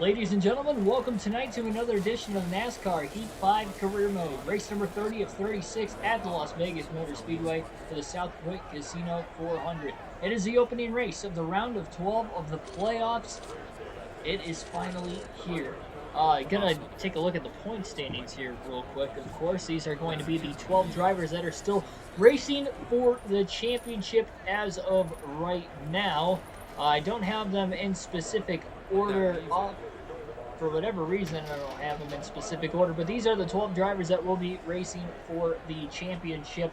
Ladies and gentlemen, welcome tonight to another edition of NASCAR Heat 5 Career Mode. Race number 30 of 36 at the Las Vegas Motor Speedway for the South Point Casino 400. It is the opening race of the round of 12 of the playoffs. It is finally here. Gonna take a look at the point standings here real quick. Of course, these are going to be the 12 drivers that are still racing for the championship as of right now. I don't have them in specific order. For whatever reason, I don't have them in specific order, but these are the 12 drivers that will be racing for the championship.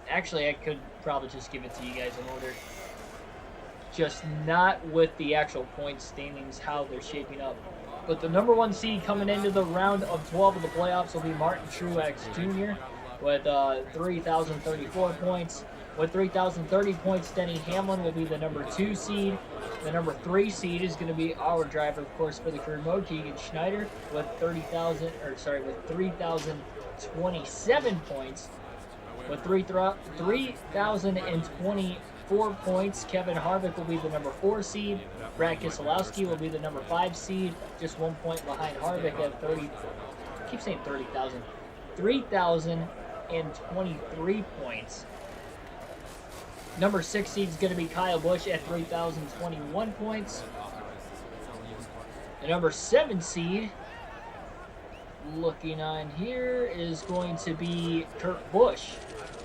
Actually, I could probably just give it to you guys in order. Just not with the actual point standings, how they're shaping up. But the number one seed coming into the round of 12 of the playoffs will be Martin Truex Jr. with 3,034 points. With 3,030 points, Denny Hamlin will be the number 2 seed. The number 3 seed is going to be our driver, of course, for the career mode, Keegan Schneider, with 3,027 points. With 3,024 points, Kevin Harvick will be the number 4 seed. Brad Keselowski will be the number 5 seed, just 1 point behind Harvick at 3,023 points. Number 6 seed is going to be Kyle Busch at 3,021 points. The number 7 seed, looking on here, is going to be Kurt Busch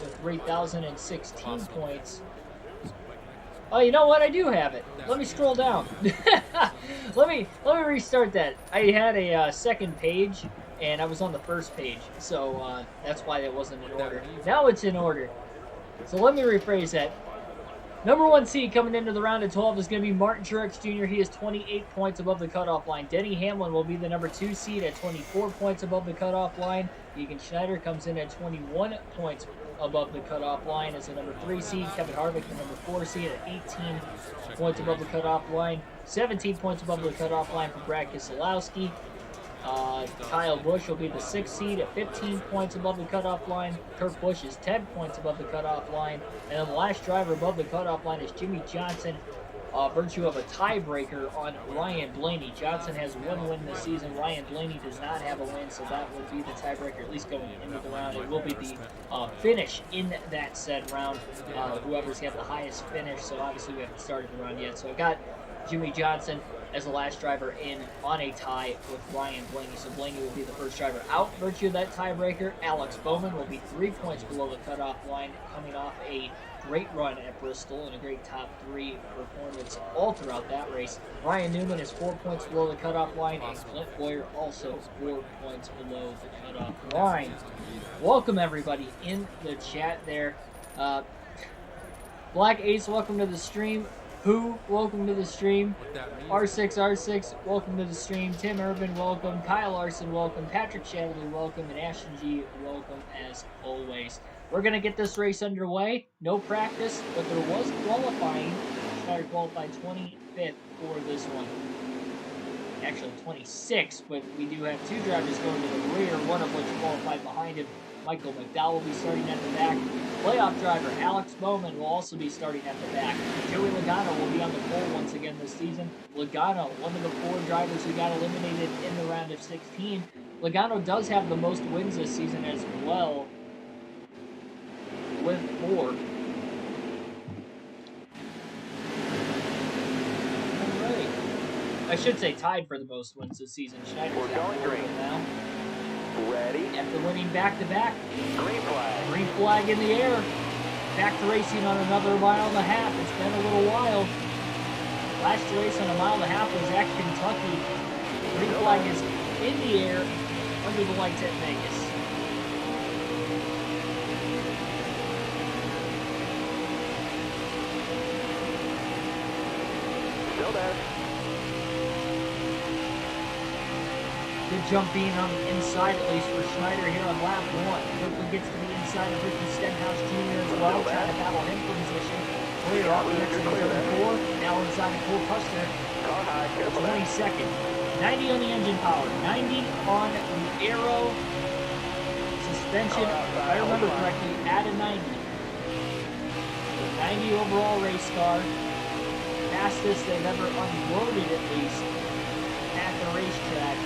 with 3,016 points. Oh, you know what? I do have it. Let me scroll down. let me restart that. I had a second page, and I was on the first page, so that's why it wasn't in order. Now it's in order. So let me rephrase that. Number 1 seed coming into the round of 12 is going to be Martin Truex Jr. He is 28 points above the cutoff line. Denny Hamlin will be the number 2 seed at 24 points above the cutoff line. Keegan Schneider comes in at 21 points above the cutoff line as the number 3 seed. Kevin Harvick, the number 4 seed, at 18 points above the cutoff line. 17 points above the cutoff line for Brad Keselowski. Kyle Busch will be the 6th seed at 15 points above the cutoff line. Kurt Busch is 10 points above the cutoff line. And then the last driver above the cutoff line is Jimmy Johnson, virtue of a tiebreaker on Ryan Blaney. Johnson has 1 win this season. Ryan Blaney does not have a win, so that would be the tiebreaker, at least going into the round. It will be the finish in that said round. Whoever's got the highest finish, so obviously we haven't started the round yet. So I got Jimmy Johnson as the last driver in on a tie with Ryan Blaney. So Blaney will be the first driver out. Virtue of that tiebreaker, Alex Bowman will be 3 points below the cutoff line, coming off a great run at Bristol and a great top 3 performance all throughout that race. Ryan Newman is 4 points below the cutoff line, and Clint Boyer also 4 points below the cutoff line. Welcome everybody in the chat there. Black Ace, welcome to the stream. Who, welcome to the stream. R6, welcome to the stream. Tim Urban, welcome. Kyle Larson, welcome. Patrick Shadley, welcome. And Ashton G, welcome as always. We're going to get this race underway. No practice, but there was qualifying. Schneider qualified 25th for this one. Actually 26th, but we do have 2 drivers going to the rear, one of which qualified behind him. Michael McDowell will be starting at the back. Playoff driver Alex Bowman will also be starting at the back. Joey Logano will be on the pole once again this season. Logano, one of the 4 drivers who got eliminated in the round of 16. Logano does have the most wins this season as well, with 4. Alright. I should say tied for the most wins this season. Schneider's got 4 now. Ready? After winning back-to-back. Green flag. Green flag in the air. Back to racing on another 1.5 miles. It's been a little while. Last race on a 1.5 miles was at Kentucky. Green flag is in the air under the lights at Vegas. Still there. Good jump being on the inside, at least for Schneider here on lap 1. Quickly gets to the inside of Ricky Stenhouse Jr. as well, trying to battle him for position. Clear off the exit of turn 4. Now inside of Cole Custer. 22nd. 90 on the engine power. 90 on the aero. Suspension, if I remember correctly, at a 90. 90 overall race car. Fastest they've ever unloaded, at least. at the racetrack.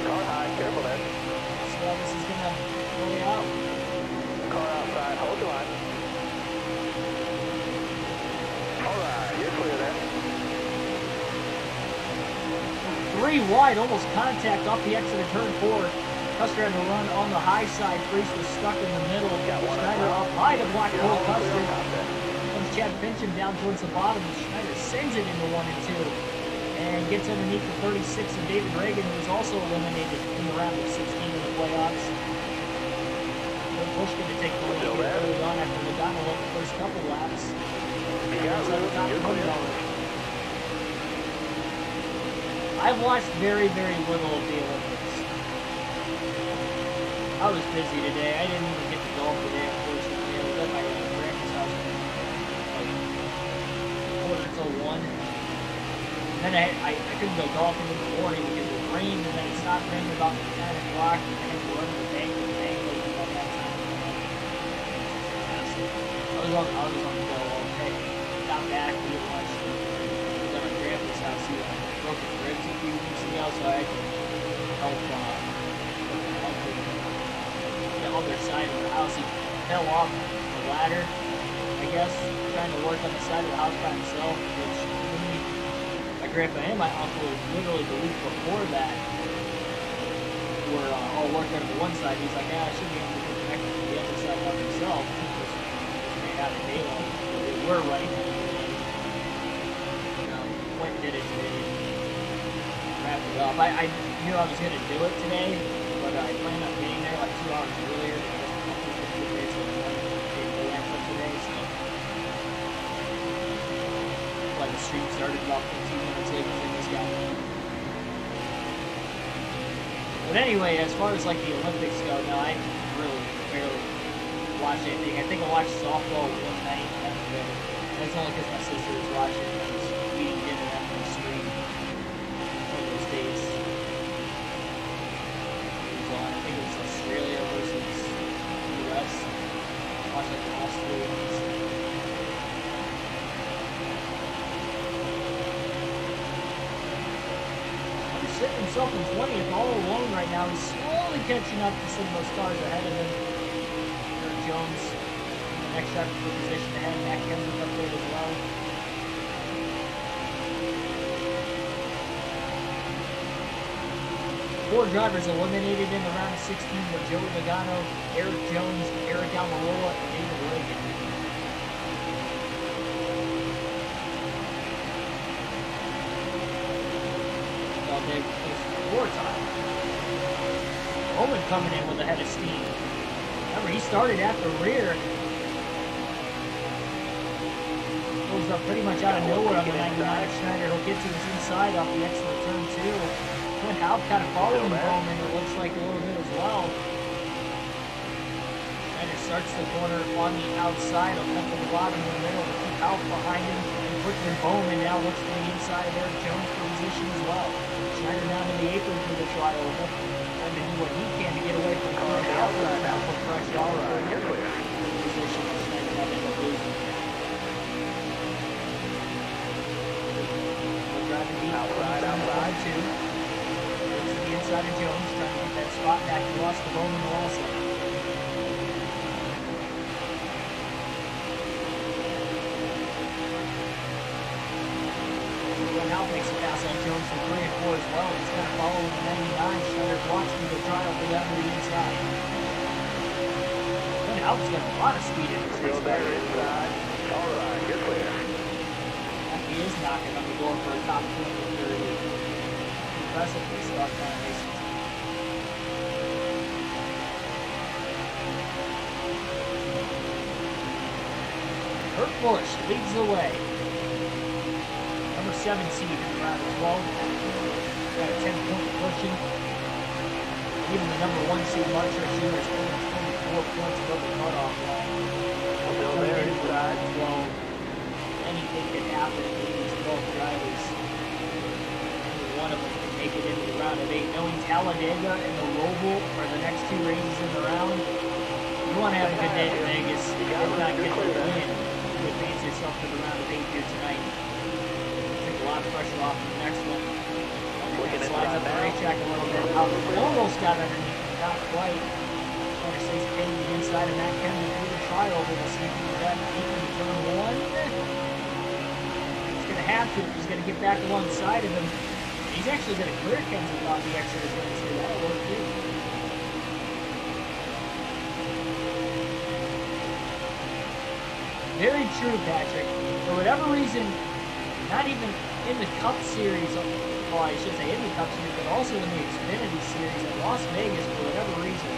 Car high, careful there. So this is gonna play out. Car outside, hold the line. Alright, you're clear there. 3 wide, almost contact off the exit of turn 4. Custer had to run on the high side. Freese was stuck in the middle. Schneider up high to block Cole Custer. Comes Chad Fincham down towards the bottom. Schneider sends it into 1 and 2. And gets underneath the 36 of David Reagan, who was also eliminated in the round of 16 in the playoffs. Bush going to take the lead early on after Logano won the first couple laps. I've watched very, very little of the Olympics. I was busy today. I didn't even get to golf today, unfortunately. I was at my grandma's house like 1:45. And then I couldn't go golfing in the morning because it rained, and then it stopped raining about 10 o'clock, and I had to run to the bank about that time. I was on the go all day. Got back, we had lunch. I was at my grandpa's house. He broke his ribs a few weeks ago, so I had to help the other side of the house. He fell off the ladder, I guess, trying to work on the side of the house by himself, which my grandpa and my uncle literally the week before that were all working on the one side. He's like, I should be able to get connected to the other side by himself. They had a daylight. They were right. Went and did it today. Wrapped it up. I knew I was going to do it today, but I planned on getting there like 2 hours earlier because today, so like the stream started about 15 minutes late because I just got there. But anyway, as far as like the Olympics go, no, I really barely watch anything. I think I watched softball one night. That's only because my sister was watching and I was eating dinner after the stream. One of those days. It was on, I think it was Australia versus US. I watched like the last 3 ones. Sitting himself in 20th all alone right now. He's slowly catching up to some of those cars ahead of him. Eric Jones in the next driver for position ahead. Matt Kenseth up there as well. Four drivers eliminated in the round of 16 were Joey Logano, Eric Jones, Eric Almirola, and David Reagan. Floor time. Owen coming in with a head of steam. Remember, he started at the rear. Goes up pretty much out of nowhere on the 99 of Schneider. He'll get to his inside off the exit of turn 2. Clint Haupt kind of following Bowman, it looks like a little bit as well. Schneider starts the corner on the outside. He'll come to the bottom in the middle to keep Haupt behind him. And quickly Bowman now looks to the inside of Eric Jones for position as well. Schneider down to the apron for the flyover. Trying to do what he can to get away from Clint Haupt. Now put pressure on the position that Schneider might end up losing. We're driving deep outside 2. Goes to the inside of Jones, trying to get that spot back. He lost the Bowman the last lap. Haupt makes a pass on Jones from 3 and 4 as well. He's kind of following the 99. Schneider blocks him to try over down to the inside. Clint Haupt's got a lot of speed in his Still there inside. All right, you're clear. He is knocking on the door for a top 20 or 30. Impressively start kind of racing. Kurt Busch leads the way. Number 7 seed in the round as well. Got a 10-point cushion. Even the number 1 seed, Mark Schumer, is 24 points above the cutoff line. Still there inside. Well, anything can happen with these 12 drivers. Only one of them can make it into the round of 8. Knowing Talladega and the Roval are the next 2 races in the round, you want to have a good day at Vegas. If not get the win to advance yourself to the round of 8 here tonight. A lot of pressure off the next one. Looking slides up the racetrack a little bit. Almost got underneath him, not quite. Trying to stay pinned the inside of Matt Kennedy through the trioval. We'll see if he can grab deep in turn one. He's going to have to. He's going to get back alongside of him. He's actually going to clear Kenzie off the extra turns here. That'll work too. Very true, Patrick. For whatever reason, not even in the Cup Series, well, I should say in the Cup Series, but also in the Xfinity Series at Las Vegas, for whatever reason,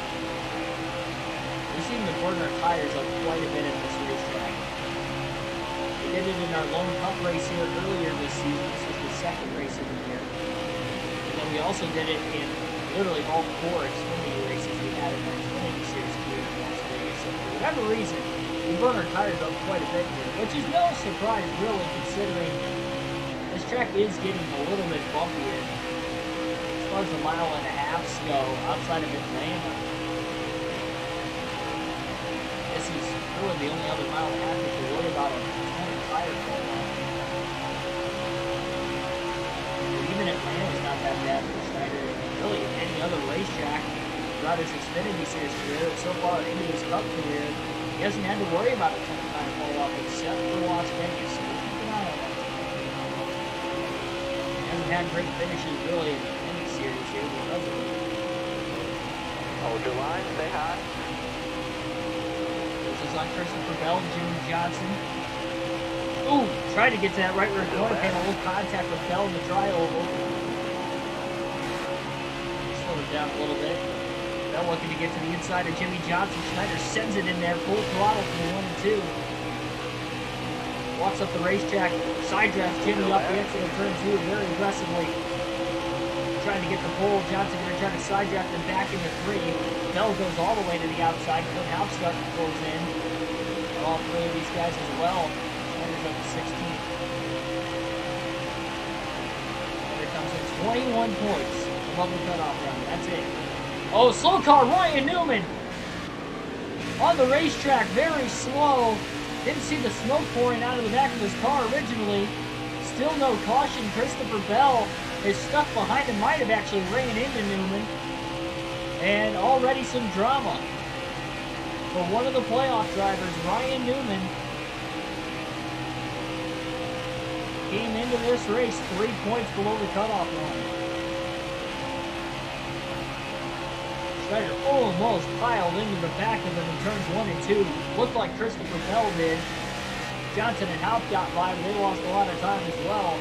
we seem to burn our tires up quite a bit in this racetrack. We did it in our Lone Cup race here earlier this season. This was the second race of the year. And then we also did it in literally all 4 Xfinity races we had in our Xfinity Series here in Las Vegas. So for whatever reason, we burn our tires up quite a bit here, which is no surprise really, considering this track is getting a little bit bumpier as far as the 1.5 miles go outside of Atlanta. This is really the only other 1.5 miles that you worry about a tire fall off. Even Atlanta is not that bad for Schneider. Really, any other racetrack throughout his Xfinity Series career, so far into his Cup career, he hasn't had to worry about a tire fall off except for Las Vegas. So we'll keep an eye on that. He hasn't had great finishes really in any series here because of it. Hold your line, stay high. This is on Christopher Bell, Jimmy Johnson. Ooh, tried to get to that right rear corner panel. A little contact with Bell in the tri-oval. Slow it down a little bit. Bell looking to get to the inside of Jimmy Johnson. Schneider sends it in there, full throttle for the 1 and 2. Walks up the racetrack, side drafts Jimmy up the exit of turn 2 very aggressively. Trying to get the pole. Johnson going to try to side draft him back into 3. Bell goes all the way to the outside. Clint Halpstuck pulls in. All 3 of these guys as well. Schneider's up to 16th. Schneider comes in 21 points above the cutoff round. That's it. Oh, slow car, Ryan Newman on the racetrack, very slow. Didn't see the smoke pouring out of the back of his car originally. Still no caution. Christopher Bell is stuck behind him, might have actually ran into Newman. And already some drama for one of the playoff drivers, Ryan Newman. Came into this race 3 points below the cutoff line. Schneider almost piled into the back of him in turns 1 and 2. Looked like Christopher Bell did. Johnson and Halp got by, but they lost a lot of time as well.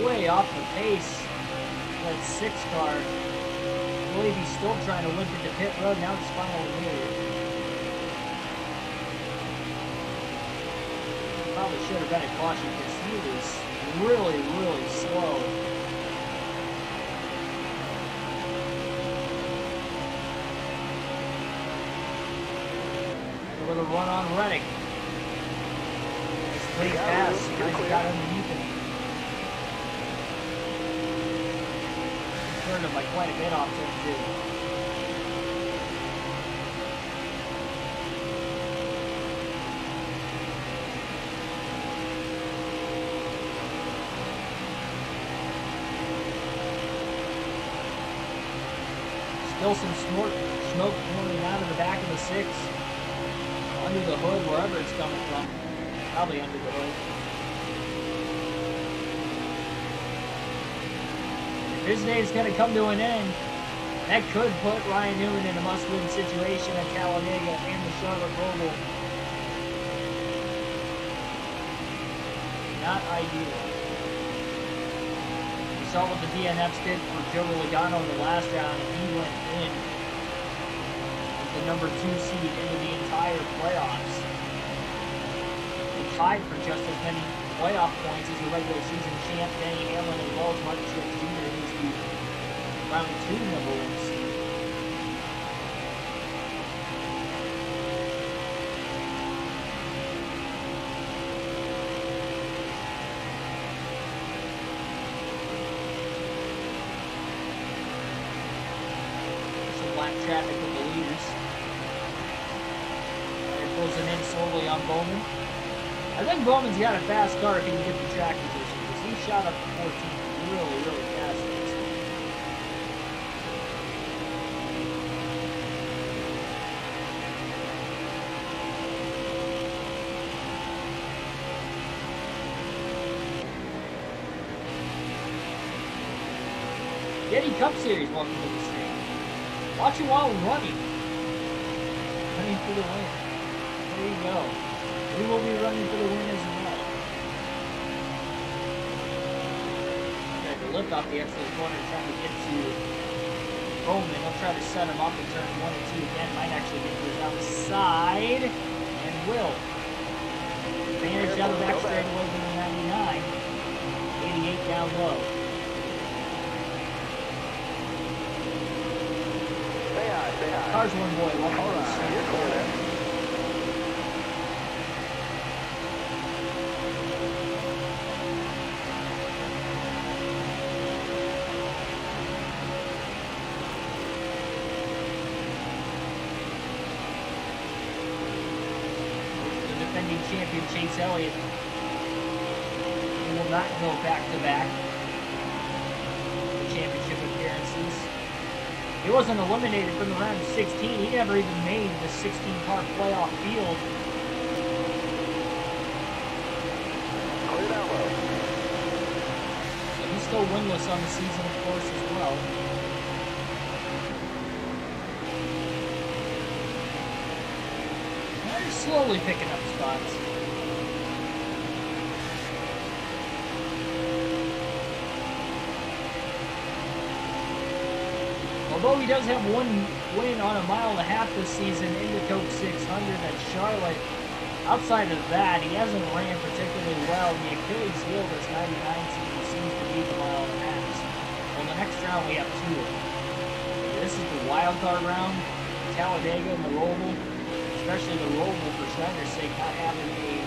Way off the pace. That 6 car. I believe he's still trying to limp into pit road. Now it's final move. Probably should have been a caution because he was really, really slow. With a run on Reddick. It's pretty fast. Guys got underneath him. Turned him by quite a bit off turn 2. Still some smoke pouring out of the back of the 6. Under the hood, wherever it's coming from. Probably under the hood. If his day is going to come to an end, that could put Ryan Newman in a must-win situation at Talladega and the Charlotte Oval. Not ideal. We saw what the DNFs did for Joe Logano in the last round, and he went in the number 2 seed into the entire playoffs. He tied for just as many playoff points as the regular season champ Denny Hamlin as well as Martin Truex Jr., who's the round 2 number 1 seed. Some black traffic with the leaders. Closing in slowly on Bowman. I think Bowman's got a fast car if he can get the track position, because he shot up to 14 really, really fast for this one. Yeti Cup Series, welcome to the stream. Watch it while we're running. Running for the win. There you go. We will be running for the win as well. Tried to lift off the exit corner, trying to get to Bowman. He'll try to set him up in turn 1 and 2 again. Might actually get to his outside. And will. Advantage down the back straightaway to the 99. 88 down low. Cars one boy, welcome to the stream. You're clear there. The defending champion Chase Elliott, who will not go back-to-back the championship appearances. He wasn't eliminated from the round of 16. He never even made the 16-car playoff field. Clear down low. So he's still winless on the season, of course, as well. They're slowly picking up spots. Although he does have one win on a mile and a half this season in the Coke 600 at Charlotte, outside of that, he hasn't ran particularly well. The Achilles heel this 99 team seems to be the mile and a half. Well, the next round we have two of them. This is the wild card round, Talladega and the Roval, especially the Roval for Schneider's sake, not having a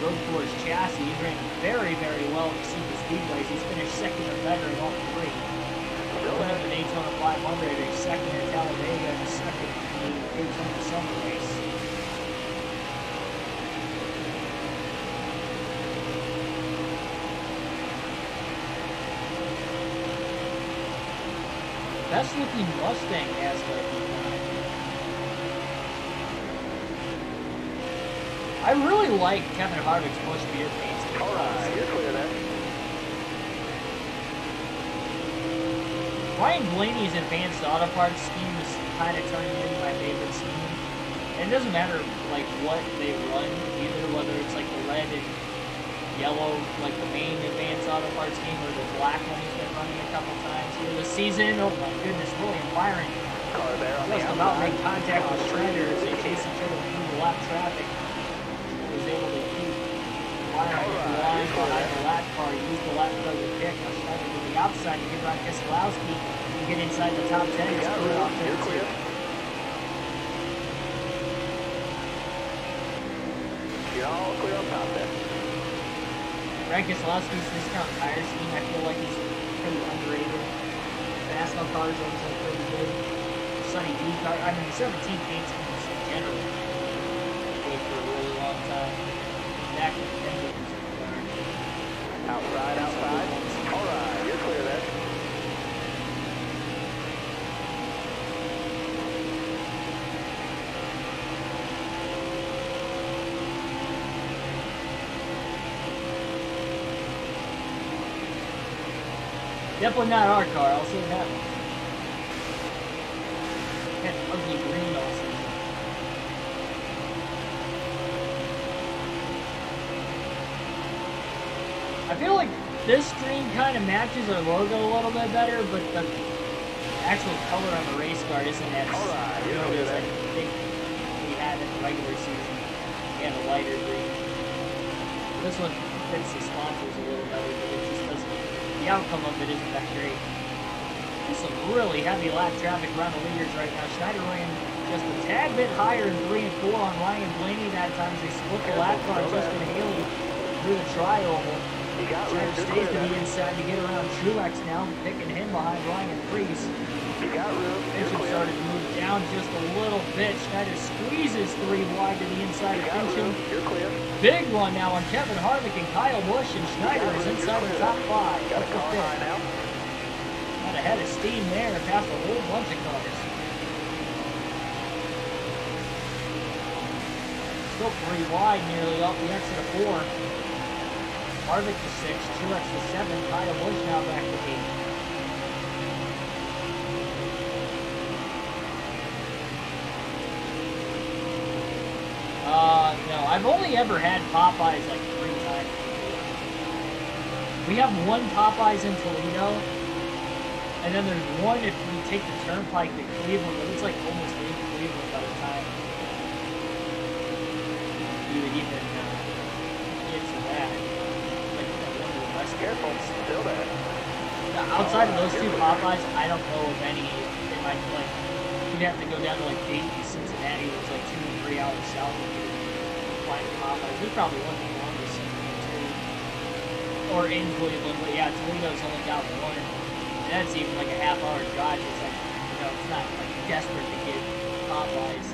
road course chassis. He ran very, very well at the super speedways. He's finished second or better in all three. One of the Daytona 500, a second in Talladega, and a second in the Daytona Summer Race. Best looking Mustang NASCAR design. I really like Kevin Harvick's Busch beer paints. Alright, you're clear there. Ryan Blaney's advanced auto parts scheme is kind of turning into my favorite scheme. And it doesn't matter like what they run either, whether it's like the red and yellow, like the main advanced auto parts scheme, or the black one he's been running a couple times here this season. Oh my goodness, William Byron Car there on the just about outside. made contact with Shredder as they chase each other through the lap traffic. He was able to keep Byron in the line behind the lap car. He used the lap car to pick. Now Shredder to the outside to get around Keselowski and get inside the top 10. You got Screw room. off there You're clear. too. You're all clear on top there. Brad Keselowski's discount tire scheme, I feel like he's pretty underrated. NASCAR cars always look pretty good. Sunny D car, I mean the 17 paint schemes in general good for a really long time. Back in the 10 years car. Outside. Alright, you're clear there. Definitely not our car, I'll say that much. Had ugly green all season. I feel like this screen kind of matches our logo a little bit better, but the actual color on the race car isn't as Alright, good you're as I good. think we had in the regular season. We had a lighter green. This one fits the sponsors a little better, but it just doesn't, the outcome of it isn't that great. There's some really heavy lap traffic around the leaders right now. Schneider ran just a tad bit higher in 3 and 4 on Ryan Blaney that time as they split the lap car. Justin Haley through the tri-oval. You got room. Jared stays to the inside to get around Truex now, picking him behind Ryan Preece. You got room. You're Bishop clear. started to move down just a little bit. Schneider squeezes 3 wide to the inside You of got room. Fincham. You're clear. Big run now on Kevin Harvick and Kyle Busch, and Schneider is inside the top 5. Got Up a the car high fifth. now. Got a head of steam there and passed a whole bunch of cars. Still 3 wide, nearly off the exit of 4. Harvick to 6, Truex to 7, Kyle Busch now back to 8. No, I've only ever had Popeyes like 3 times. We have one Popeyes in Toledo, and then there's one if we take the turnpike to Cleveland, but it's like almost in Cleveland by the time you would even get to that. Like that one to the west. Careful. Still there. Outside of those 2 Popeyes, I don't know of any. They might like you'd have to go down to like Dayton, Cincinnati, which is like 2 or 3 hours south of here. Find Popeyes. There's probably one in Columbus too, or in Cleveland. But yeah, Toledo's only got one, and that's even like a half-hour drive. It's like it's not like desperate to get Popeyes.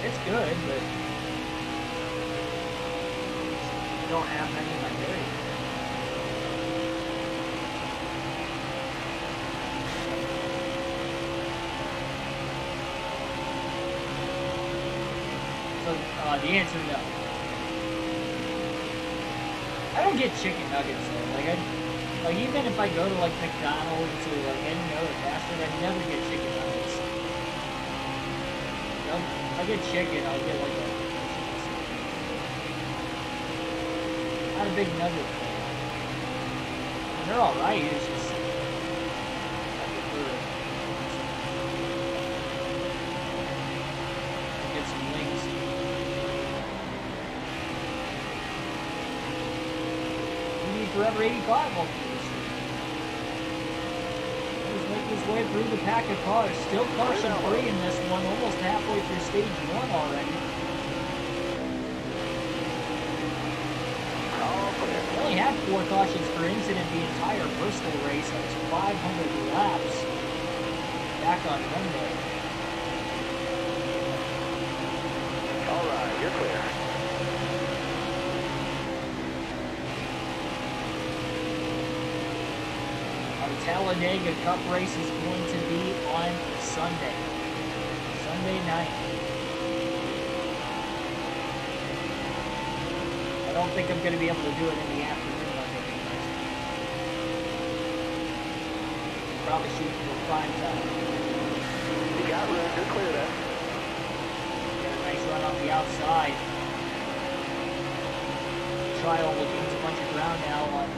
It's good, but you don't have many in my area. So, the answer no. I don't get chicken nuggets though. Like even if I go to like McDonald's or like any other fast food, I never get chicken nuggets. If I get chicken, I'll get like a not a big nugget fan. They're alright, it's just I prefer it. Get some wings. Forever 85 on the street. He's making his way through the pack of cars. Still caution free in this one, almost halfway through stage 1 already. He only had 4 cautions per incident the entire Bristol race. That's 500 laps back on Monday. All right, you're clear. Talladega Cup race is going to be on Sunday night. I don't think I'm going to be able to do it in the afternoon. Probably shooting for prime time. You got room. You're clear there. Get a nice run off the outside. Trial will gain a bunch of ground now on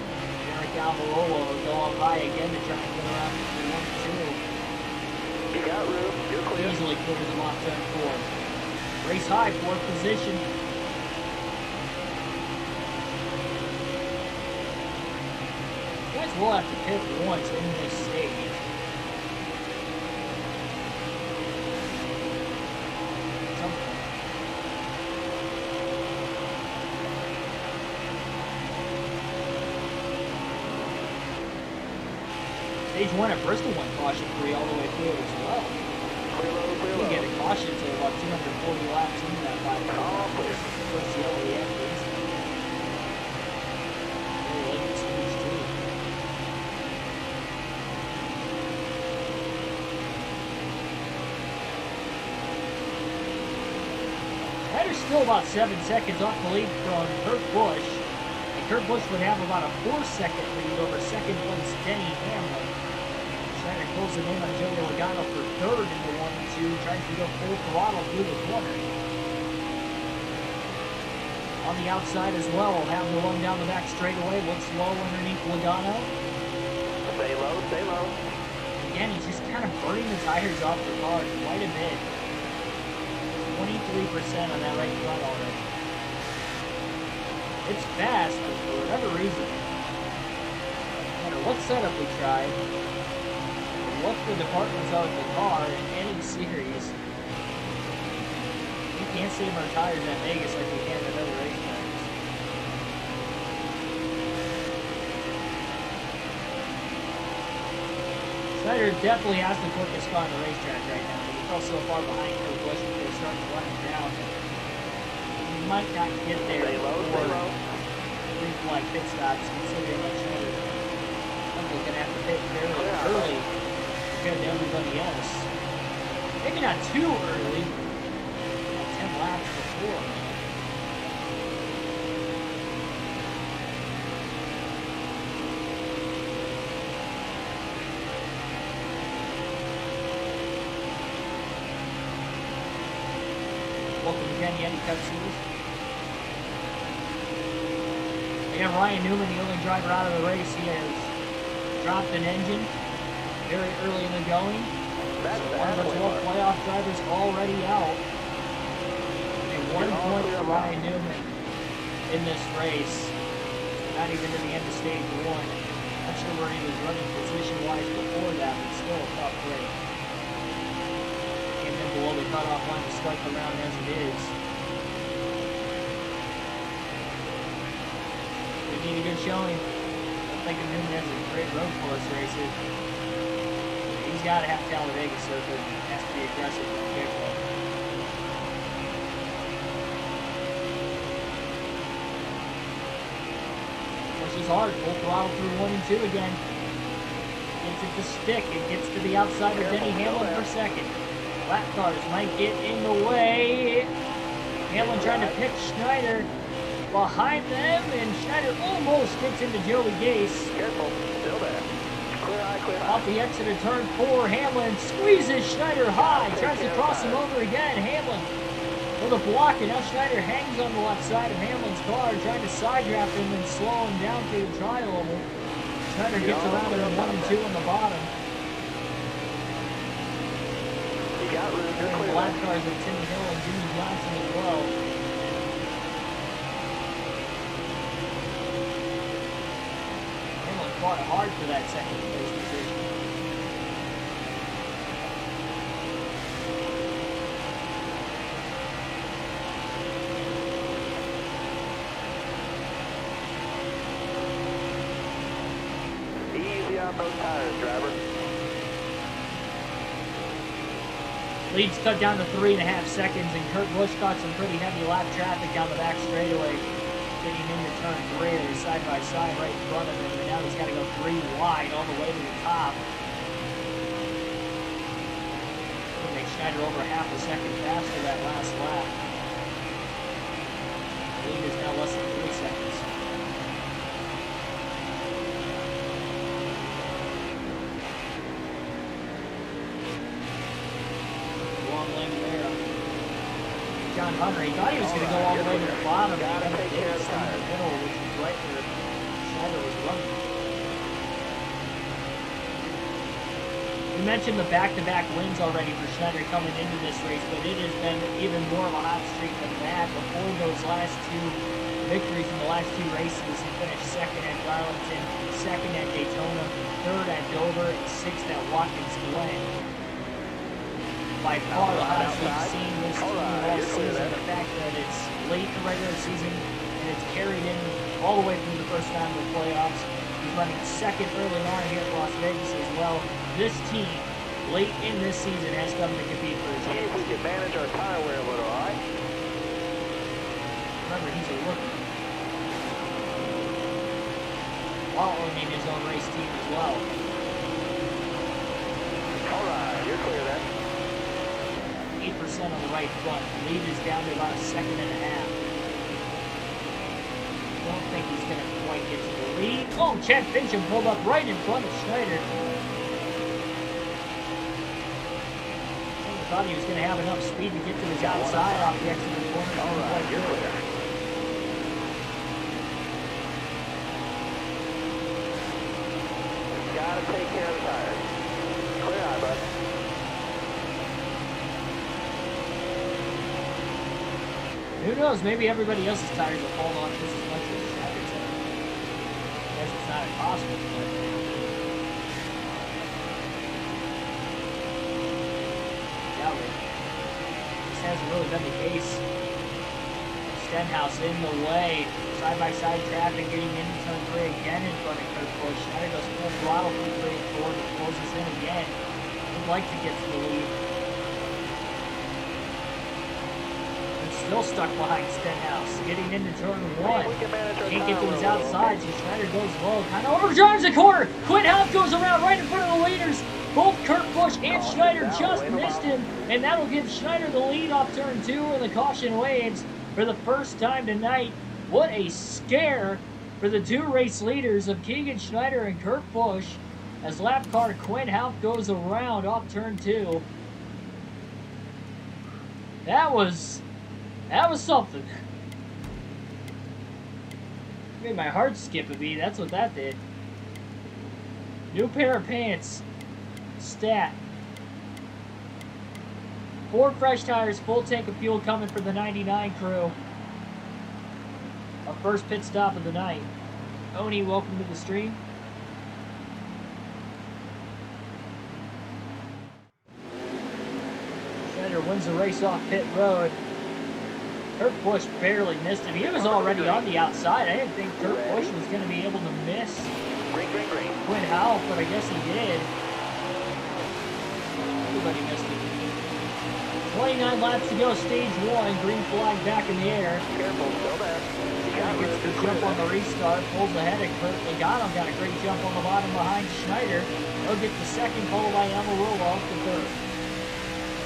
Almirola will go up high again to try and get around 1-2. You got room. You're clear. Easily clears him off turn 4. Race high, 4th position. You guys will have to pit once in this stage. Stage 1 at Bristol went caution free all the way through as well. Clear low, clear We low. get a caution to about 240 laps into that 5 first yellow the engines. Very late in stage 2. Schneider's still about 7 seconds off the lead from Kurt Busch. And Kurt Busch would have about a 4-second lead over second place Denny Hamlin. Schneider pulls the name on Joey Logano for 3rd into 1-2, tries to go full throttle through the corner. On the outside as well, we'll have the one down the back straightaway, looks low underneath Logano. Stay low, stay low. Again, he's just kind of burning the tires off the car quite a bit. 23% on that right front already. It's fast, but for whatever reason, no matter what setup we try, what the departments are with the car in any series, we can't save our tires at Vegas like we can at other racetracks. Schneider definitely has the quickest car on the racetrack right now. fell so far behind Kurt Busch that they're starting to run him down. He might not get there Stay low, stay before low. 3 flag pit stops, considering that Schneider is going to have to pit fairly early compared to everybody else. Maybe not too early, about 10 laps before. Welcome again, Yeti Cup Series. Again, Ryan Newman, the only driver out of the race. He has dropped an engine very early in the going. So one of the 12 playoff drivers already out. And 1 point for Ryan Newman in this race. Not even to the end of stage 1. Not sure where he was running position-wise before that, but still a tough break. Came in below the cutoff line to start the round as it is. We need a good showing. I'm thinking Newman has a great road course racer. He's got to have Talladega circuit. Has to be aggressive from the get-go. Pushes hard. Full throttle through 1 and 2 again. Gets it to stick. It gets to the outside of Denny Hamlin for second. Lap cars might get in the way. Hamlin trying to pick Schneider behind them, and Schneider almost gets into Joey Gase. Careful, still there. Clear high, clear high. Off the exit of turn 4, Hamlin squeezes Schneider high, tries to cross him over again. Hamlin with a block, and now Schneider hangs on the left side of Hamlin's car, trying to side draft him and slow him down through the tri-oval. Schneider gets around him in 1 and 2 on the bottom. You got room, you're And clear. the lap cars of Timmy Hill and Jimmy Johnson as well. Hamlin fought hard for that second place position. Easy on those tires, driver. Lead's cut down to 3.5 seconds, and Kurt Busch caught some pretty heavy lap traffic down the back straightaway, getting into turn 3. They're side by side right in front of him, and now he's got to go 3 wide all the way to the top. It'll make Schneider over half a second faster that last lap. Lead is now less than 3 seconds. Long lane there. John Hunter, he thought he was going to go all the way to the bottom. He Gotta ended up take care of getting the in the tires. middle, which is right where Schneider was running. We mentioned the back-to-back wins already for Schneider coming into this race, but it has been even more of a hot streak than that. Before those last 2 victories in the last 2 races, he finished second at Darlington, second at Daytona, third at Dover, and 6th at Watkins Glen. By far the hottest we've seen this team all season. The fact that it's late in the regular season and it's carried in all the way through the first round of the playoffs. He's running second early on here at Las Vegas as well. This team, late in this season, has come to compete for a See if we chance. can manage our tire wear a little, all right? Remember, he's a rookie. While owning his own race team as well. All right, you're clear then. 8% on the right front. The lead is down to about a second and a half. Don't think he's going to quite get to the lead. Oh, Chad Fincham pulled up right in front of Schneider. Thought he was going to have enough speed to get to his outside off the exit of the corner. All right, you're clear. Gotta take care of the tires. Clear eye, bud. Who knows? Maybe everybody else's tires will fall off just as much as Schneider's are. I guess it's not impossible, but this hasn't really been the case. Stenhouse in the way. Side-by-side traffic getting into turn 3 again in front of Kurt Busch. Schneider goes full throttle through 3 and 4 and closes in again. Would like to get to the lead. still stuck behind Stenhouse. Getting into turn one. We can manage our Can't get to tire his wear a little. outside, so Schneider goes low. Kind of overdrives the corner. Quinn Houff goes around right in front of the leaders. Both Kurt Busch and Schneider just missed him, and that'll give Schneider the lead off turn two, and the caution waves for the first time tonight. What a scare for the two race leaders of Keegan Schneider and Kurt Busch as lap car Quinn Houff goes around off turn two. That was something. Made my heart skip a beat. That's what that did. New pair of pants. Stat. 4 fresh tires, full tank of fuel coming for the 99 crew. Our first pit stop of the night. Oni, welcome to the stream. Schneider wins the race off pit road. Kurt Busch barely missed him. He was already on the outside. I didn't think Kurt Busch was going to be able to miss Quinn Houff, but I guess he did. Everybody missed it. 29 laps to go, stage one. Green flag back in the air. Careful, still there. Gets the jump on the restart, pulls ahead of Kurt. Logano got a great jump on the bottom behind Schneider. He'll get the second, followed by Amarillo off the third.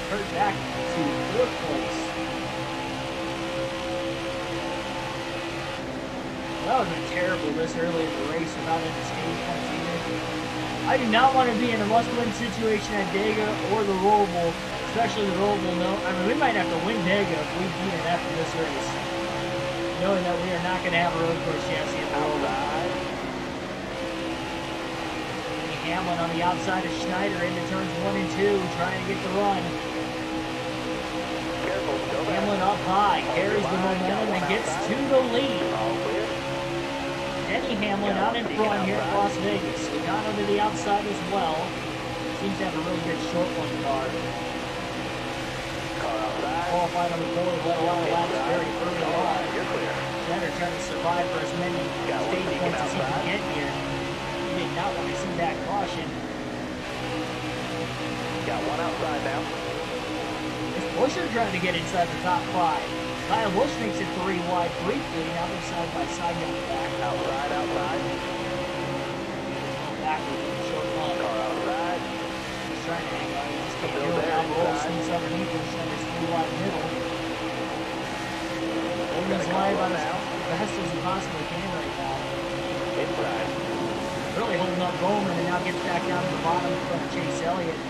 Kurt back to fourth place. That would have been terrible this early in the race without any stage points either. I do not want to be in a must-win situation at Dega or the Roval, especially the Roval. No, I mean, we might have to win Dega if we beat it after this race, knowing that we are not going to have a road course chassis at the Roval. Hamlin on the outside of Schneider into turns 1 and 2, trying to get the run. Hamlin up high, carries the momentum and gets to the lead. Denny Hamlin out in front here at Las Vegas. Got to the outside as well. Seems to have a really good short one car. Qualified on the pole, led a lot of laps very early on. Schneider trying to survive for as many stage points as he can get here. He did not want to see that caution. Got one outside now. Buscher trying to get inside the top 5. Kyle Busch makes it 3 wide briefly. Now they're side by side down the back. Outside. Backward with the short run. Car outside. He's trying to hang on. He just can't do it. Almirola sneaks underneath him. Schneider's 3 wide middle. Bowman's live on as fast as he possibly can right now. Inside. Really holding up Bowman, and now gets back down to the bottom in front of Chase Elliott.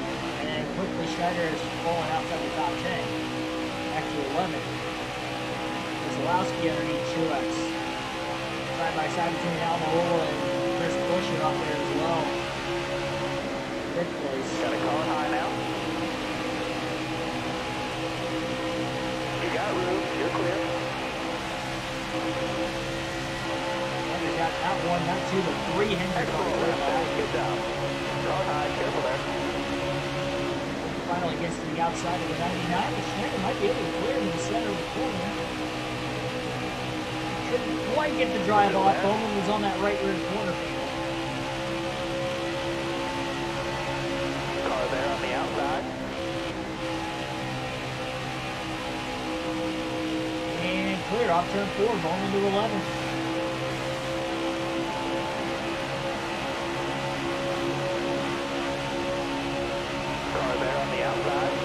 And quickly Schneider is falling outside the top 10. Back to 11. Zalowski underneath Truex. Side by side between Almirola and Chris Buescher out there as well. Fifth place. Got a car high now. You got room. You're clear. Henry got not 1, not 2, but 3 Henry cars. Good job. Car high. Careful there. Finally gets to the outside of the 99, but Schneider might be able to clear in the center of the corner. Couldn't quite get the drive off. Bowman was on that right rear corner. Car there on the outside. And clear off turn 4, Bowman to 11. Car there on the outside.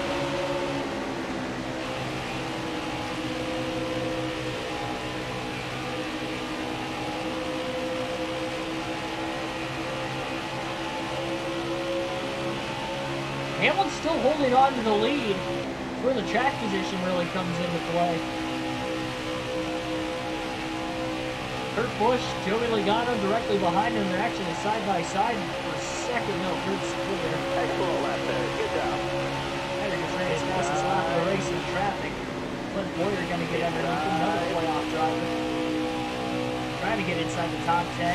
Hamlin's still holding on to the lead. Where the track position really comes into play. Kurt Busch, Joey Logano directly behind him. They're actually side by side for a second. No, Kurt's clear. Excellent lap there. Good job. Schneider just ran his fastest lap of the race in traffic. Clint Boyer going to get underneath him, another playoff driver. Trying to get inside the top 10.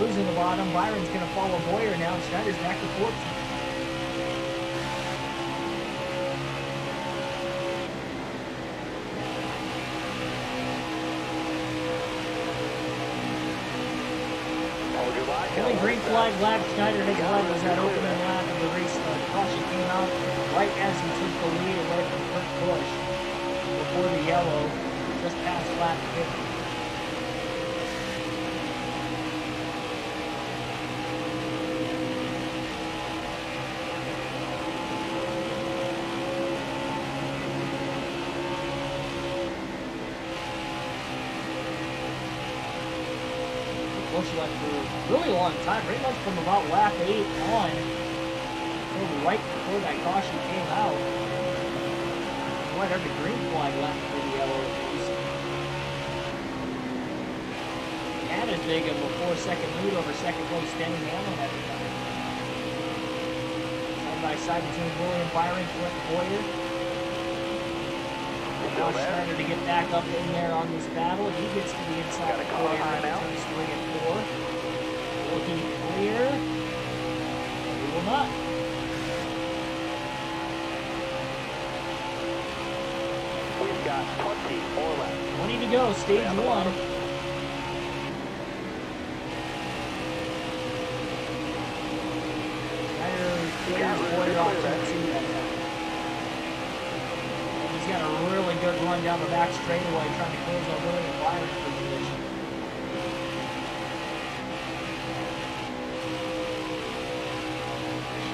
Losing the bottom. Byron's going to follow Boyer now. Schneider's back to 14. Only green flag lap Schneider has led was that opening lap of the race. Caution came out right as he took the lead away from Kurt Busch. before the yellow, just past lap 50. Busch went for a really long time, pretty much from about lap 8 on, until right before that caution came out. Might have the green flag left for the yellow at least. And as big of a 4-second lead over second place Denny Hamlin at the time. Side by side between William Byron and Clint Boyer. Now Schneider to get back up in there on this battle. He gets to the inside of Boyer in turns 3 and 4. Looking clear. He will not. We've got 24 left. 20 to go, stage 1. Boyer off turn 2 that time. And he's got a really good run down the back straightaway trying to close on William Byron for position.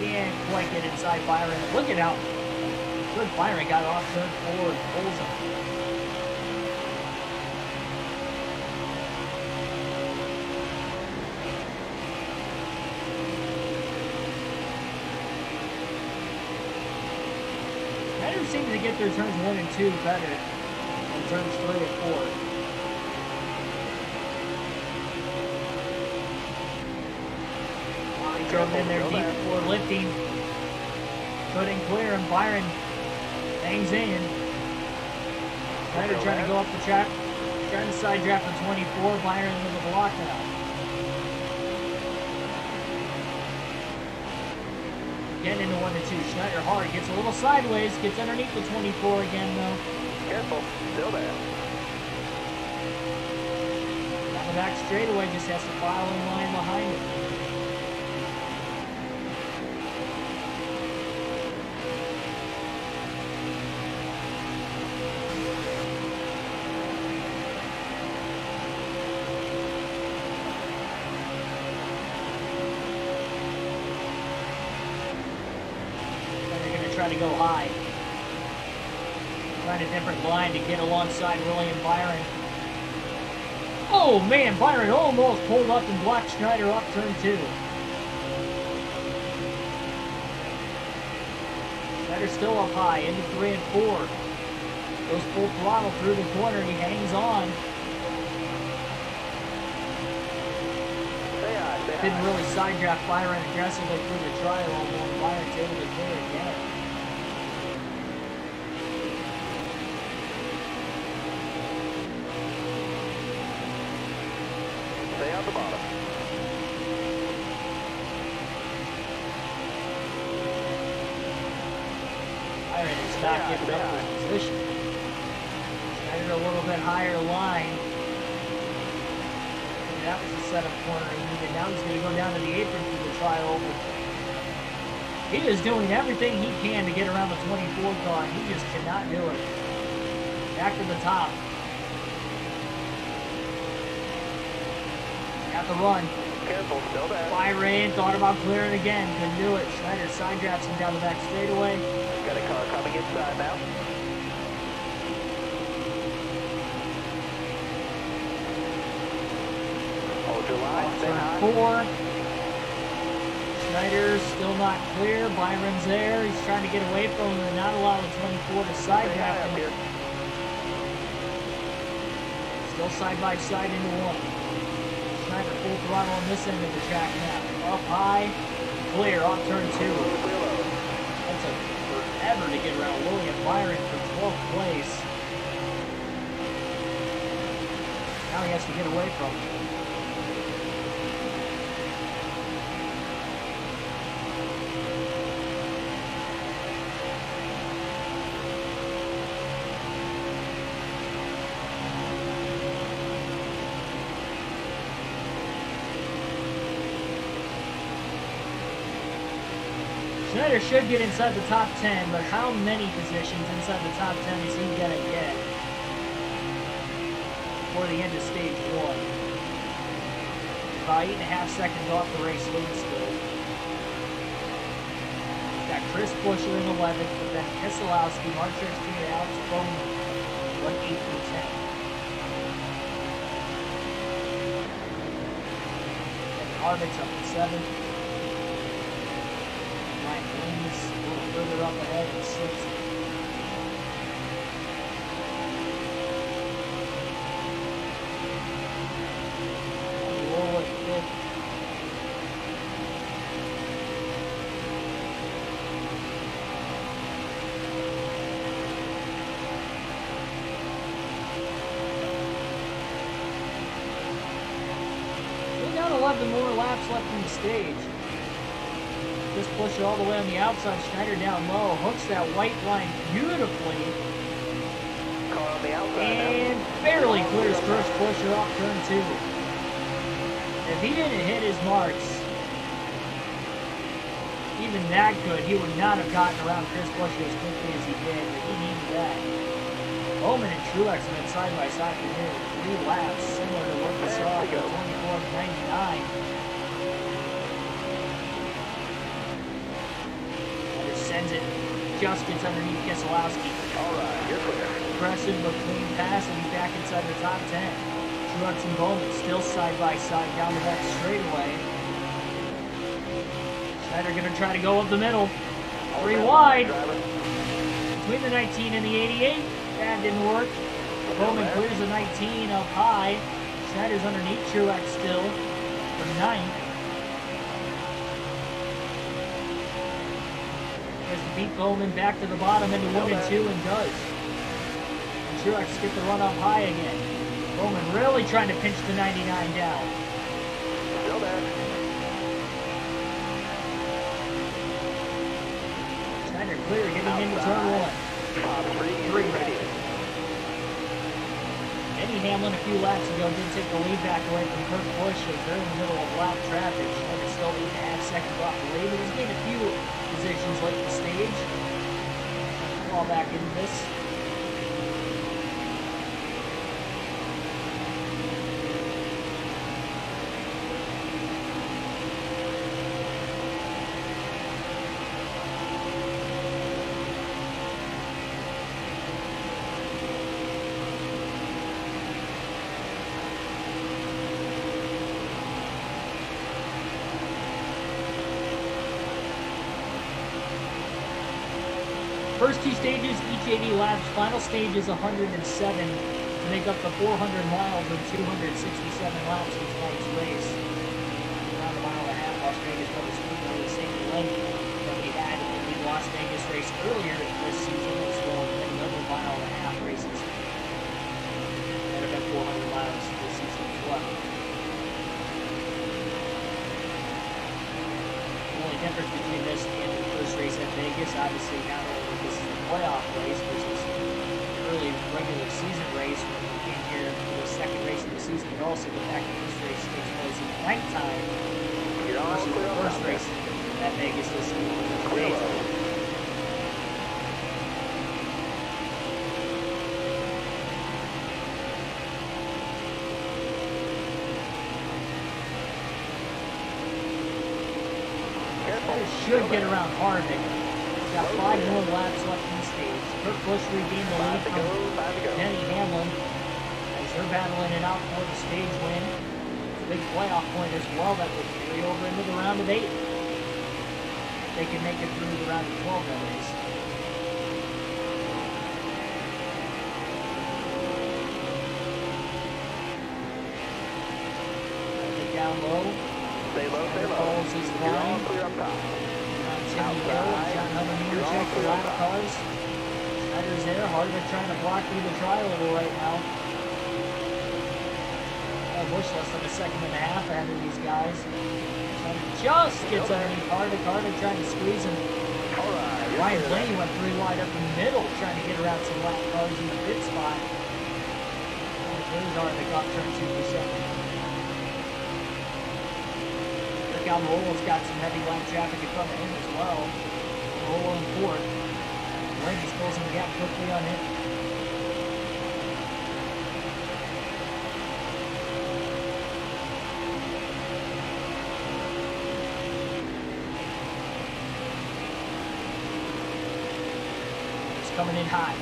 Can't quite get inside Byron. Look at how good Byron got off turn 4 and pulls him. Seems to get their turns 1 and 2 better than turns 3 and 4. He drove in there deep before lifting. Couldn't clear him. Byron hangs in. Schneider trying to go up the track. Trying to side draft the 24. Byron into the block now. Getting into 1 and 2. Schneider hard. Gets a little sideways. Gets underneath the 24 again, though. Careful. Still there. Down the back straightaway. Just has to file in line behind it. Try to go high. Find a different line to get alongside William Byron. Oh man, Byron almost pulled up and blocked Schneider up turn 2. Schneider still up high, into 3 and 4. Goes full throttle through the corner, he hangs on. Didn't really side draft Byron aggressively through the trial, although Byron's able to clear again. Stay on the bottom. Byron is not giving up his position. Schneider a little bit higher line. And that was the setup corner he needed. Now he's going to go down to the apron for the trial. He is doing everything he can to get around the 24 car, and he just cannot do it. Back to the top. Got the run. Careful, still there. Byron thought about clearing again. Couldn't do it. Schneider side drafts him down the back straightaway. Got a car coming inside now. Hold your line. Stay high. 4. Schneider's still not clear. Byron's there. He's trying to get away from him and not allow the 24 to side draft him. Still side by side into 1. Schneider full throttle on this end of the track now. Up high, clear off turn 2. That took forever to get around William Byron for 12th place. Now he has to get away from him. Schneider should get inside the top 10, but how many positions inside the top 10 is he going to get? before the end of stage 1. About 8.5 seconds off the race lead still. Got Chris Buescher in 11th, but then Keselowski, Mark Truex Jr., Alex Bowman, 1 8 through 10. And Harvick's up in 7th. Ryan Blaney's a little further up ahead in 6th. Roll at 5th. We got 11 more laps left in the stage. Just push it all the way on the outside. Schneider down low. Hooks that white line beautifully. Car on the outside And barely clears Chris Buescher off turn 2. If he didn't hit his marks, even that good, he would not have gotten around Chris Buescher as quickly as he did, but he needed that. Bowman and Truex have been side by side for nearly 3 laps, similar to what we saw at the 24th 99. Sends it, just gets underneath Keselowski. Alright, you're clear. Aggressive but clean pass, and he's back inside the top 10. Truex and Bowman still side by side down the back straightaway. Schneider gonna try to go up the middle. 3 wide. Between the 19 and the 88. That didn't work. Bowman clears the 19 up high. Schneider's underneath Truex still for 9th. Has to beat Bowman back to the bottom into 1 and 2 and does. And Truex get the run up high again. Bowman really trying to pinch the 99 down. Still there. Schneider clear, getting into turn 1. Top 3 ready. Eddie Hamlin a few laps ago did take the lead back away from Kurt Busch as they're in the middle of lap traffic. Schneider still 8.5 seconds off the lead, but he's gained a few positions late in the stage. Fall back into this. First 2 stages, each 80 laps. Final stage is 107 to make up the 400 miles and 267 laps of tonight's race. Around a mile and a half, Las Vegas Motor Speedway, the same length that we had in the Las Vegas race earlier this season. It's still another mile and a half races that have been 400 miles this season as well. The only difference between this and the first race at Vegas, obviously, not only this is a playoff race versus the early regular season race when we came here for the second race of the season, but also the fact that this race takes place at nighttime versus the first race at Vegas this season. Should get around Harvick. Got 5 more laps left in the stage. Kurt Busch regained the lead from Denny Hamlin as they're battling it out for the stage win. It's a big playoff point as well that would carry over into the round of 8. They can make it through the round of 12 that is. Down low. Stay low, stay low. Holds his line. Clear up top. Timmy Hill, John Hunter check the lap cars. Schneider's there. Harvick trying to block through the tri-oval right now. Busch less than a second and a half ahead of these guys. Schneider just gets underneath Harvick. Harvick trying to squeeze him. Ryan Blaney went 3 wide up the middle, trying to get around some lap cars in the pit spot. There's Harvick off turn 2 for second. Almirola's got some heavy lap traffic in front of him as well. Almirola in 4th. Blaney's closing the gap quickly on him. coming in high.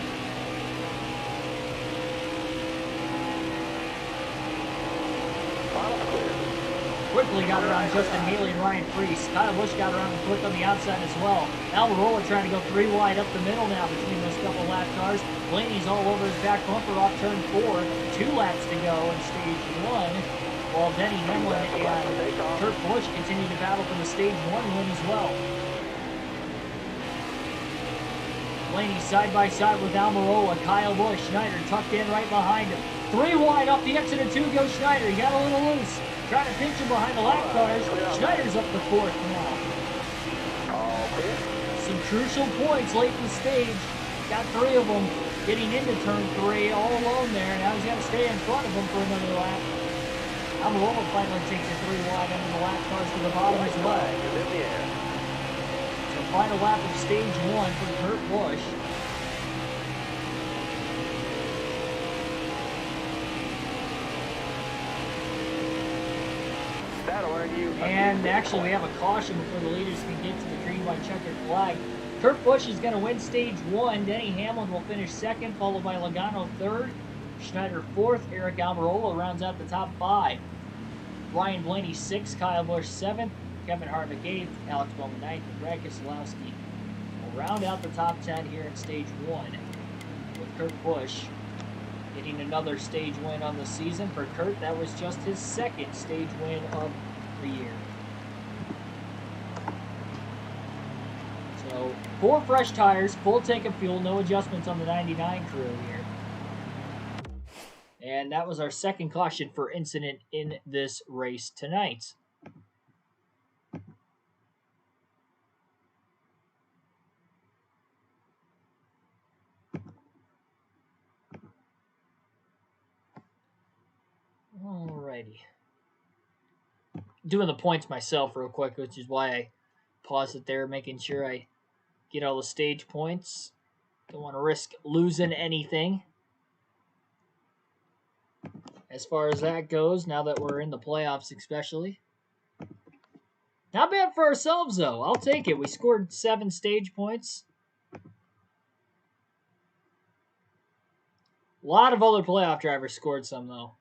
Quickly got around Justin Haley and Ryan Preece. Kyle Busch got around and quick on the outside as well. Almirola trying to go 3 wide up the middle now between those couple lap cars. Blaney's all over his back bumper off turn 4. 2 laps to go in stage 1. While Denny Hamlin and Kurt Busch continue to battle for the stage 1 win as well. Blaney side by side with Almirola. Kyle Busch, Schneider tucked in right behind him. 3 wide off the exit of 2 goes Schneider. He got a little loose. Trying to pinch him behind the lap cars. Schneider's up to 4th now. Some crucial points late in the stage. Got 3 of them getting into turn 3 all alone there. Now he's got to stay in front of him for another lap. Almirola finally takes a 3 wide under the lap cars to the bottom as well. So final lap of stage 1 for Kurt Busch. And actually, we have a caution before the leaders can get to the green, white, checkered flag. Kurt Busch is going to win stage 1. Denny Hamlin will finish 2nd, followed by Logano 3rd. Schneider 4th. Eric Almirola rounds out the top 5. Ryan Blaney 6th. Kyle Busch 7th. Kevin Harvick 8th. Alex Bowman 9th. And Brad Keselowski will round out the top 10 here in stage 1. With Kurt Busch getting another stage win on the season. For Kurt, that was just his 2nd stage win of the year. So 4 fresh tires, full tank of fuel, no adjustments on the 99 crew here. And that was our 2nd caution for incident in this race tonight. Alrighty. Doing the points myself real quick, which is why I paused it there, making sure I get all the stage points. Don't want to risk losing anything. As far as that goes, now that we're in the playoffs especially. Not bad for ourselves, though. I'll take it. We scored 7 stage points. A lot of other playoff drivers scored some, though.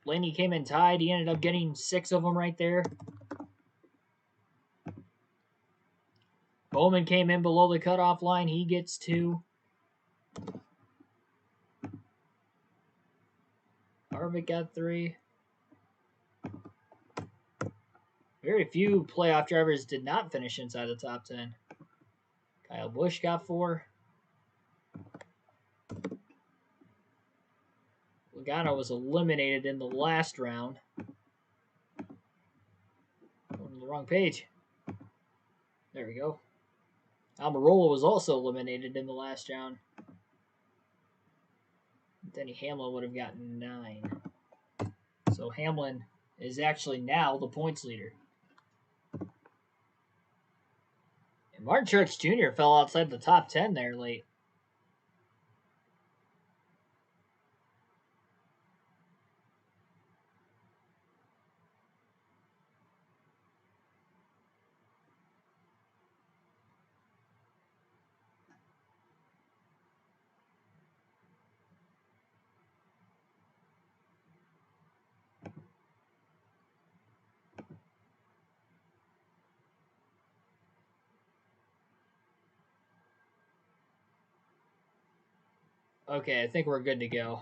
Blaney came in tied. He ended up getting 6 of them right there. Bowman came in below the cutoff line. He gets 2. Harvick got 3. Very few playoff drivers did not finish inside the top 10. Kyle Busch got 4. Logano was eliminated in the last round. On the wrong page. There we go. Almirola was also eliminated in the last round. Denny Hamlin would have gotten 9. So Hamlin is actually now the points leader. And Martin Truex Jr. fell outside the top 10 there late. Okay, I think we're good to go.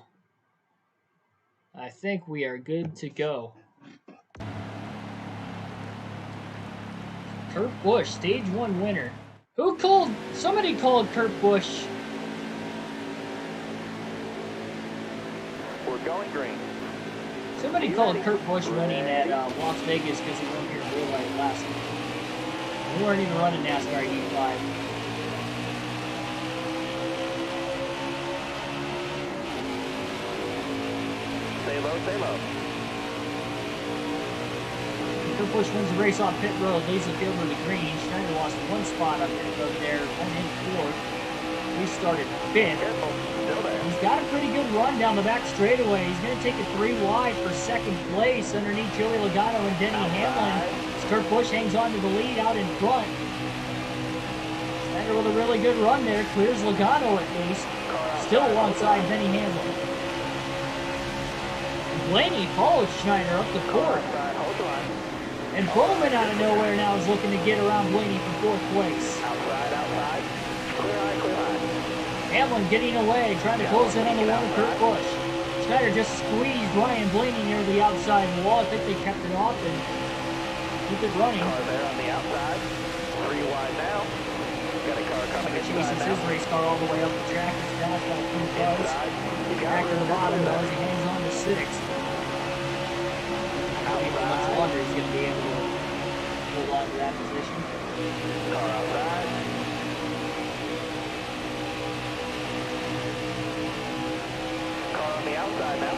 I think we are good to go. Kurt Busch, stage 1 winner. Who called? Somebody called Kurt Busch. We're going green. Somebody called Kurt Busch winning at Las Vegas because he won here real light last week. We weren't even running NASCAR E5. Stay low, stay low. Kurt Busch wins the race off pit road, leads the field with the green. Schneider lost 1 spot on pit road there, went in 4th. He started 5th. Careful, still there. He's got a pretty good run down the back straightaway. He's going to take it 3 wide for 2nd place underneath Joey Logano and Denny Hamlin. Kurt Busch hangs on to the lead out in front. Schneider with a really good run there. Clears Logano at least. Still alongside Benny Hamlin. Blaney follows Schneider up the court. And Bowman out of nowhere now is looking to get around Blaney for 4th place. Outside. Clear line. Hamlin getting away, trying to close in on the one of Kurt Busch. Schneider just squeezed Ryan Blaney near the outside wall. I think they kept it off and keep it running. Car there on the outside. 3 wide now. Got a car coming in. Chases his race car all the way up the track. He's passed by 3 cars. Back to the bottom though as he hangs on to 6th. How much longer he's going to be able to hold on to that position. Car outside. Car on the outside now.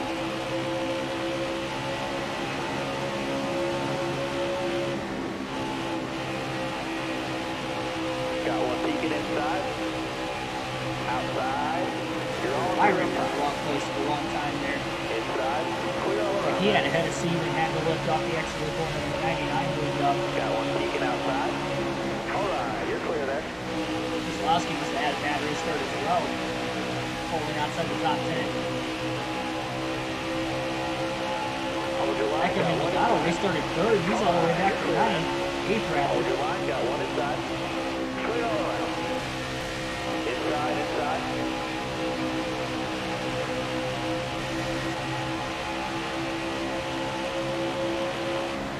Got one peeking inside. Outside. You're all Byron was in the wrong place for a long time there. inside. Clear all around. He had a head of steam and had to lift off the extra corner of the 99 moved up. Got one peeking outside. All right, you're clear there. Keselowski must have had a bad restart as well. Holding outside the top 10. Hold your line. Heck, I mean, Logano restarted 3rd. He's all the way back to 9th. 8th Hold rather. your line. Got one inside. Clear all around. Inside.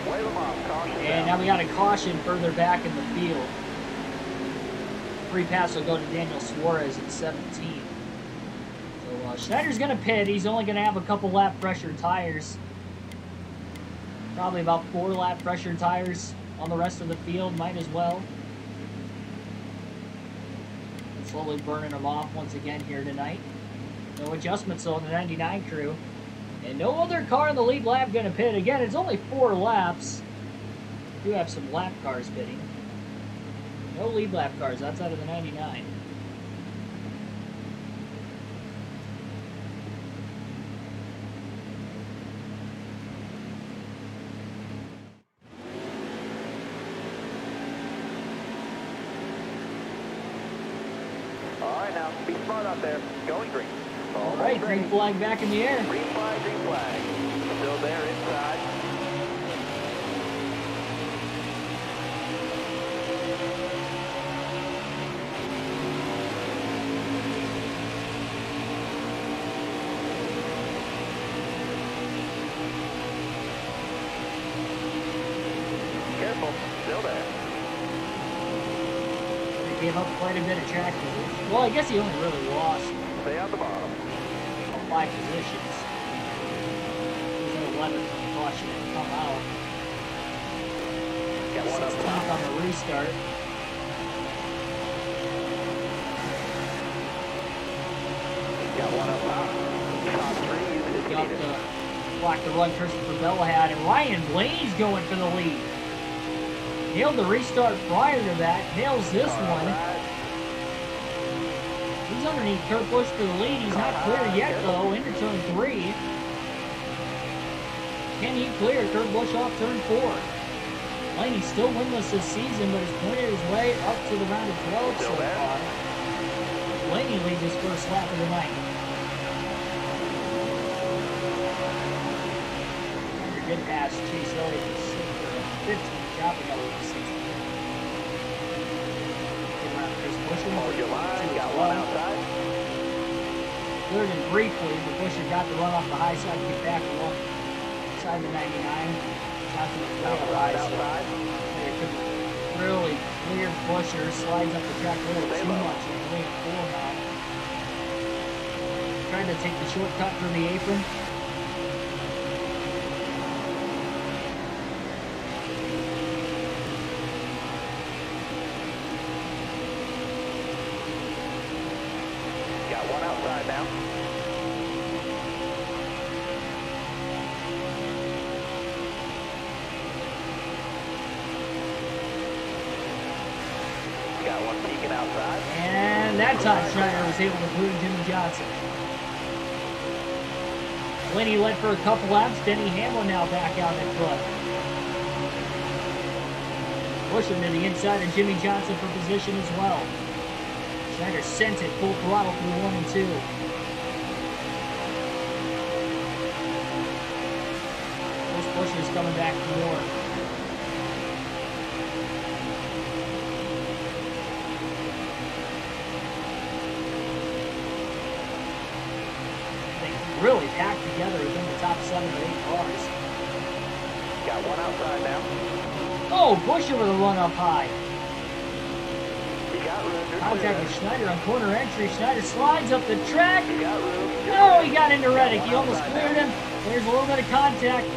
Wave them off. Caution And down. now we got a caution further back in the field. Free pass will go to Daniel Suarez at 17. So Schneider's going to pit. He's only going to have a couple lap pressure tires. Probably about 4 lap pressure tires on the rest of the field. Might as well. And slowly burning them off once again here tonight. No adjustments on the 99 crew. And no other car in the lead lap going to pit. Again, it's only 4 laps. We do have some lap cars pitting. No lead lap cars outside of the 99. All right, now be smart out there. Going green. All right, green flag back in the air. Green flag. Still there inside. Careful. Still there. They gave up quite a bit of track position. Well, I guess he only really lost Stay on the bottom. 5 positions. He's at 11 for the caution and come out. Got one up 16th top. on the restart. Got one up top. Top 3 is Got needed. the block the run Christopher Bell had, and Ryan Blaney's going for the lead. Nailed the restart prior to that. Nails this one. He's underneath Kurt Busch for the lead. He's not clear yet, though, into turn 3. Can he clear Kurt Busch off turn 4? Blaney's still winless this season, but has pointed his way up to the round of 12 so far. Blaney leads his first lap of the night. Under good pass, Chase Elliott is 15th, dropping over to 16th. Hold your line. Got one outside. Cleared him briefly, but Busher got the run off the high side to get back along side the 99. Johnson was way Outside. outside. They could really clear Busher, slides up the track a little too much in lane 4 now. Trying to take the shortcut for the apron. Got one outside now. Got one peeking outside. And that time Schneider was able to move Jimmy Johnson. Blaney led for a couple laps. Denny Hamlin now back out in front. Pushing to the inside of Jimmy Johnson for position as well. Schneider sent it full throttle through 1 and 2. Those pushers coming back for more. They really packed together within the top 7 or 8 cars. Got one outside now. Oh, Busher with a run up high. You got room. You're Contact clear. with Schneider on corner entry. Schneider slides up the track. You got room. You're Oh, clear. he got into Reddick. He Got one almost outside cleared now. him. There's a little bit of contact.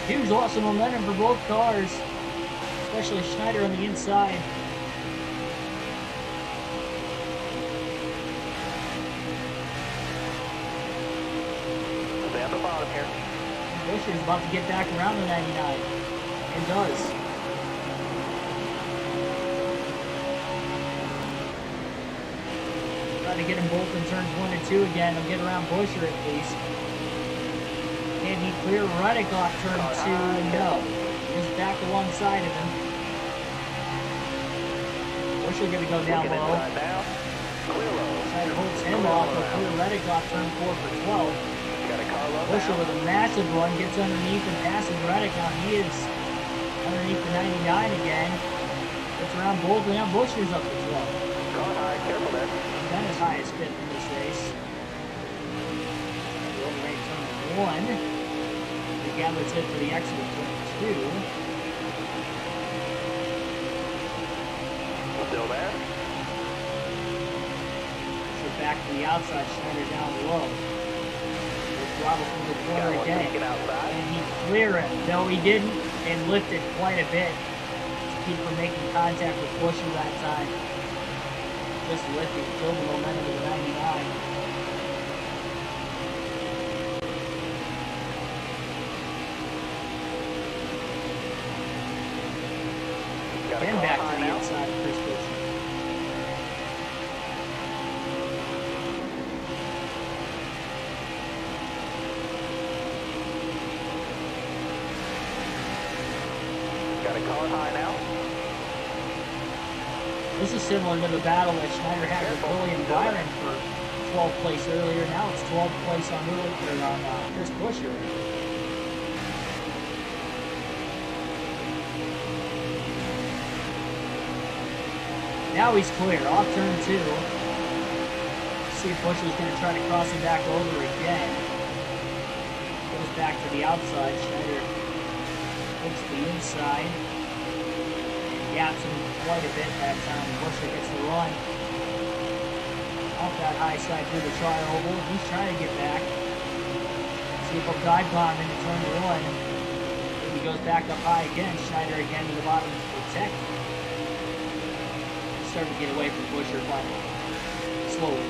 Huge loss of momentum for both cars, especially Schneider on the inside. Stay at the bottom here. Busher's about to get back around the 99. And does. Trying to get them both in turns 1 and 2 again. He'll get around Busher at least. Can he clear Reddick off turn 2? No. Just back alongside of him. Busher going to go down Looking low. inside now. Clear low. Schneider holds him off. He'll clear Reddick off turn 4 for 12. Got a car low Busher now. with a massive run gets underneath and passes Reddick. Now he is underneath the 99 again. Gets around boldly. Now Busher's up to 12. Car high. Careful there. That is highest fifth in this race. Right turn 1. The Gatlit's in for the exit of turn 2. Still there. So back to the outside. Schneider down low. Throttle from the Got corner one again. taken outside. And he cleared it. No, he didn't. And lifted quite a bit to keep from making contact with Busher that time. Just lifting, killed the momentum of the 99. Got a And car back high to the now. inside of Chris Busher. Got a car high now. This is similar to the battle that Schneider had with William Byron for 12th place earlier. Now it's 12th place on Chris Busher. Now he's clear, off turn 2. See if Busher's going to try to cross him back over again. Goes back to the outside. Schneider hooks the inside. Gaps him quite a bit that time. Busher gets the run. Off that high side through the tri-oval. He's trying to get back. See if he'll dive bomb into turn 1. If he goes back up high again, Schneider again to the bottom to protect. Starting to get away from Busher finally. Slowly.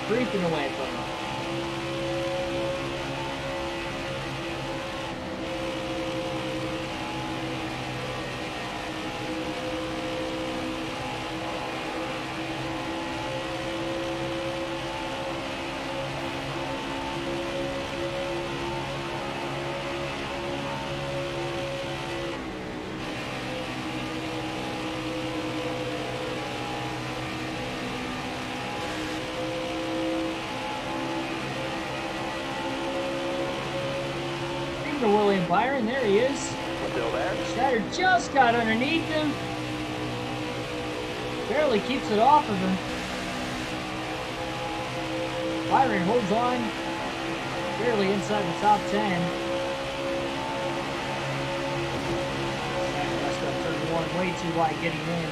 Creeping away from him. To William Byron, there he is. Still there. Schneider just got underneath him. Barely keeps it off of him. Byron holds on. Barely inside the top 10. Schneider messed up turn 1 way too wide getting in.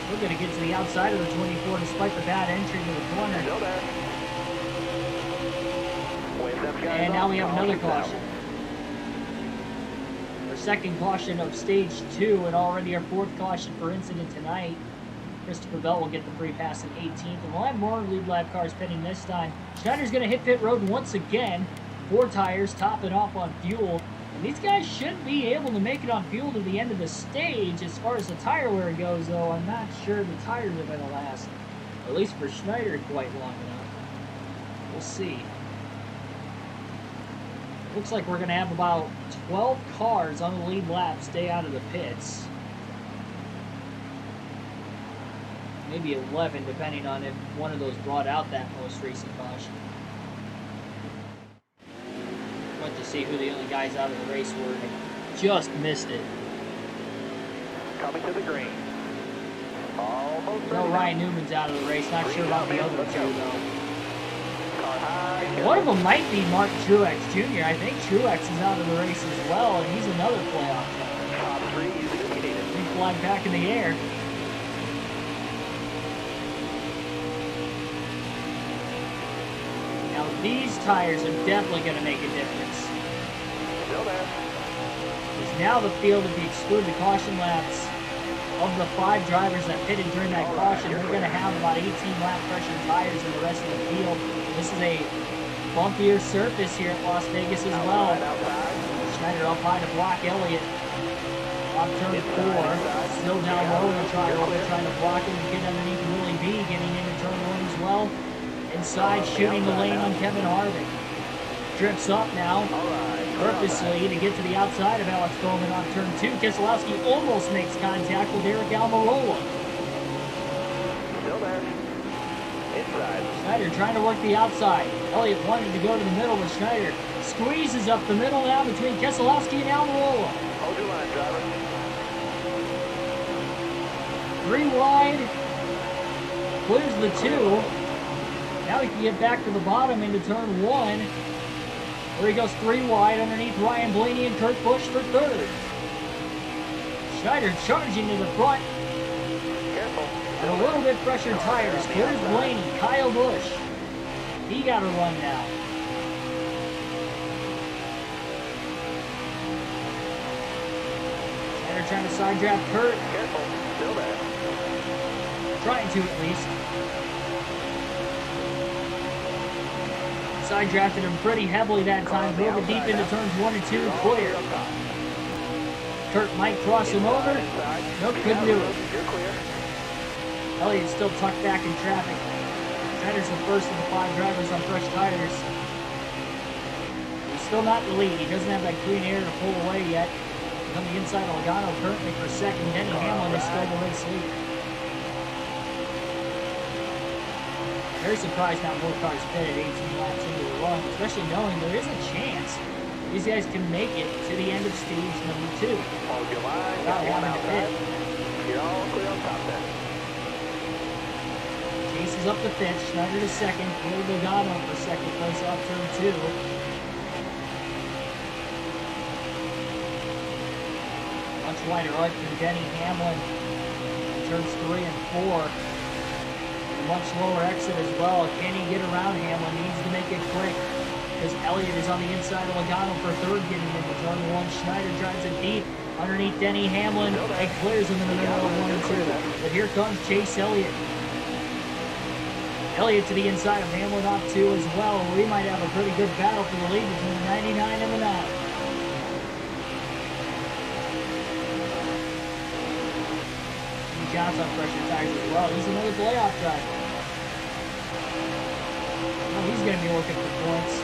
We're going to get to the outside of the 24 despite the bad entry to the corner. Still there. And now we have another caution. Our second caution of stage 2 and already our 4th caution for incident tonight. Christopher Bell will get the free pass in 18th, and we'll have more lead lap cars pitting this time. Schneider's going to hit pit road once again. 4 tires, topping off on fuel. And these guys should be able to make it on fuel to the end of the stage. As far as the tire wear goes, though, I'm not sure the tires are going to last, at least for Schneider, quite long enough. We'll see. Looks like we're going to have about 12 cars on the lead lap stay out of the pits. maybe 11, depending on if one of those brought out that most recent caution. Went to see who the only guys out of the race were, and just missed it. Coming to the green. Almost No, ready. Ryan Newman's out of the race. Not sure about the other two, though. Car high. One of them might be Martin Truex Jr. I think Truex is out of the race as well, and he's another playoff driver. Top 3 easy eliminated. Big flag back in the air. Now these tires are definitely going to make a difference. Still there. Because now the field, if you exclude the caution laps, of the 5 drivers that pitted during that caution, they're going to have about 18 lap pressure tires in the rest of the field. This is a bumpier surface here at Las Vegas as well. Schneider up high to block Elliott on turn 4. Still down low in the triangle. They're trying to block him and get underneath Willie B, getting into turn 1 as well. Inside, shooting the lane on Kevin Harvick. Drifts up now, purposely to get to the outside of Alex Bowman on turn 2. Keselowski almost makes contact with Eric Almirola. Still there. Inside. Schneider trying to work the outside. Elliott wanted to go to the middle, but Schneider squeezes up the middle now between Keselowski and Almirola. Hold your line, driver. 3 wide. Clears the 2. Now he can get back to the bottom into turn 1. Where he goes 3 wide underneath Ryan Blaney and Kurt Busch for 3rd. Schneider charging to the front. Careful. And a little bit fresher tires. Clears Blaney. Kyle Busch. He got a run now. Schneider trying to side draft Kurt. Careful. Still there. Trying to at least. Side drafted him pretty heavily that time. Drove it deep into turns 1 and 2. Clear. Kurt might cross him over. Nope, couldn't do it. You're clear. Elliott's still tucked back in traffic. Schneider's the first of the 5 drivers on fresh tires. He's still not in the lead. He doesn't have that clean air to pull away yet. On the inside, Logano currently for 2nd. Denny Hamlin is still the lead sleep. Very surprised not more cars pitted 18 laps into the run, especially knowing there is a chance these guys can make it to the end of stage number 2 Hold your line. without having to pit. You're all clear on top then. Chase is up to 5th, Schneider to 2nd, Will Logano for 2nd place off turn 2. Much wider arc than Denny Hamlin in turns 3 and 4. Much lower exit as well. Can he get around Hamlin? Needs to make it quick because Elliott is on the inside of Logano for 3rd, getting into turn 1. Schneider drives it deep underneath Denny Hamlin and clears him in the middle of 1 and 2. But here comes Chase Elliott. Elliott to the inside of Hamlin off 2 as well. We might have a pretty good battle for the lead between the 99 and the 9. Johnson on pressure tires as well. He's another playoff driver. Oh, he's going to be looking for points.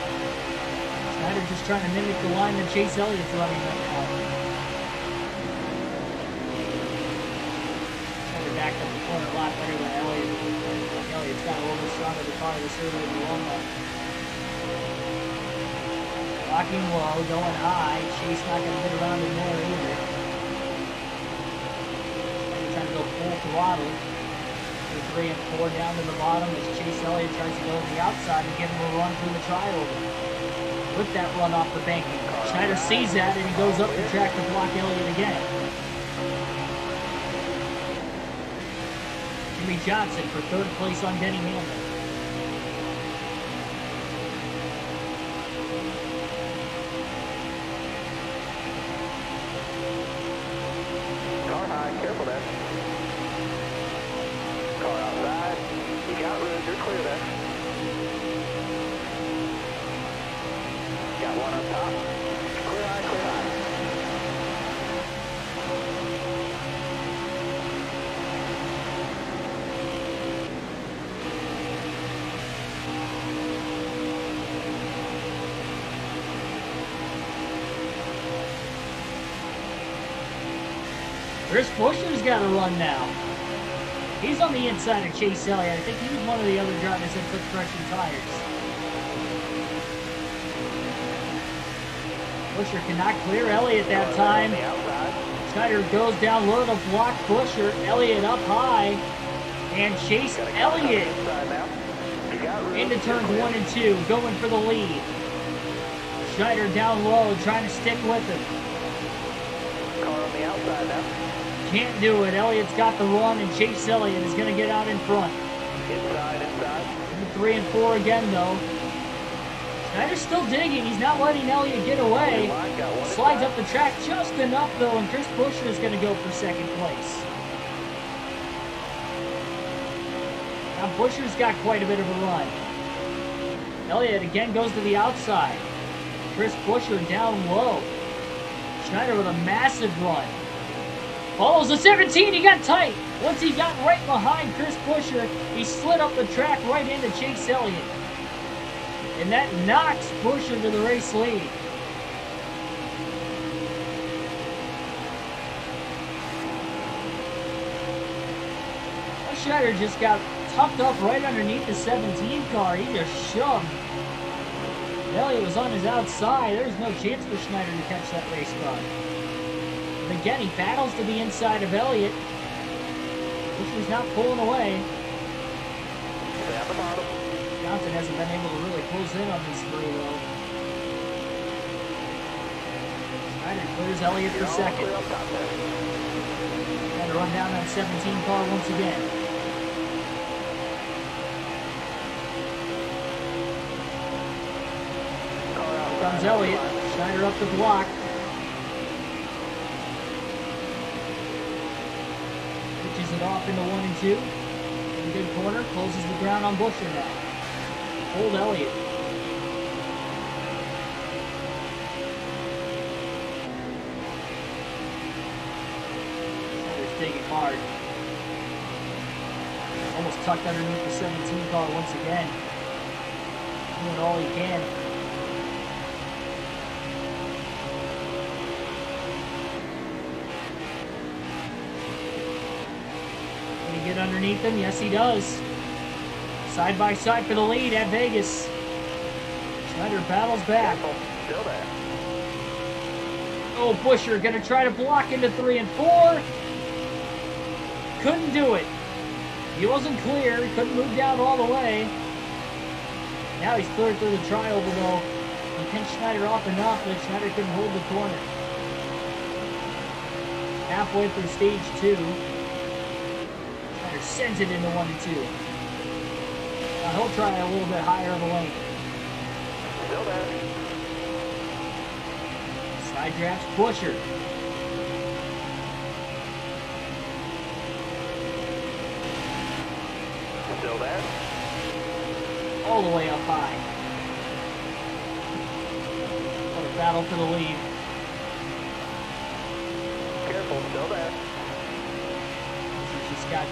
Schneider just trying to mimic the line that Chase Elliott's running right now. Schneider backed up the corner a lot better than Elliott. Elliott's got a little bit stronger the car this early in the one. Locking low, going high. Chase not going to get around him there either. Trying to go full throttle. 3 and 4 down to the bottom as Chase Elliott tries to go to the outside and give him a run through the trioval. With that run off the bank, Schneider sees that and he goes up the track to block Elliott again. Jimmy Johnson for 3rd place on Denny Hamlin. Car high. Careful there. Car outside. You got room. You're clear there. Got one on top. Clear high, clear high. Chris Buescher's got a run now. He's on the inside of Chase Elliott. I think he was one of the other drivers that took fresher tires. Busher cannot clear Elliott that time. Schneider goes down low to block Busher. Elliott up high. And Chase Elliott into turns 1 and 2, going for the lead. Schneider down low, trying to stick with him. Car on the outside now. Can't do it. Elliott's got the run, and Chase Elliott is going to get out in front. Inside. 3 and 4 again, though. Schneider's still digging. He's not letting Elliott get away. Slides up the track just enough, though, and Chris Busher is going to go for second place. Now, Busher's got quite a bit of a run. Elliott again goes to the outside. Chris Busher down low. Schneider with a massive run. Follows the 17, he got tight. Once he got right behind Chris Busher, he slid up the track right into Chase Elliott. And that knocks Busher to the race lead. Schneider just got tucked up right underneath the 17 car. He just shoved. Elliott was on his outside. There was no chance for Schneider to catch that race car. And again, he battles to the inside of Elliott. Busher's not pulling away. At the bottom. Johnson hasn't been able to really close in on these three, though. Schneider clears Elliott for second. Got to run down that 17 car once again. Here comes Elliott. Schneider up the block. Pitches it off into 1 and 2. In a good corner. Closes the ground on Busher now. Hold Elliott. Schneider's digging hard. Almost tucked underneath the 17 car once again. Doing all he can. Get underneath him? Yes, he does. Side by side for the lead at Vegas. Schneider battles back. Still there. Oh, Busher gonna try to block into 3 and 4. Couldn't do it. He wasn't clear. He couldn't move down all the way. Now he's cleared through the trioval, though. He pinched Schneider off enough that Schneider couldn't hold the corner. Halfway through stage 2. Sends it into 1 and 2. Now he'll try a little bit higher of the lane. Still there. Side drafts Busher. Still there. All the way up high. What a battle for the lead. Careful, still there. He's just got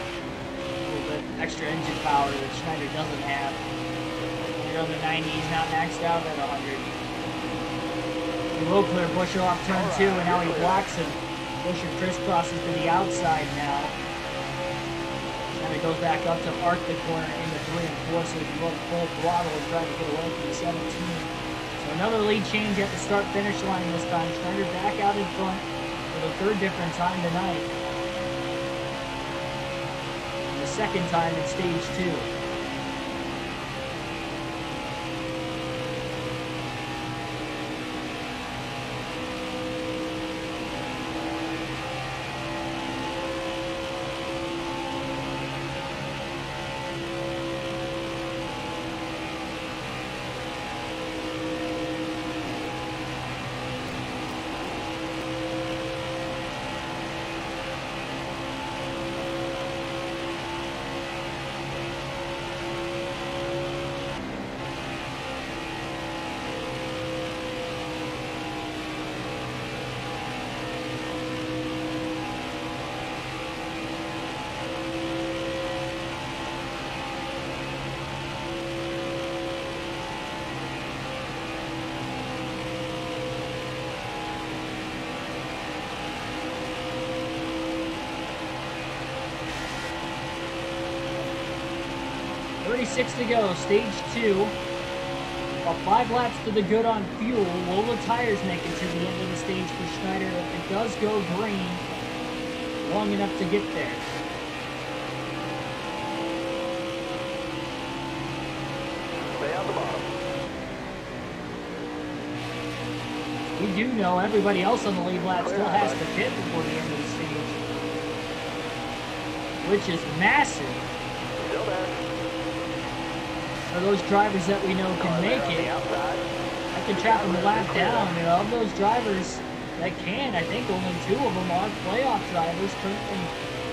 extra engine power that Schneider doesn't have. When you're on the 90, he's not maxed out at 100. He will clear Busher off turn 2, and now he blocks him. Busher crisscrosses to the outside now. Schneider goes back up to arc the corner into 3 and 4, so he can go full throttle and try to get away from the 17. So another lead change at the start-finish line this time. Schneider back out in front for the third different time tonight. Second time in stage 2. 36 to go, stage 2. About 5 laps to the good on fuel. Will the tires make it to the end of the stage for Schneider? If it does go green, long enough to get there. Stay on the bottom. We do know everybody else on the lead lap still has to pit before the end of the stage, which is massive. Still there. For those drivers that we know can make it, I can track them a lap down. And of those drivers that can, I think only 2 of them are playoff drivers currently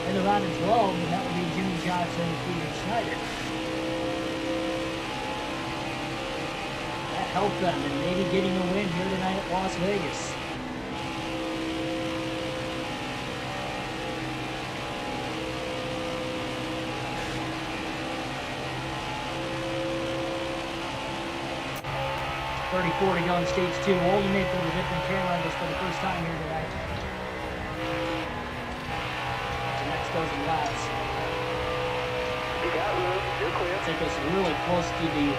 in the round of 12, and that would be Jimmy Johnson and Peter Schneider. That helped them in maybe getting a win here tonight at Las Vegas. .34 to go in stage 2. Walden Maple, the different camera angles for the first time here tonight. The next dozen laps. You got room. You're clear. Take us really close to the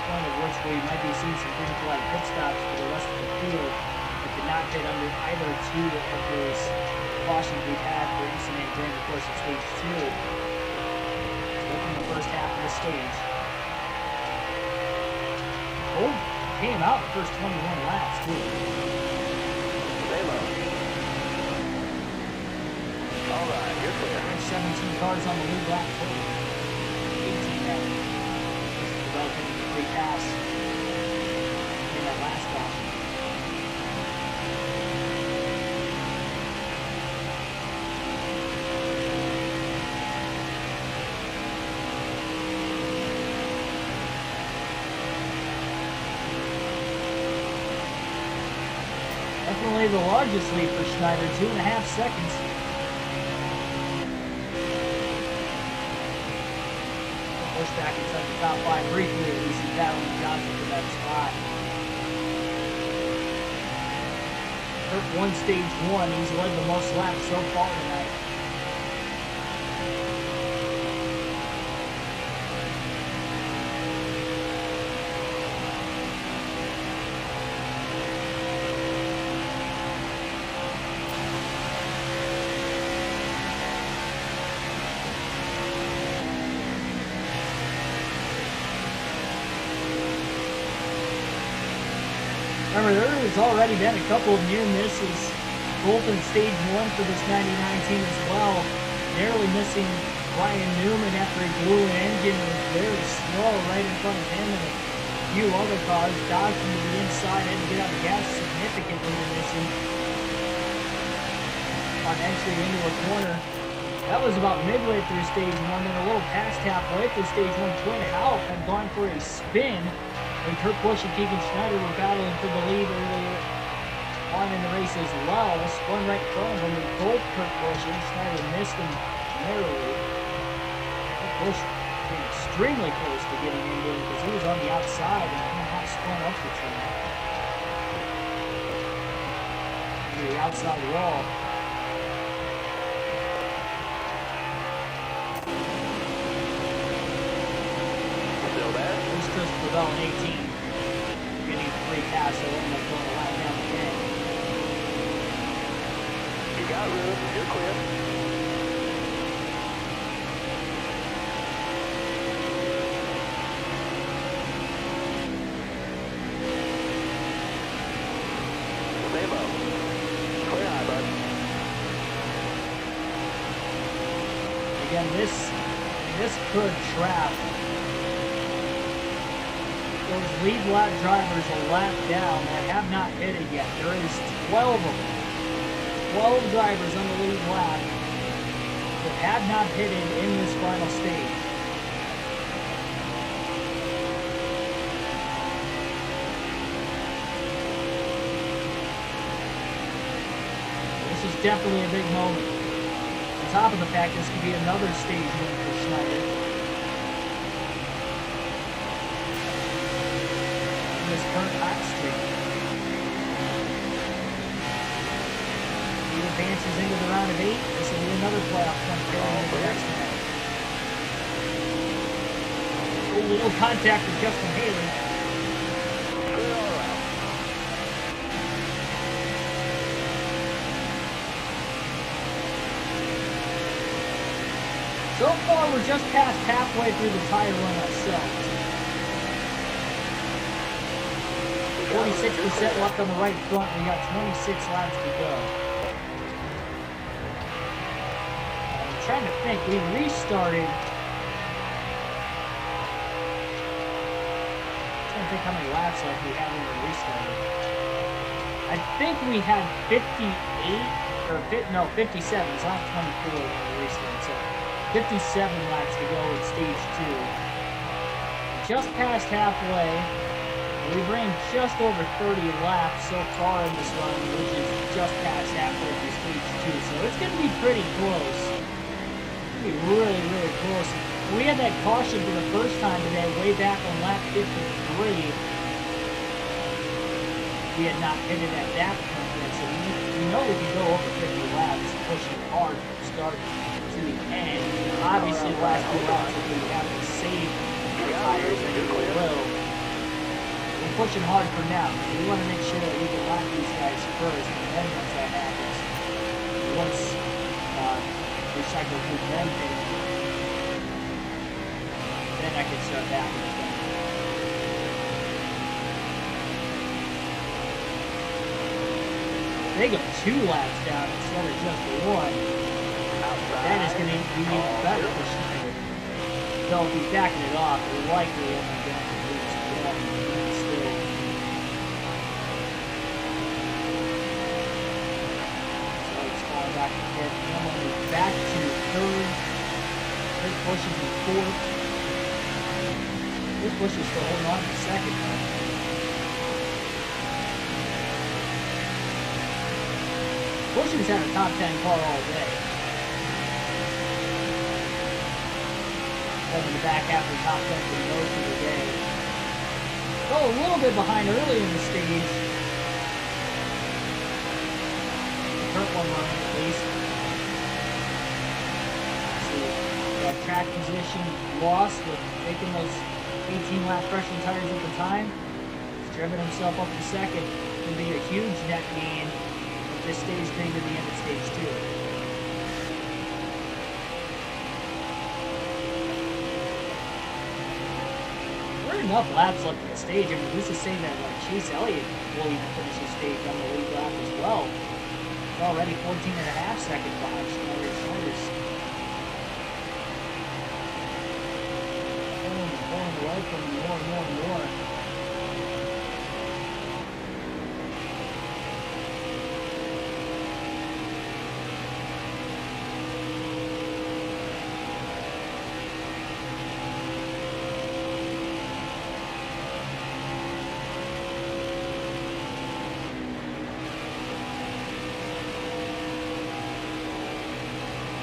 point of which we might be seeing some green flag pit stops for the rest of the field. We could not hit under either 2 of those cautions we've had for incident during the course of stage 2. Looking the first half of the stage. Oh, came out the first 21 laps, too. Stay low. All right, you're clear. 17 cars on the lead lap total. 18 now. Developing a free pass in that last caution. Definitely the largest lead for Schneider, 2.5 seconds. Push back inside the top 5 briefly. We see battling Johnson for that spot. Kurt won stage 1. He's led the most laps so far tonight. Remember, there has already been a couple of near misses, both in stage 1 for this 99 team as well. Narrowly missing Brian Newman after he blew an engine, was very slow right in front of him and a few other cars. Dodged him to the inside, had to get out of gas, significantly missing on entry into a corner. That was about midway through stage 1, then a little past halfway through stage 1. Twin Haupt had gone for a spin. And Kurt Busch and Keegan Schneider were battling for the lead earlier on in the race as well. Spun right in front of them, and both Kurt Busch and Schneider missed him narrowly. Kurt Busch came extremely close to getting into it because he was on the outside and Haupt spun up the train to the outside wall. Christopher Bell in 18. Getting a free pass, so we'll end up going a lap down again. You got room. You're clear. Stay low. Clear high, bud. Again, this could trap those lead lap drivers a lap down that have not pitted yet. There is 12 of them. 12 drivers on the lead lap that have not pitted in this final stage. This is definitely a big moment. On top of the fact this could be another stage win for Schneider. This current hot streak. He advances into the round of 8. This will be another playoff point carrying into the next match. A little contact with Justin Haley. Clear all around. So far, we're just past halfway through the tire run ourselves. 46% left on the right front. We got 26 laps to go. I'm trying to think. We restarted. I'm trying to think how many laps left we had when we restarted. I think we had 58 or 57. It's not 24 when we restarted. So 57 laps to go in stage 2. Just past halfway. We ran just over 30 laps so far in this run, which is just past halfway through stage 2. So it's going to be pretty close. It's going to be really, really close. We had that caution for the first time today, way back on lap 53. We had not pitted at that point yet, so we know we can go over 50 laps, pushing hard from start to the end. Obviously, the last 2 laps, if we have to save the tires, we will. We're pushing hard for now. We want to make sure that we can lock these guys first, and then once that happens, once we cycle through them, then I can start backing again. They go 2 laps down instead of just 1. That is going to be even better for Schneider. They'll be backing it off. They're likely only going to lose 1 still. So it's falling back and forth. Hamilton is back to 3rd. This Busch is in 4th. This Busch is still holding on to 2nd now. Busch has had a top 10 car all day. In the back half of the top 10 for most of the day. Oh, a little bit behind early in the stage. Hurt one running at least. See, that track position lost with taking those 18-lap freshman tires at the time. He's driven himself up to 2nd. It's going to be a huge net gain if this stays big to the end of stage 2. Enough laps left in the stage. I mean, who's to say that Chase Elliott will even finish the stage on the lead lap as well? It's already 14.5 seconds behind Schneider. Schneider's pulling away from more and more and more.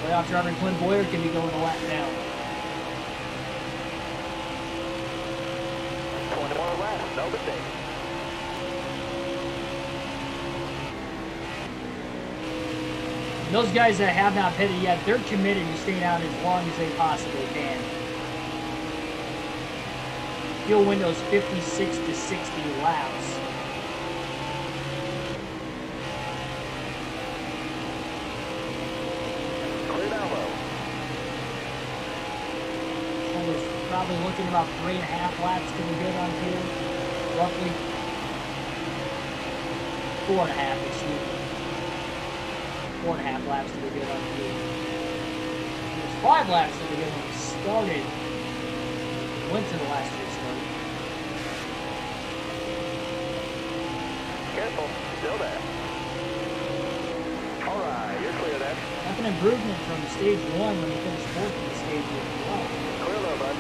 Playoff driver Clint Boyer can be going a lap down. 21 laps, no mistake. And those guys that have not pitted yet, they're committed to staying out as long as they possibly can. Fuel window's 56 to 60 laps. Probably looking about 3.5 laps to be good on here. Roughly 4.5, excuse me. 4.5 laps to be good on here. There's 5 laps to be good when we started. Went to the last restart. Careful, still there. Alright, you're clear there. That's an improvement from stage 1 when we finished 4th in the stage 1. Clear though, bud.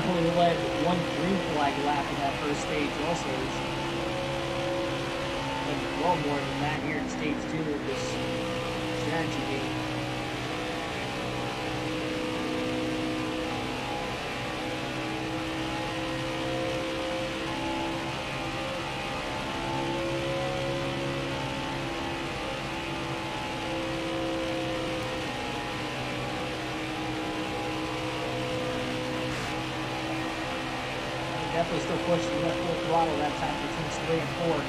Only led 1 green flag lap in that first stage also. And well more than that here in stage 2 of this strategy game. definitely still pushed. He went full throttle that time for turns 3 and 4.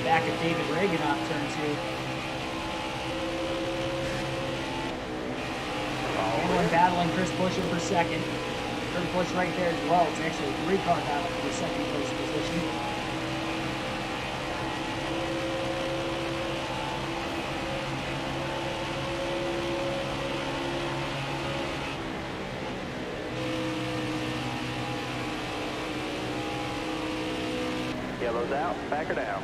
Back of David Reagan off turn 2. Anyone battling Chris Buescher for second. Kurt Busch right there as well. It's actually a 3-car battle for the second place position. Yellow's out, back her down.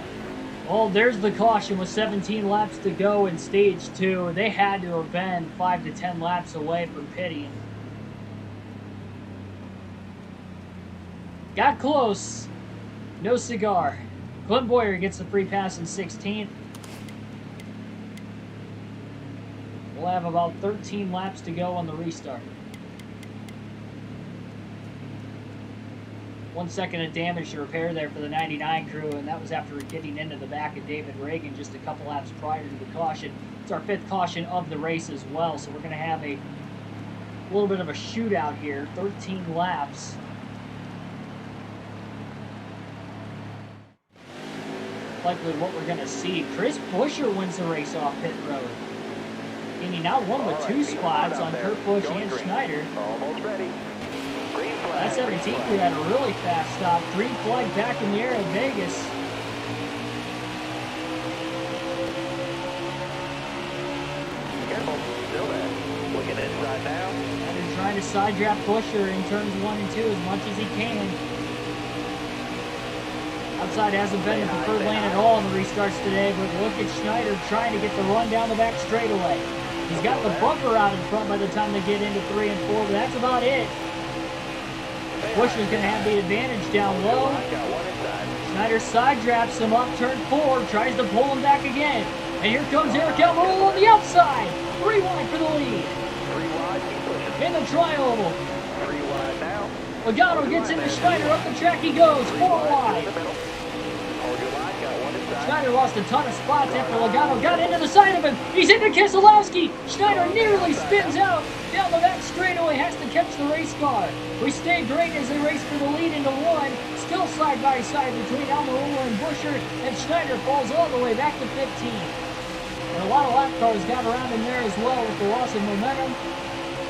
Well, there's the caution with 17 laps to go in stage 2. They had to have been 5 to 10 laps away from pitting. Got close. No cigar. Clint Boyer gets the free pass in 16th. We'll have about 13 laps to go on the restart. 1 second of damage to repair there for the 99 crew, and that was after getting into the back of David Reagan just a couple laps prior to the caution. It's our 5th caution of the race as well, so we're going to have a little bit of a shootout here. 13 laps. Likely what we're going to see. Chris Buescher wins the race off pit road. And he now won with 2 spots on Kurt Busch and Schneider. Almost ready. Green flag. That 17 crew had a really fast stop. Green flag back in the air at Vegas. Careful, still there. Looking inside now. And they're trying to side draft Buescher in turns 1 and 2 as much as he can. Outside hasn't been the preferred lane at all in the restarts today, but look at Schneider trying to get the run down the back straightaway. He's got the bumper out in front by the time they get into 3 and 4, but that's about it. Buescher's going to have the advantage down low. Schneider side drafts him up, turn 4, tries to pull him back again. And here comes Eric Almirola on the outside. 3 wide for the lead. 3 wide, keep pushing. In the tri-oval. 3 wide now. Logano gets into Schneider, up the track he goes, 4 wide. Hold your line, got 1 inside. Schneider lost a ton of spots after Logano got into the side of him. He's into Keselowski. Schneider nearly spins out down the back straightaway, has to catch the race car. We stayed great as they race for the lead into 1. Still side by side between Almirola and Buescher, and Schneider falls all the way back to 15. And a lot of lap cars got around him there as well with the loss of momentum.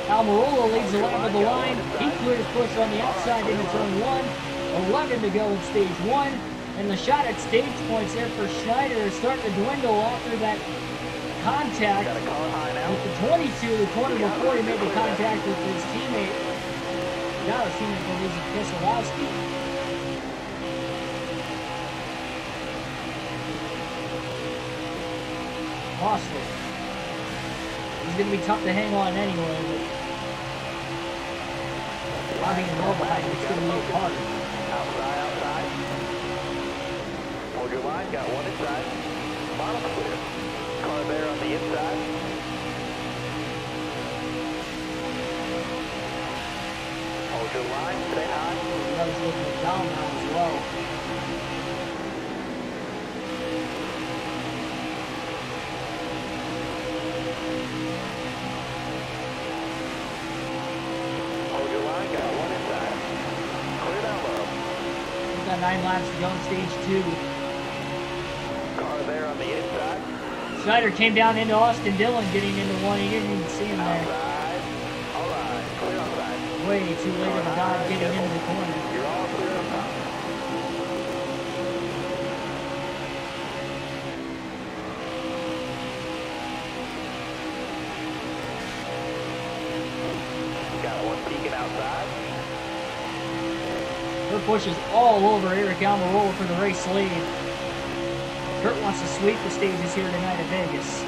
Almirola leads the lap of the line. He clears Buescher on the outside into turn 1. 11 to go in stage 1. And the shot at stage points there for Schneider is starting to dwindle after that contact with the 22, the corner before he made the contact with his teammate. Now his teammate believes it's Keselowski. Costly. He's going to be tough to hang on anyway, but by being low behind him, it's going to be a little harder. Outside, outside. Hold your line, got 1 inside. Bottom clear. Car there on the inside. Hold your line, stay high. That was looking down now as well. Hold your line, got 1 inside. Clear down low. We've got 9 laps to go in stage 2. Car there on the inside. Schneider came down into Austin Dillon getting into 1. He didn't even see him there. Outside. All right, clear outside. Way too late of a dive getting into the corner. You're all clear on top. Got 1 peeking outside. Kurt Busch is all over Eric Almirola for the race lead. Kurt wants to sweep the stages here tonight at Vegas.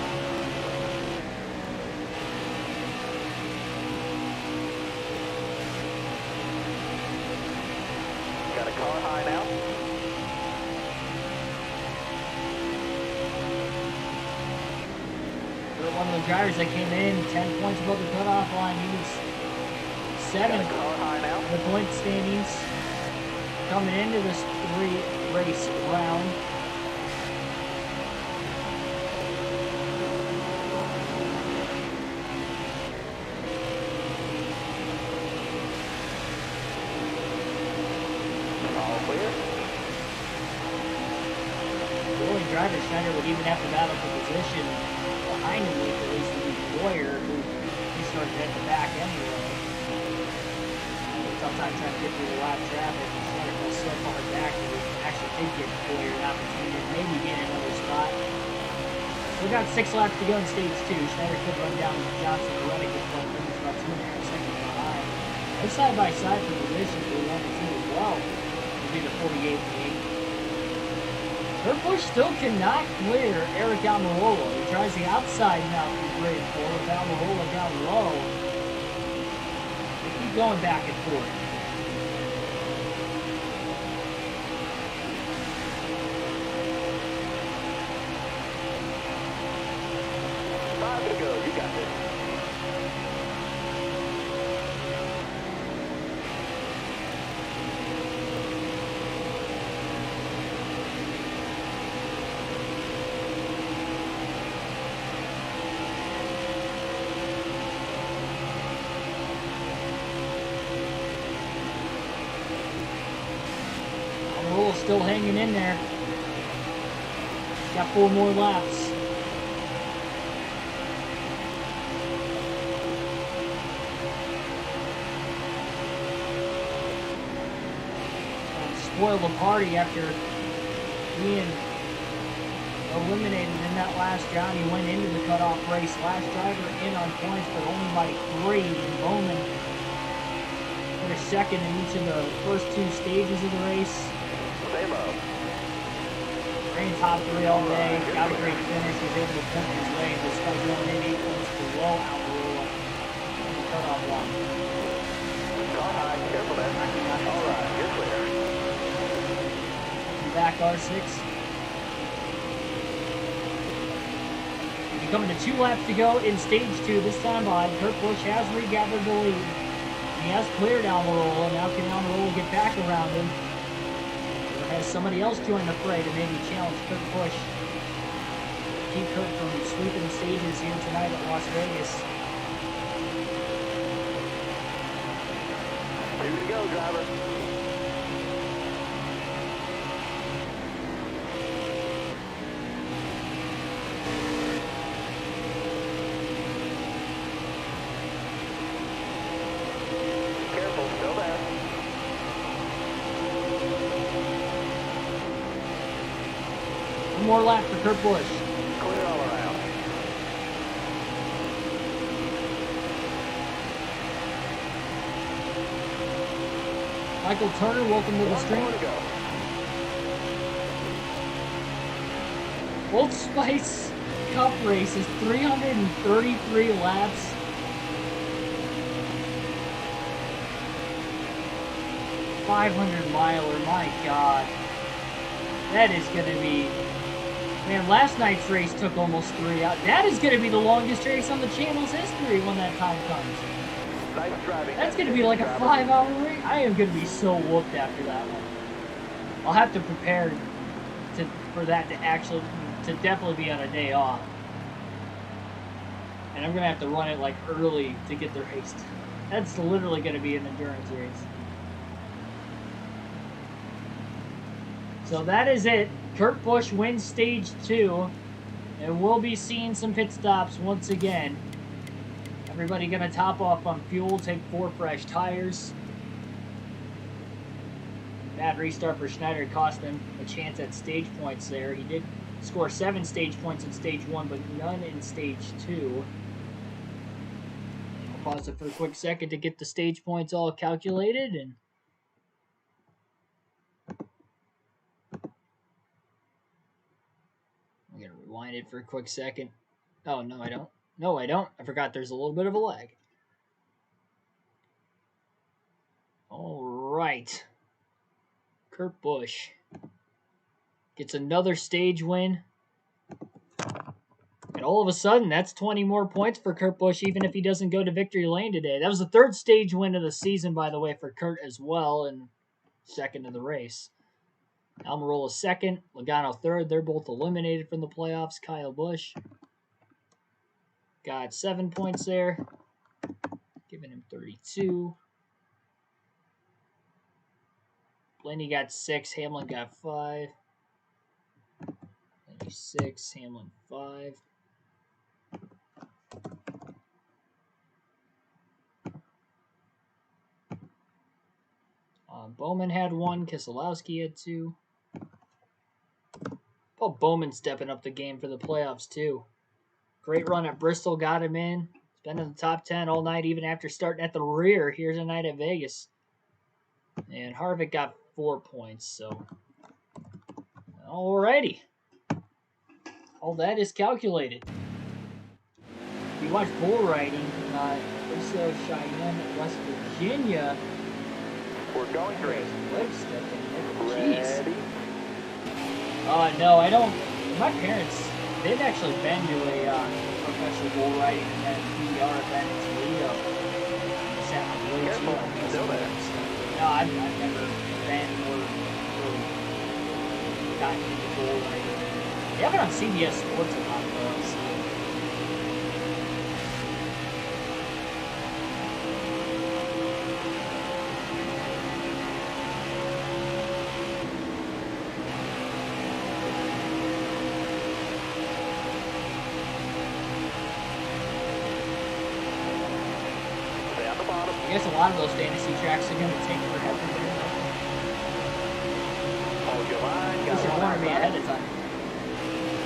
Got a car high now. Kurt, one of the drivers that came in 10 points above the cutoff line. He was 7 Got a car high now. in the point standings. coming into this 3-race round. All clear. The only driver Schneider would even have to battle for position behind him with at least would be Boyer, who he started at the back anyway. Tough time trying to get through the lap traffic, and Schneider fell so far back that he actually did get Boyer an opportunity to maybe gain another spot. We've got 6 laps to go in stage 2. Schneider could run down Johnson or Reddick if one brings about 2.5 seconds behind. They're side by side for position for 1 and 2 as well. It'll be the 48 and 8. Kurt Busch still cannot clear Eric Almirola. He tries the outside mountain grid for with Almirola down low. They keep going back and forth. 5 to go. You got this. Still hanging in there. Got 4 more laps. Spoil the party after being eliminated in that last round. He went into the cutoff race. Last driver in on points, but only by 3. And Bowman finished second in each of the first 2 stages of the race. Ran top 3 all day, got a great finish, was able to punch his way, despite going in 8 points below Almirola in the cutoff line. Car high, careful there. All right, you're clear. Back R6. We're coming to 2 laps to go in stage 2. This time by Kurt Busch has regathered the lead. He has cleared Almirola. Now can Almirola get back around him? Has somebody else join the fray to maybe challenge Kurt Busch. Keep Kurt from sweeping the stages here tonight at Las Vegas. 2 to go, driver. Careful, still there. One more lap for Kurt Busch. Clear all around. Michael Turner, welcome to the stream. 1 more to go. Old Spice Cup race is 333 laps. $500-miler, my God. That is going to be... Man, last night's race took almost 3 hours. That is going to be the longest race on the channel's history when that time comes. Nice driving. That's going to be like a 5-hour race. I am going to be so whooped after that one. I'll have to prepare for that to definitely be on a day off. And I'm going to have to run it like early to get the race. That's literally going to be an endurance race. So that is it. Kurt Busch wins stage 2. And we'll be seeing some pit stops once again. Everybody going to top off on fuel, take 4 fresh tires. Bad restart for Schneider cost him a chance at stage points there. He did score 7 stage points in stage 1, but none in stage 2. I'll pause it for a quick second to get the stage points all calculated. And I'm going to rewind it for a quick second. Oh, no, I don't. No, I don't. I forgot there's a little bit of a lag. All right. Kurt Busch gets another stage win. And all of a sudden, that's 20 more points for Kurt Busch, even if he doesn't go to victory lane today. That was the 3rd stage win of the season, by the way, for Kurt as well. And second of the race. Almirola second, Logano third. They're both eliminated from the playoffs. Kyle Busch got 7 points there, giving him 32. Blaney got 6. Hamlin got 5. Blaney 6. Hamlin 5. Bowman had 1. Keselowski had 2. Oh, Bowman stepping up the game for the playoffs too. Great run at Bristol, got him in. He's been in the top 10 all night, even after starting at the rear. Here's a night at Vegas. And Harvick got 4 points, so alrighty. All that is calculated. If you watch bull riding, Urso, Cheyenne, West Virginia. We're going green. Legs stepping in. Jeez. Ready? No, I don't. My parents, they've actually been to a professional bull riding event, PBR event in Toledo. Sat on the road Careful, too. still there. No, I've never been or really gotten into bull riding. They have it on CBS Sports a lot, though. So. I guess a lot of those fantasy tracks are going to take forever. Hold your line. Because you're warning me ahead of time.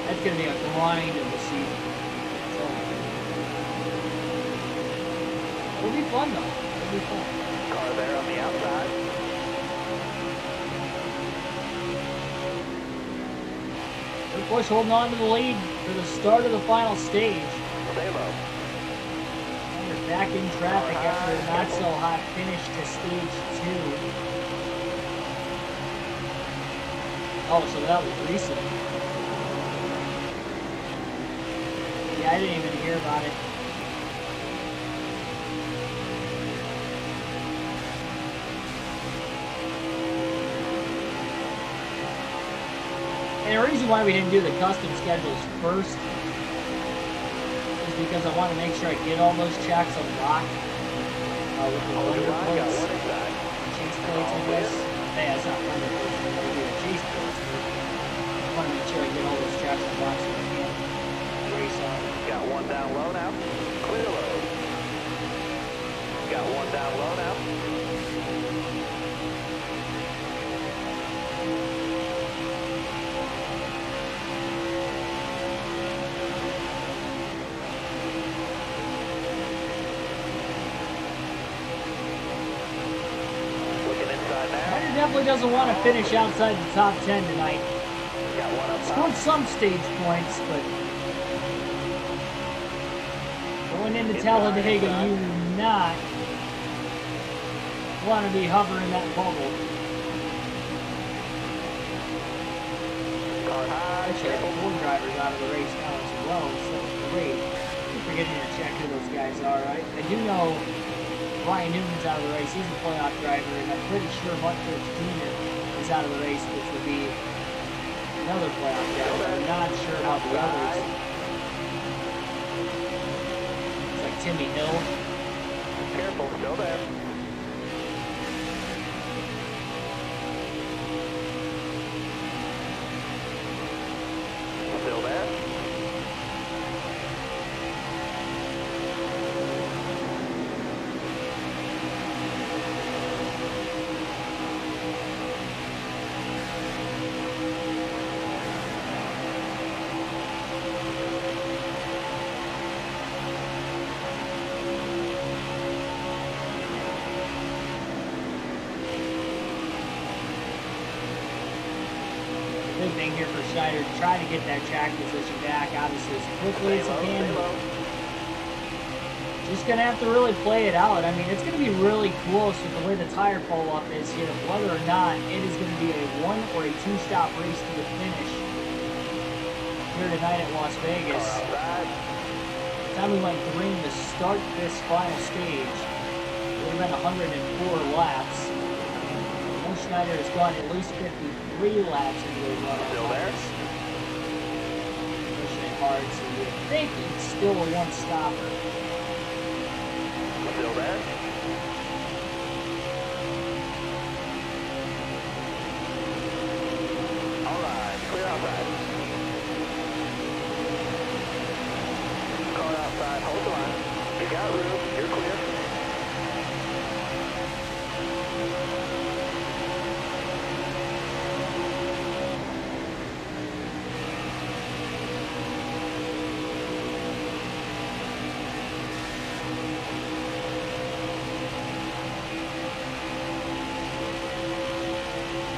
That's going to be a grind of the season. So, it'll be fun, though. It'll be fun. Car there on the outside. Kurt Busch holding on to the lead for the start of the final stage. Stay low. Back in traffic after a not so hot finish to stage 2. Oh, so that was recent. Yeah, I didn't even hear about it. And the reason why we didn't do the custom schedules first because I want to make sure I get all those tracks unlocked with the wonder plates, chase plates, I guess. Yeah, it's not wonder plates, I'm going to do the chase plates, but I want to make sure I get all those tracks unlocked so I can race on. Got one down low now. Clear low. Got one down low now. Definitely doesn't want to finish outside the top 10 tonight. Scored some stage points, but going into Talladega, you do not want to be hovering that bubble. Actually, four drivers out of the race now as well, so great. I'm forgetting to check who those guys are. I do know Ryan Newman's out of the race. He's a playoff driver, and I'm pretty sure Mark Jr. is out of the race, which would be another playoff driver. I'm not sure about the others. It's like Timmy Hill. Careful, still there. Still there. Big thing here for Schneider to try to get that track position back, obviously, as quickly as he can. Just going to have to really play it out. I mean, it's going to be really close with the way the tire pull-up is here, whether or not it is going to be a 1 or a 2-stop race to the finish here tonight at Las Vegas. By the time we went green to start this final stage, it would have been 104 laps. No Schneider has gone at least 53 laps into his run. Still there? Pushing it hard, so you think it's still a one-stopper. Still there? Alright, clear outside. Car outside, hold the line. You got room, you're clear.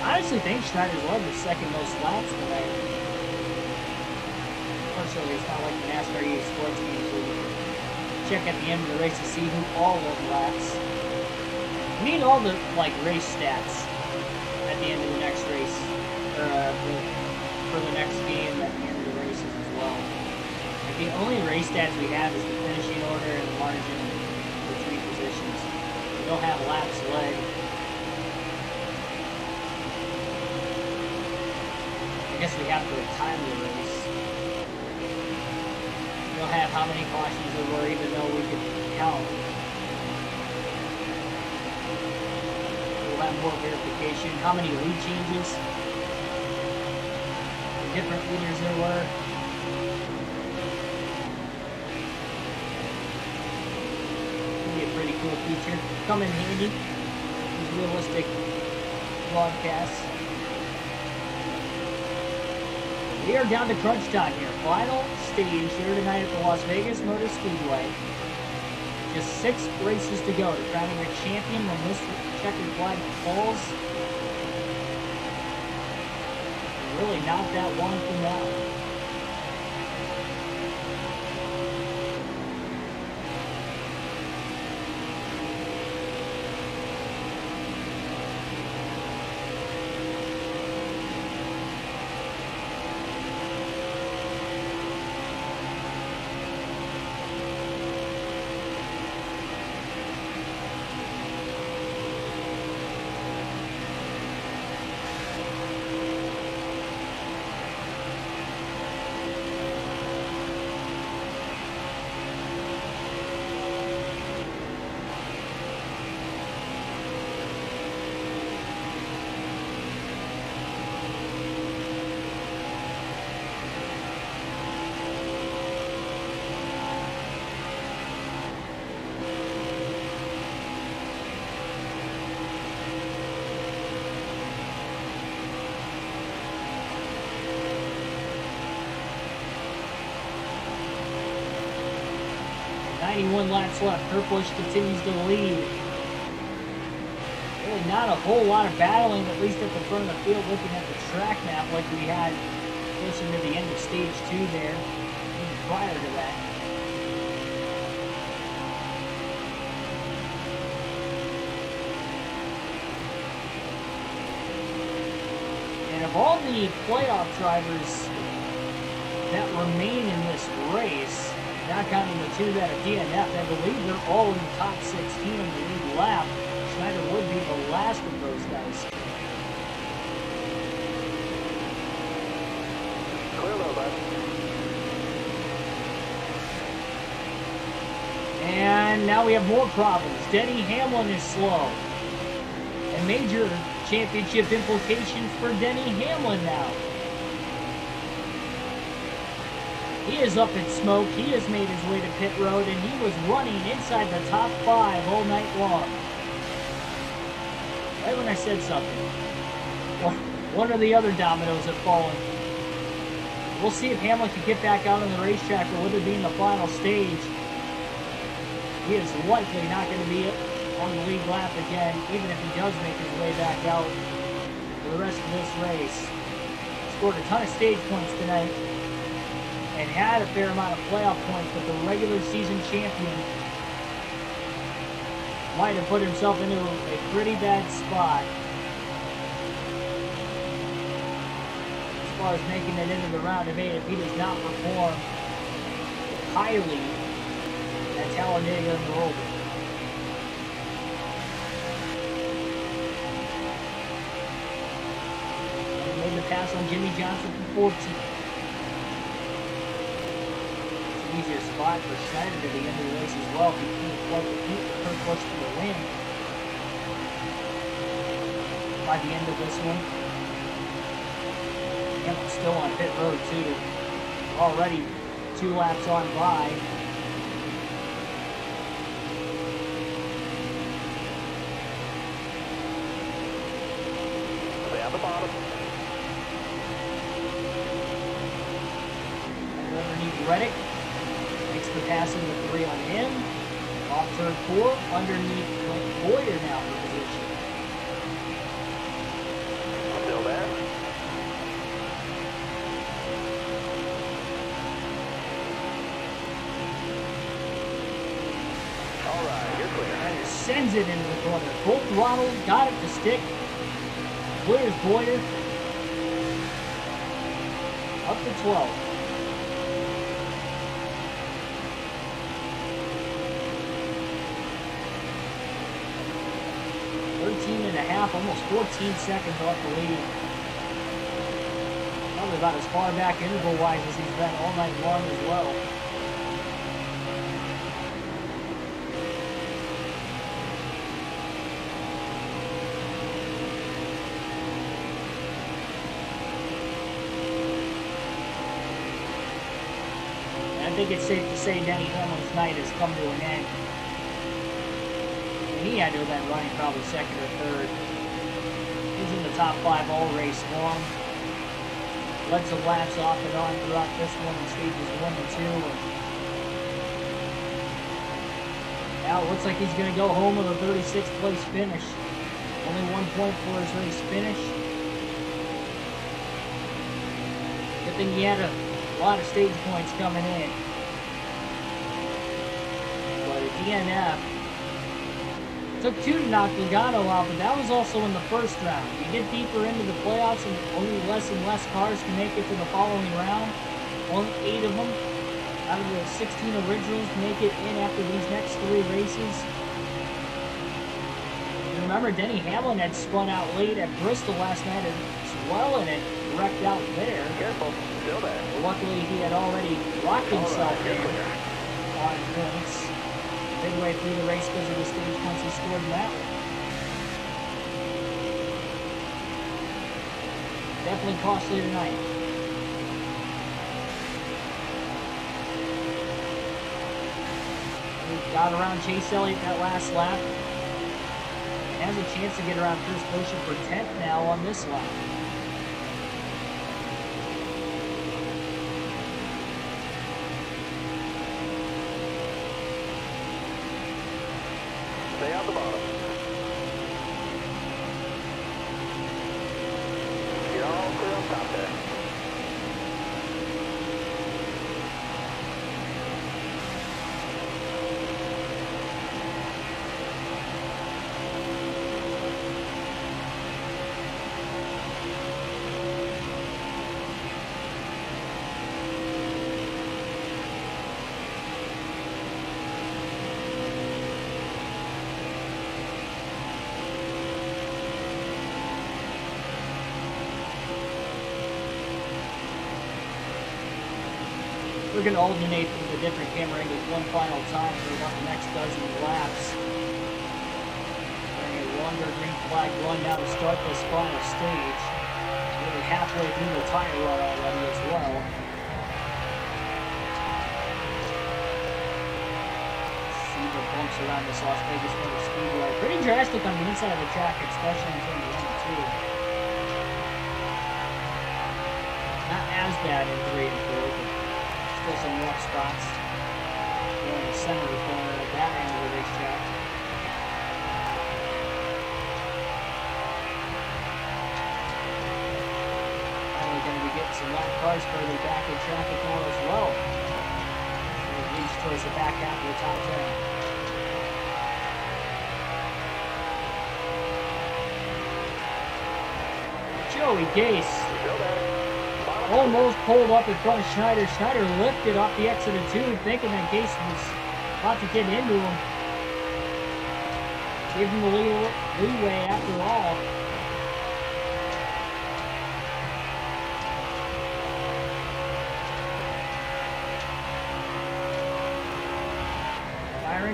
I honestly think Schneider's led the second most laps tonight. Unfortunately, it's not like the NASCAR EA Sports games where you check at the end of the race to see who all led laps. We need all the race stats at the end of the next race, or for the next game at the end of the races as well. Like the only race stats we have is the finishing order and the margin between positions. We don't have laps led. I guess we have to time the race. We don't have how many cautions there were, even though we could count. We'll have more verification. How many lead changes? The different leaders there were. It'll be a pretty cool feature. Come in handy. These realistic broadcasts. We are down to crunch time here. Final stage here tonight at the Las Vegas Motor Speedway. Just 6 races to go to crowning a champion when this checkered flag falls. Really not that long from now. .91 laps left. Kurt Busch continues to lead. Really not a whole lot of battling, at least at the front of the field, looking at the track map like we had closer to the end of stage 2 there, even prior to that. And of all the playoff drivers that remain in this race, not counting the 2 that are DNF, I believe they're all in the top 16 on the lead lap. Schneider would be the last of those guys. Clear low, bud. And now we have more problems. Denny Hamlin is slow. And major championship implications for Denny Hamlin now. He is up in smoke. He has made his way to pit road, and he was running inside the top 5 all night long. Right when I said something, one of the other dominoes have fallen. We'll see if Hamlin can get back out on the racetrack, or with it being the final stage, he is likely not going to be on the lead lap again, even if he does make his way back out for the rest of this race. Scored a ton of stage points tonight, and had a fair amount of playoff points, but the regular season champion might have put himself into a pretty bad spot as far as making it into the round of 8 if he does not perform highly at Talladega and Roval. on Jimmy Johnson for 14th. It's an easier spot for Schneider to the end of the race as well. He couldn't quite compete with Kurt Busch for the win. By the end of this one, Hamilton's still on pit road too. Already 2 laps on by. Stay on the bottom. And underneath Reddick, makes the pass into 3 on him. Off turn 4, underneath Boyer now for position. Still there. All right, you're clear. And sends it into the corner. Full throttle, got it to stick. Clears Boyer. Up to 12. Almost 14 seconds off the lead. Probably about as far back interval-wise as he's been all night long as well. And I think it's safe to say Denny Hamlin's night has come to an end. He had to have been running probably second or third. He's in the top 5 all race long. Led some laps off and on throughout this one in stages 1 and 2. Now it looks like he's going to go home with a 36th place finish. Only 1 point for his race finish. Good thing he had a lot of stage points coming in. But a DNF. Took 2 to knock Logano out, but that was also in the first round. You get deeper into the playoffs and only less and less cars can make it to the following round. Only 8 of them out of the 16 originals make it in after these next 3 races. And remember, Denny Hamlin had spun out late at Bristol last night as well, and it wrecked out there. Careful, still there. But luckily, he had already locked himself in on points. Midway through the race because of the stage points he scored in that one. Definitely costly tonight. He got around Chase Elliott that last lap. And has a chance to get around Chris Buescher for 10th now on this lap. Stay on the bottom. You're all clear on top there. We're going to alternate with the different camera angles one final time for about the next dozen laps. Wearing a longer green flag run now to start this final stage. Nearly halfway through the tire run already as well. See the bumps around this Las Vegas Motor Speedway. Pretty drastic on the inside of the track, especially in turn 1 and 2. Not as bad in 3 and 4, but still some rough spots. Going in the center of the corner at that end of the racetrack. Finally going to be getting some lap cars further back in traffic now as well. At least towards the back half of the top 10. Joey Gase almost pulled up in front of Schneider. Schneider lifted off the exit of 2, thinking that Gase was about to get into him. Give him a little leeway after all.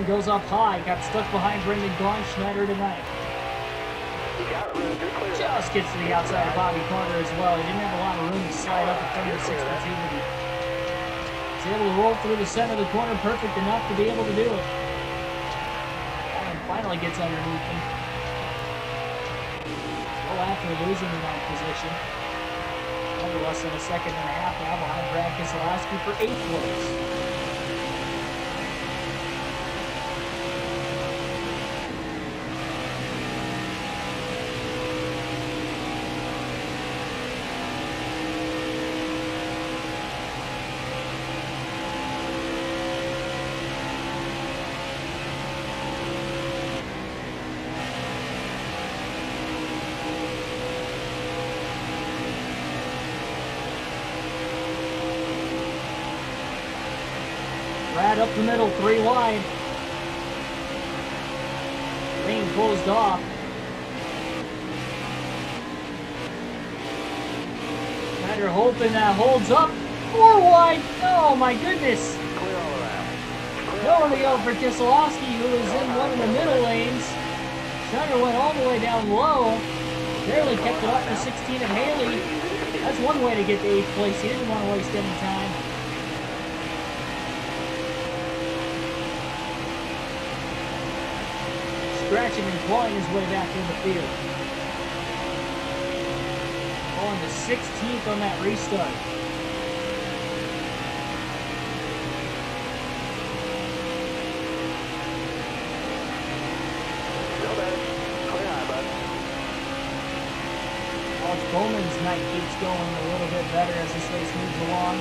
turn, goes up high. Got stuck behind Brendan Schneider tonight. Just gets to the outside of Bobby Carter as well. He didn't have a lot of room to slide up in front of the 62, but he was able to roll through the center of the corner perfect enough to be able to do it. And finally gets underneath him. Well, after losing in that position. Under less than a second and a half now behind Brad Keselowski for 8th place. Brad up the middle, 3 wide. Lane closed off. Schneider hoping that holds up. 4 wide. Oh my goodness. No one to go for Keselowski, who was in one of the middle lanes. Schneider went all the way down low. Barely kept it up for 16 at Haley. That's one way to get to 8th place. He didn't want to waste any time. Scratching and clawing his way back in the field. On to 16th on that restart. Alex Bowman's night keeps going a little bit better as this race moves along.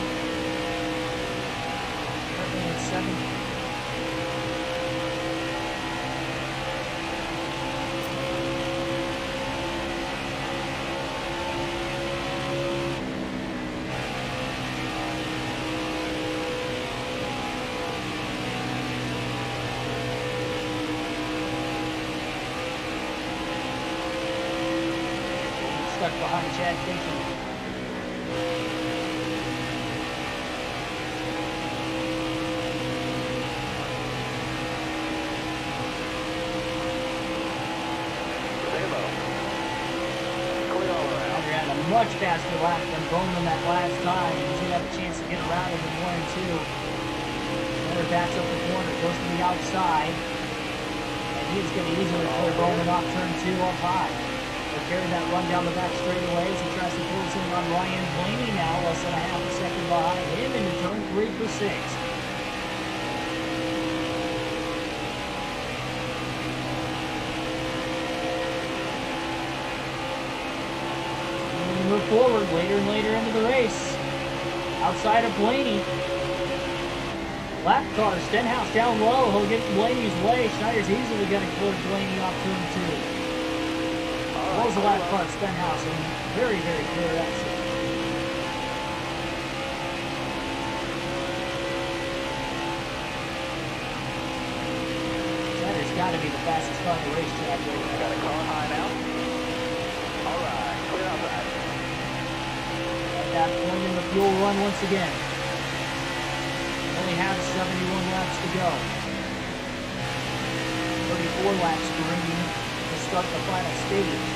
Currently in 7th. Stuck behind Chad Kinson. Alexander had a much faster lap than Bowman that last time. He didn't have a chance to get around him in 1 and 2. Schneider backs up the corner, goes to the outside, and he's going to easily clear Bowman off turn 2 up high. Carry that run down the back straightaway as he tries to close in on Ryan Blaney now, less than a half a second behind him into turn 3 for 6. And we move forward later and later into the race. Outside of Blaney. Lap car, Stenhouse down low. He'll get Blaney's way. Schneider's easily going to clear Blaney off turn 2. Was the lap car Stenhouse and very, very clear exit. Schneider's got to be the fastest car in the racetrack right now. Got a car high now. All right, clear outside. At that point in the fuel run once again. Only have 71 laps to go. 34 laps green to start the final stage.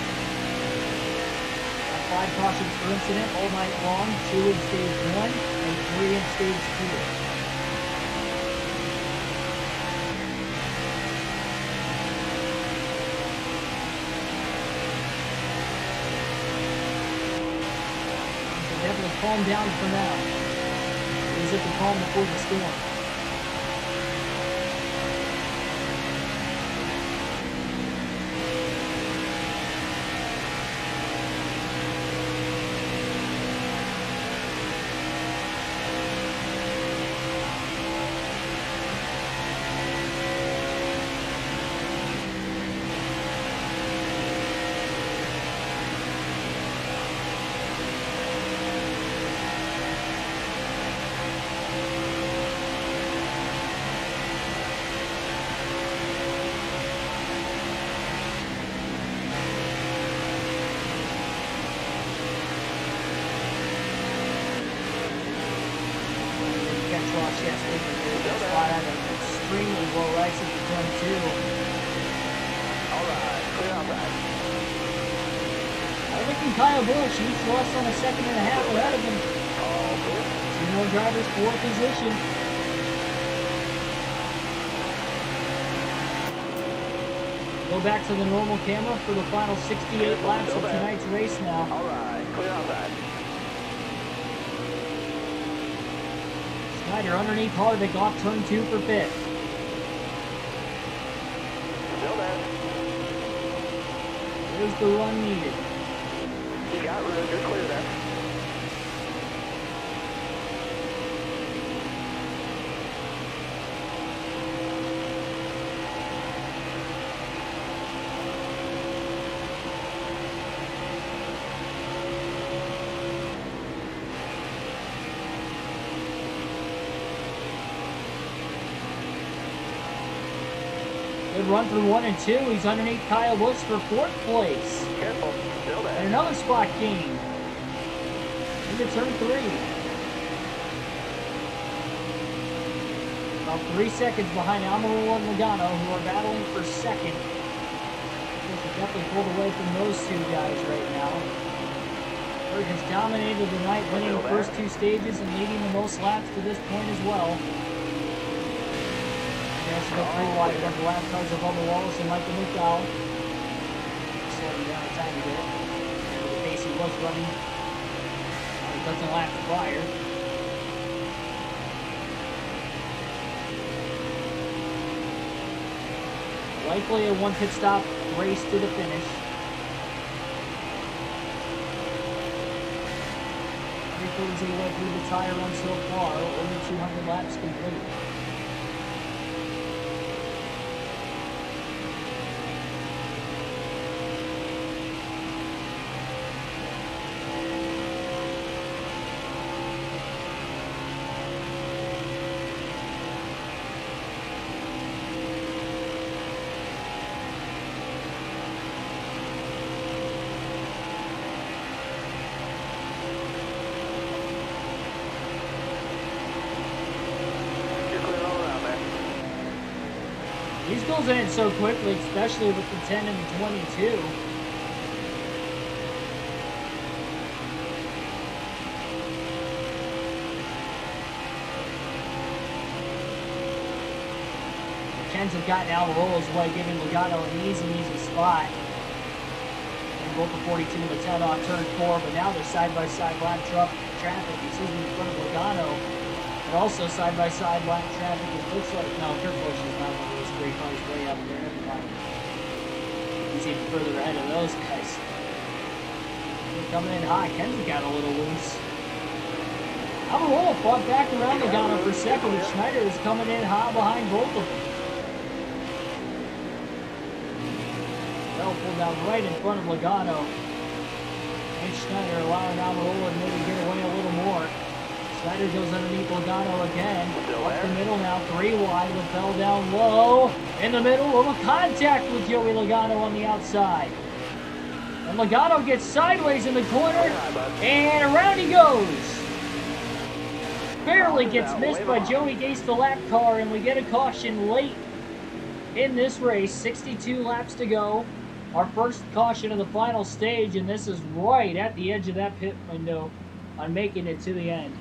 5 cautions per incident all night long, 2 in stage 1 and 3 in stage 2. Definitely calm down for now. As if the calm before the storm. Extremely low right. turn 2. All right, clear outside. Overtaking Kyle Busch, he's less than a second and a half ahead of him. All clear. 2 more drivers for position. Go back to the normal camera for the final 68 laps of tonight's race now. All right, clear outside. Schneider underneath Harvick off turn 2 for 5th. Still there. There's the run needed. You got room, you're clear there. Good run through 1 and 2. He's underneath Kyle Busch for 4th place. Careful, still there. And another spot gain. Into turn 3. About 3 seconds behind Almirola and Logano, who are battling for 2nd. Definitely pulled away from those 2 guys right now. Berg has dominated the night, winning the first 2 stages and leading the most laps to this point as well. He has to go 3 wide above the lap cars of Bubba Wallace and Michael McDowell. Slowing down a tiny bit. The pace he was running. He doesn't lap prior. Likely a 1 pit stop race to the finish. 3/4 of the way through the tire run so far, over 200 laps complete. These goals end so quickly, especially with the 10 and the 22. The 10s have gotten Almirola's way, giving Logano an easy spot. And both the 42 and the 10 off turn 4, but now they're side-by-side lap traffic, in front of Logano. And also side-by-side lap traffic. It looks like, no, Kurt Busch is not one of those 3 cars way up there. Never mind. He's even further ahead of those guys. They're coming in high. Ken's got a little loose. Almirola fought back around Logano for 2nd, and Schneider is coming in high behind both of them. Bell pulled down right in front of Logano. And Schneider allowing Almirola to maybe get away a little more. Schneider goes underneath Logano again. Up the middle now, 3 wide with Bell down low. In the middle of a contact with Joey Logano on the outside. And Logano gets sideways in the corner, and around he goes. Barely gets missed by Joey Gase, the lap car, and we get a caution late in this race. 62 laps to go. Our first caution of the final stage, and this is right at the edge of that pit window on making it to the end.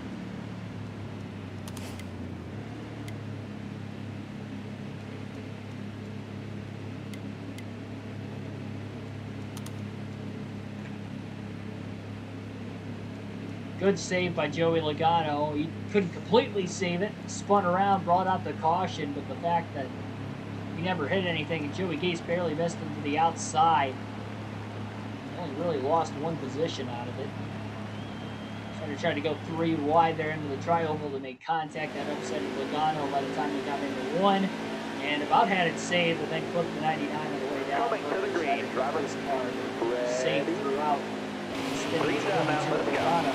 Good save by Joey Logano. He couldn't completely save it. Spun around, brought out the caution, but the fact that he never hit anything and Joey Gase barely missed him to the outside. He only really lost 1 position out of it. Schneider tried to go 3 wide there into the tri-oval to make contact. That upset Logano by the time he got into 1. And about had it saved, but then clipped the 99 on the way down. Coming to the green, This car saved throughout. Green down now, let's go.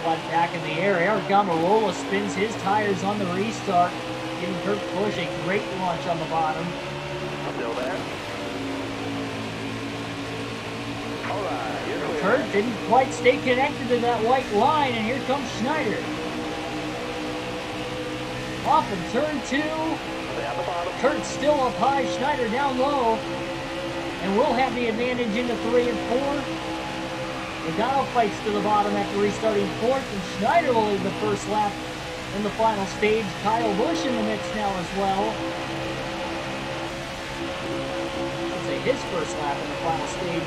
Flood back in the air. Eric Almirola spins his tires on the restart, giving Kurt Busch a great launch on the bottom. Still there. All right, you're clear. Kurt didn't quite stay connected to that white line, and here comes Schneider. Off in turn 2. Down the bottom. Kurt's still up high, Schneider down low. And we'll have the advantage into 3 and 4. Logano fights to the bottom after restarting 4th, and Schneider will lead the first lap in the final stage. Kyle Busch in the mix now as well. Let's say his first lap in the final stage.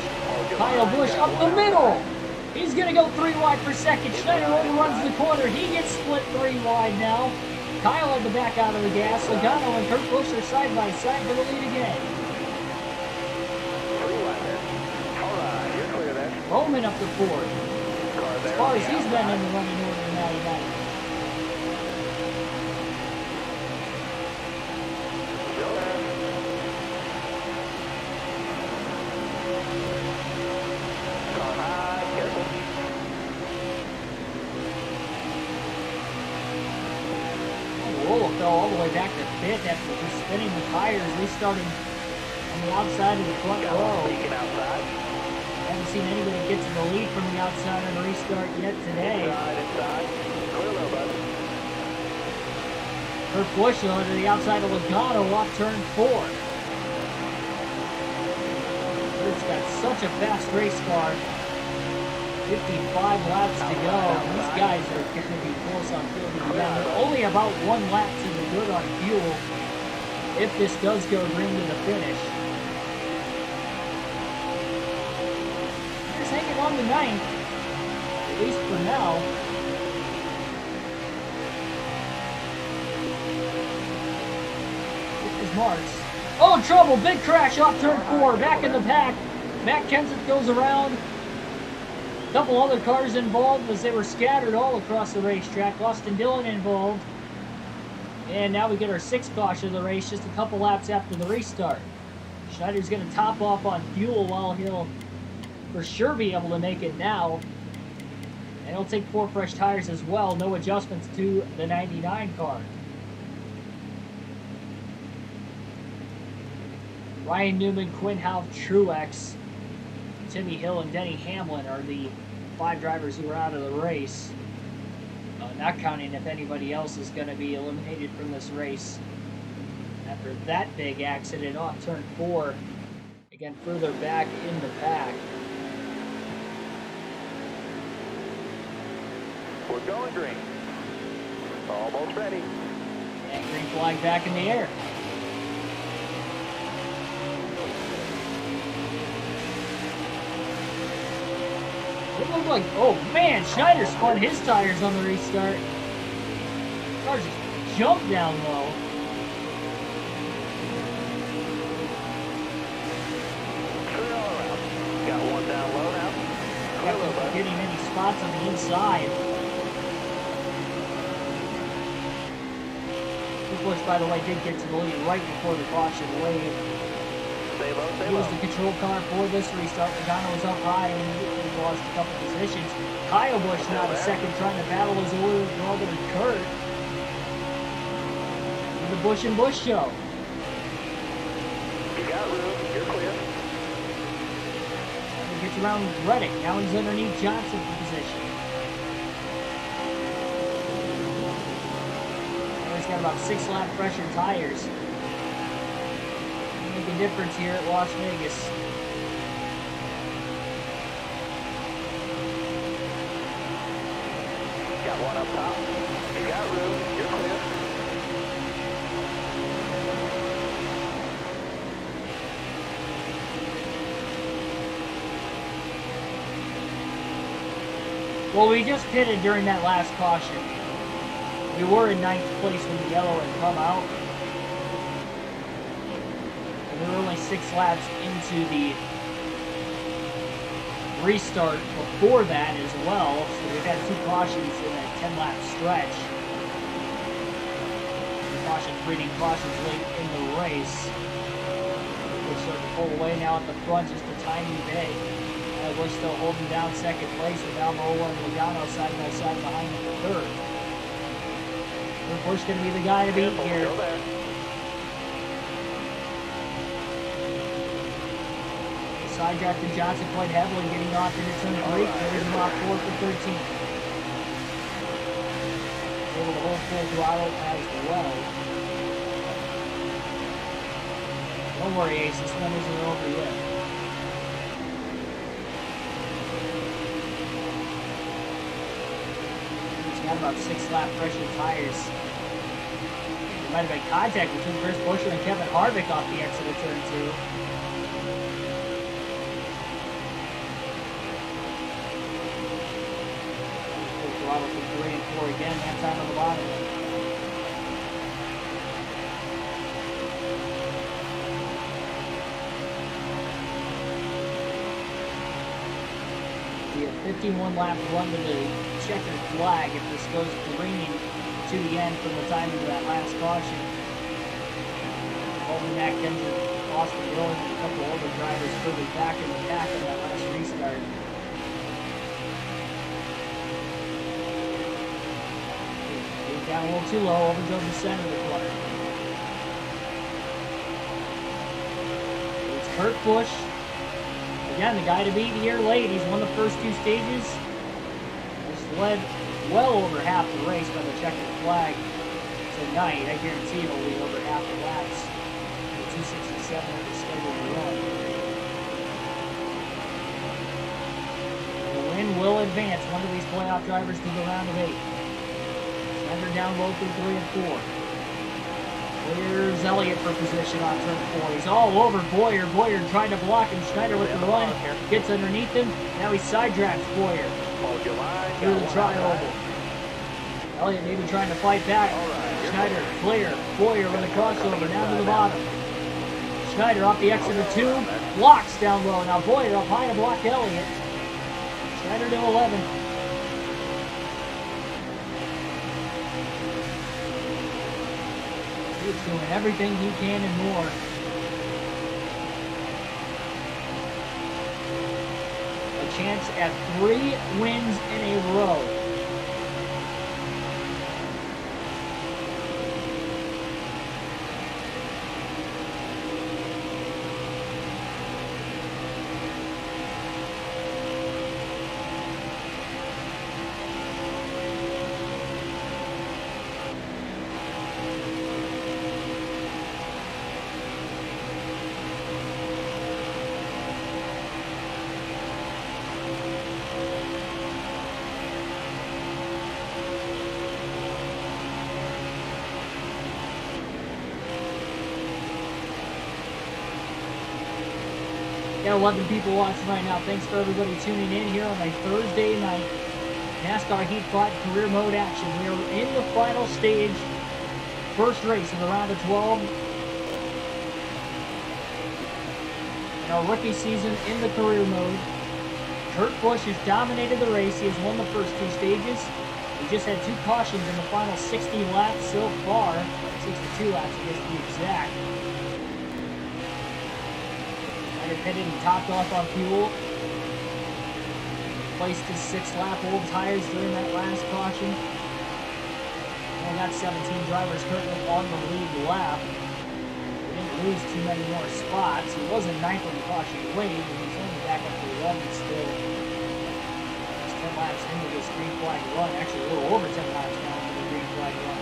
Kyle Busch up the middle. He's going to go 3 wide per second. Schneider overruns the corner. He gets split 3 wide now. Kyle had to back out of the gas. Logano and Kurt Busch are side by side for the lead again. Roman up to 4th. As far as he's been in the running order now, fell all the way back to 5th after spinning the tires, restarting on the outside of the front row. Haven't seen anybody get to the lead from the outside on the restart yet today. Kurt Busch to the outside of Logano off turn 4. Kurt's got such a fast race car. 55 laps to go. These guys are going to be close on fuel to the end. They're only about 1 lap to the good on fuel if this does go green to the finish. Just hanging on to 9th, at least for now. This is Marks. Oh, trouble! Big crash off turn 4. Back in the pack. Matt Kenseth goes around. A couple other cars involved as they were scattered all across the racetrack. Austin Dillon involved. And now we get our 6th caution of the race just a couple laps after the restart. Schneider's going to top off on fuel while he'll for sure be able to make it now. And he'll take 4 fresh tires as well. No adjustments to the 99 car. Ryan Newman, Quinn Houff, Truex, Timmy Hill, and Denny Hamlin are the 5 drivers who are out of the race. Not counting if anybody else is going to be eliminated from this race after that big accident off turn 4. Again, further back in the pack. We're going green. Almost ready. And green flag back in the air. It looked like, oh man, Schneider spun his tires on the restart. Car just jumped down low. Got one down low now. Not getting any spots on the inside. Busch, by the way, did get to the lead right before the caution wave. Stay low, stay He was low. the control car for this restart. Logano was up high and he lost a couple positions. Kyle Busch now the second, trying to battle his older brother Kurt. The Busch and Busch show. You got room, you're clear. He gets around Reddick. Now he's underneath Johnson for position. Now he's got about 6 lap fresher tires. Make a difference here at Las Vegas. Got one up top. You got room, you're clear. Well, we just pitted during that last caution. We were in 9th place when the yellow had come out. And we were only 6 laps into the restart before that as well. So we've had 2 cautions in a 10-lap stretch. Cautions, breeding cautions late in the race. We're starting to pull away now at the front, just a tiny bit. We're still holding down 2nd place with Almirola and Logano side by side behind him for 3rd. Busch going to be the guy to beat here. Side drafted Johnson quite heavily, getting off into turn 3. Carries him off 4 for 13. Able to hold full throttle as well. Don't worry, Ace, this one isn't over yet. He's got about 6 lap pressure tires. There might have been contact between Chris Buescher and Kevin Harvick off the exit of turn 2. Throttle from 3 and 4 again, that time on the bottom. We have 51 laps run to the checkered flag if this goes green to the end from the timing of that last caution. Holden Mack, Kendrick, Austin Dillon, and a couple older drivers further back in the pack in that last restart. Down a little too low, overdrove the center of the corner. It's Kurt Busch. Again, the guy to beat here late. He's won the first 2 stages. Just led well over half the race by the checkered flag tonight. I guarantee he'll lead over half the laps. The 267 of the scheduled run. The win will advance one of these playoff drivers to the round of 8. Schneider down low through 3 and 4. Here's Elliott for position on turn 4. He's all over Boyer. Boyer trying to block him. Schneider with the run. Gets underneath him. Now he side drafts Boyer through the tri-oval. Elliott maybe trying to fight back. Schneider clear. Boyer with a crossover down to the bottom. Schneider off the exit of 2. Blocks down low. Now Boyer up high to block Elliott. Schneider to 11. He's doing everything he can and more. A chance at 3 wins in a row. Got 11 people watching right now. Thanks for everybody tuning in here on a Thursday night. NASCAR Heat Fight Career Mode action. We are in the final stage. First race of the round of 12. In our rookie season in the career mode. Kurt Busch has dominated the race. He has won the first 2 stages. He just had 2 cautions in the final 60 laps so far. 62 laps, I guess to be exact. Pitted and topped off on fuel. Placed his 6-lap old tires during that last caution. Only got 17 drivers currently on the lead lap. He didn't lose too many more spots. He was in 9th on the caution late, and he's only back up to 11 still. He's 10 laps into this green flag run. Actually, a little over 10 laps now into the green flag run.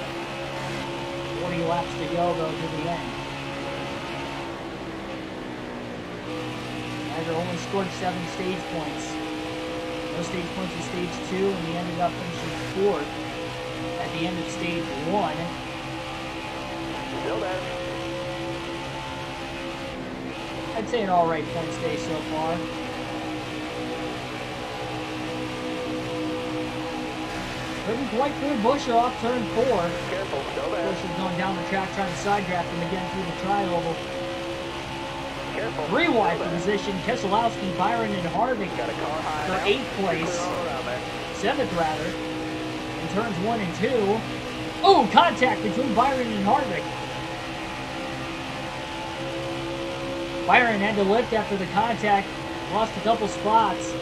40 laps to go, though, to the end. Schneider only scored 7 stage points. No stage points in stage 2, and he ended up finishing 4th at the end of stage 1. Still there. I'd say an alright points day so far. Couldn't quite clear Buescher off turn 4. Careful, still there. Buescher's going down the track trying to side draft him again through the tri-oval. Careful. 3 wide for position. Keselowski, Byron, and Harvick Got a car high for now. 8th place. All around there. 7th rather. In turns 1 and 2. Oh, contact between Byron and Harvick. Byron had to lift after the contact. Lost a couple spots.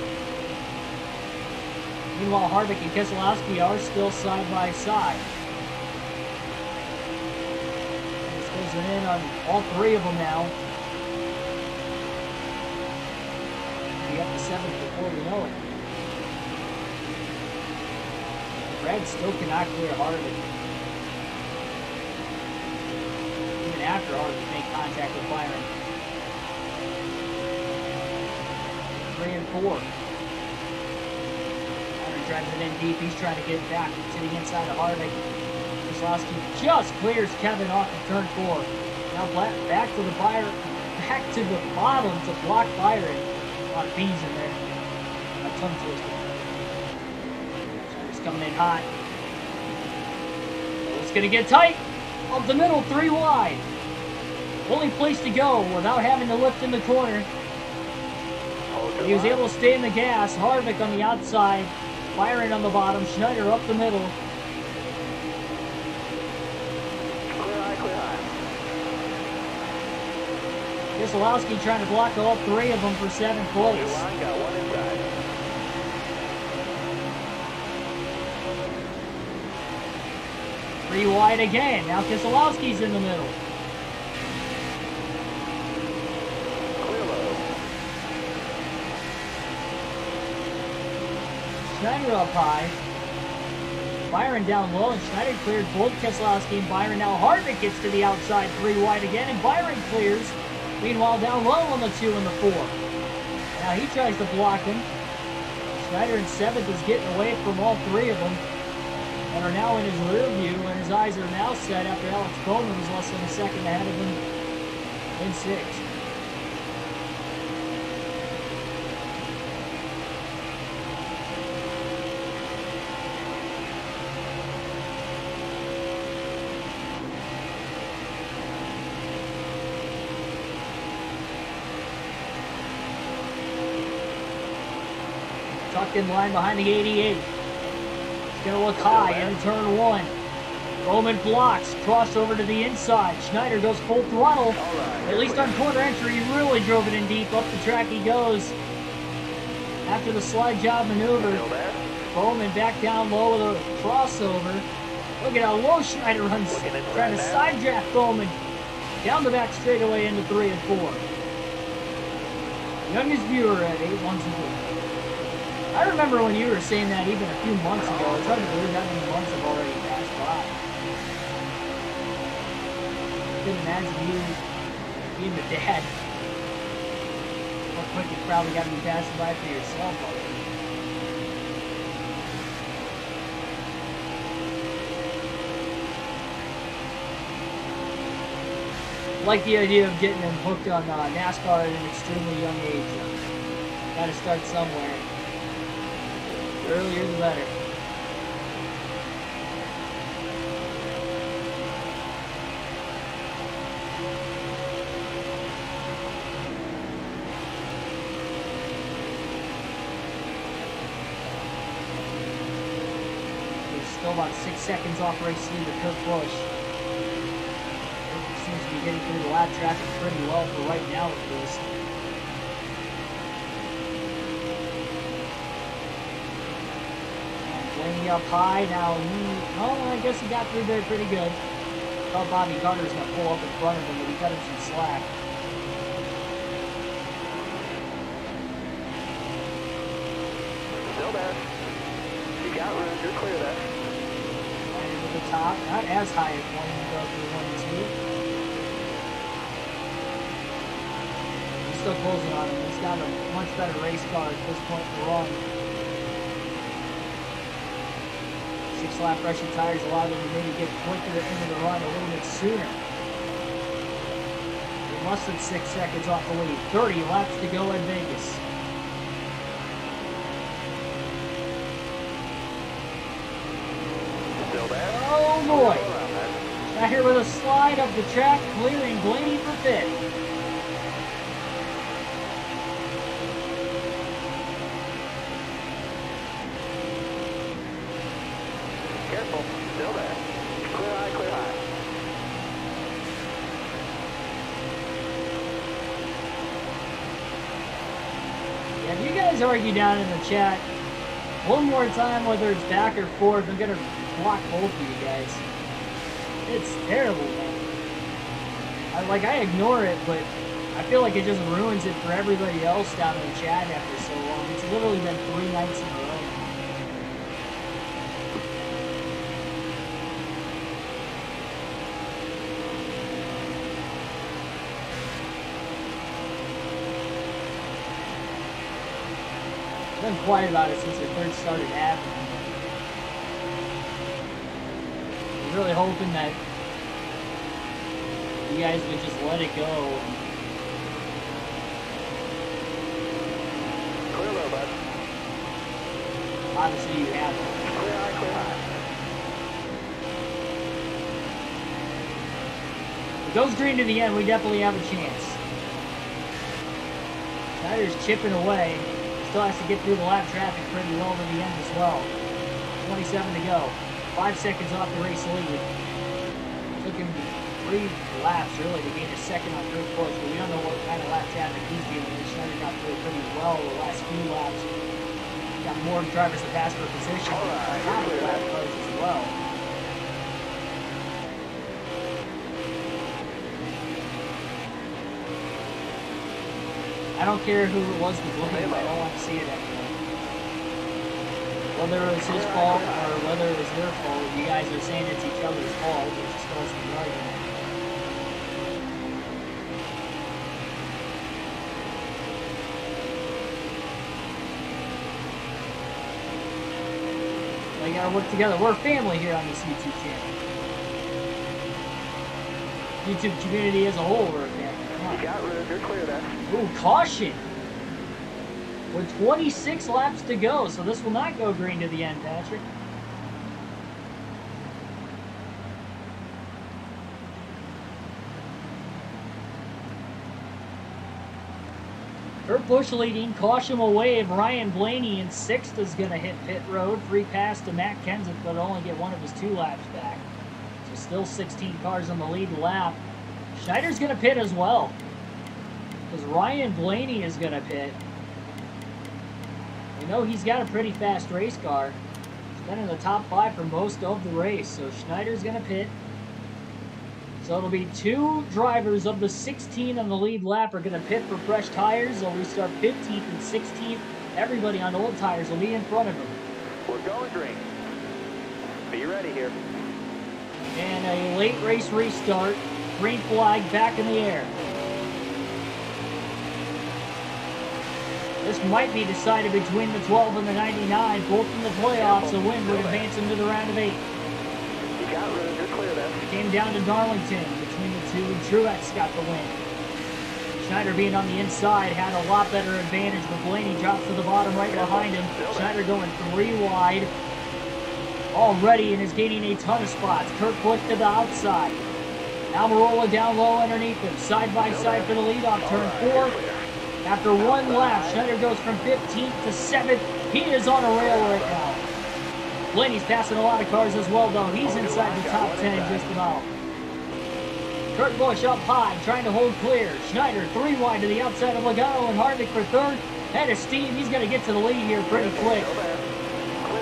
Meanwhile, Harvick and Keselowski are still side by side. This goes in on all 3 of them now. We got the 7th before we know it. Red still cannot clear Harvick. Even after Harvick made contact with Byron. 3 and 4. Byron drives it in deep. He's trying to get back to the inside of Harvick. Keselowski just clears Kevin off of turn 4. Now back to the bottom to block Byron. A lot of B's in there. A tongue twister. He's coming in hot. It's going to get tight. Up the middle, 3 wide. Only place to go without having to lift in the corner. He was able to stay in the gas. Harvick on the outside. Byron on the bottom. Schneider up the middle. Keselowski trying to block all 3 of them for 7th place. Got one inside. 3 wide again. Now Keselowski's in the middle. Clear low. Schneider up high. Byron down low, and Schneider cleared both Keselowski and Byron. Now Harvick gets to the outside, 3 wide again, and Byron clears. Meanwhile, down low on the 2 and the 4. Now he tries to block him. Schneider in 7th is getting away from all 3 of them, and are now in his rear view, and his eyes are now set after Alex Bowman was less than a second ahead of him in 6th. Tucked in line behind the 88. It's going to look high into turn 1. Bowman blocks, crossover to the inside. Schneider goes full throttle. At least on corner entry, he really drove it in deep. Up the track he goes. After the slide job maneuver, Bowman back down low with a crossover. Look at how low Schneider runs, trying to side draft Bowman. Down the back straightaway into 3 and 4. Youngest viewer at 812. I remember when you were saying that even a few months ago. It's hard to believe how many months have already passed by. Couldn't imagine you being the dad. How quick it's probably got to be passing by for yourself already. I like the idea of getting them hooked on NASCAR at an extremely young age. Got to start somewhere. The earlier the better. There's still about 6 seconds off race leader Kurt Busch. Seems to be getting through the lap traffic pretty well for right now at least. Blaney up high now. I guess he got through there pretty good. Thought Bobby Carter's going to pull up in front of him, but he cut him some slack. Still there. You got room. You're clear there. Right into the top. Not as high as Blaney goes through 1 and 2. He's still closing on him. He's got a much better race car at this point to run. 6-lap Russian tires allow them to maybe get quicker into the run a little bit sooner. They must have 6 seconds off the lead. 30 laps to go at Vegas. Still there. Oh boy! Out here with a slide up the track, clearing Blaney for 5th. Careful. Still there. Clear high, clear high. Yeah, if you guys argue down in the chat one more time, whether it's back or forth, I'm gonna block both of you guys. It's terrible, man. I ignore it, but I feel like it just ruins it for everybody else down in the chat after so long. It's literally been 3 nights in a row. I've been quiet about it since it first started happening. I'm really hoping that you guys would just let it go. Clear low, bud. Obviously you have it. Clear high, clear high. If it goes green to the end, we definitely have a chance. Schneider's chipping away. Still has to get through the lap traffic pretty well to the end as well. 27 to go. 5 seconds off the race lead. Took him 3 laps really to gain a second on Kurt Busch, but we don't know what kind of lap traffic he's dealing with. Schneider got through pretty well the last few laps. Got more drivers to pass for position on top of the lap cars as well. I don't care who it was to blame, I don't want to see it anymore. Whether it was his fault or whether it was their fault, you guys are saying it's each other's fault, which is supposed to be argument. We gotta work together. We're a family here on this YouTube channel. YouTube community as a whole, we're a family. You got room, you're clear then. Ooh, caution! With 26 laps to go, so this will not go green to the end, Patrick. Kurt Busch leading, caution will wave. Ryan Blaney in 6th is going to hit pit road. Free pass to Matt Kenseth, but only get one of his 2 laps back. So still 16 cars on the lead lap. Schneider's going to pit as well, because Ryan Blaney is going to pit. We know he's got a pretty fast race car. He's been in the top 5 for most of the race, so Schneider's going to pit. So it'll be 2 drivers of the 16 on the lead lap are going to pit for fresh tires. They'll restart 15th and 16th. Everybody on old tires will be in front of them. We're going green. Be ready here. And a late race restart. Green flag back in the air. This might be decided between the 12 and the 99. Both in the playoffs, a win would advance them to the round of 8. You got room, you're clear then. Came down to Darlington between the 2. Truex got the win. Schneider being on the inside had a lot better advantage, but Blaney drops to the bottom right behind him. Schneider going 3 wide already and is gaining a ton of spots. Kurt Busch to the outside. Almirola down low underneath him. Side by side for the leadoff turn 4. After 1 lap, Schneider goes from 15th to 7th. He is on a rail right now. Blaney's passing a lot of cars as well, though. He's inside the top 10 just about. Kurt Busch up high, trying to hold clear. Schneider 3 wide to the outside of Logano and Harvick for 3rd. Head of steam. He's going to get to the lead here pretty quick.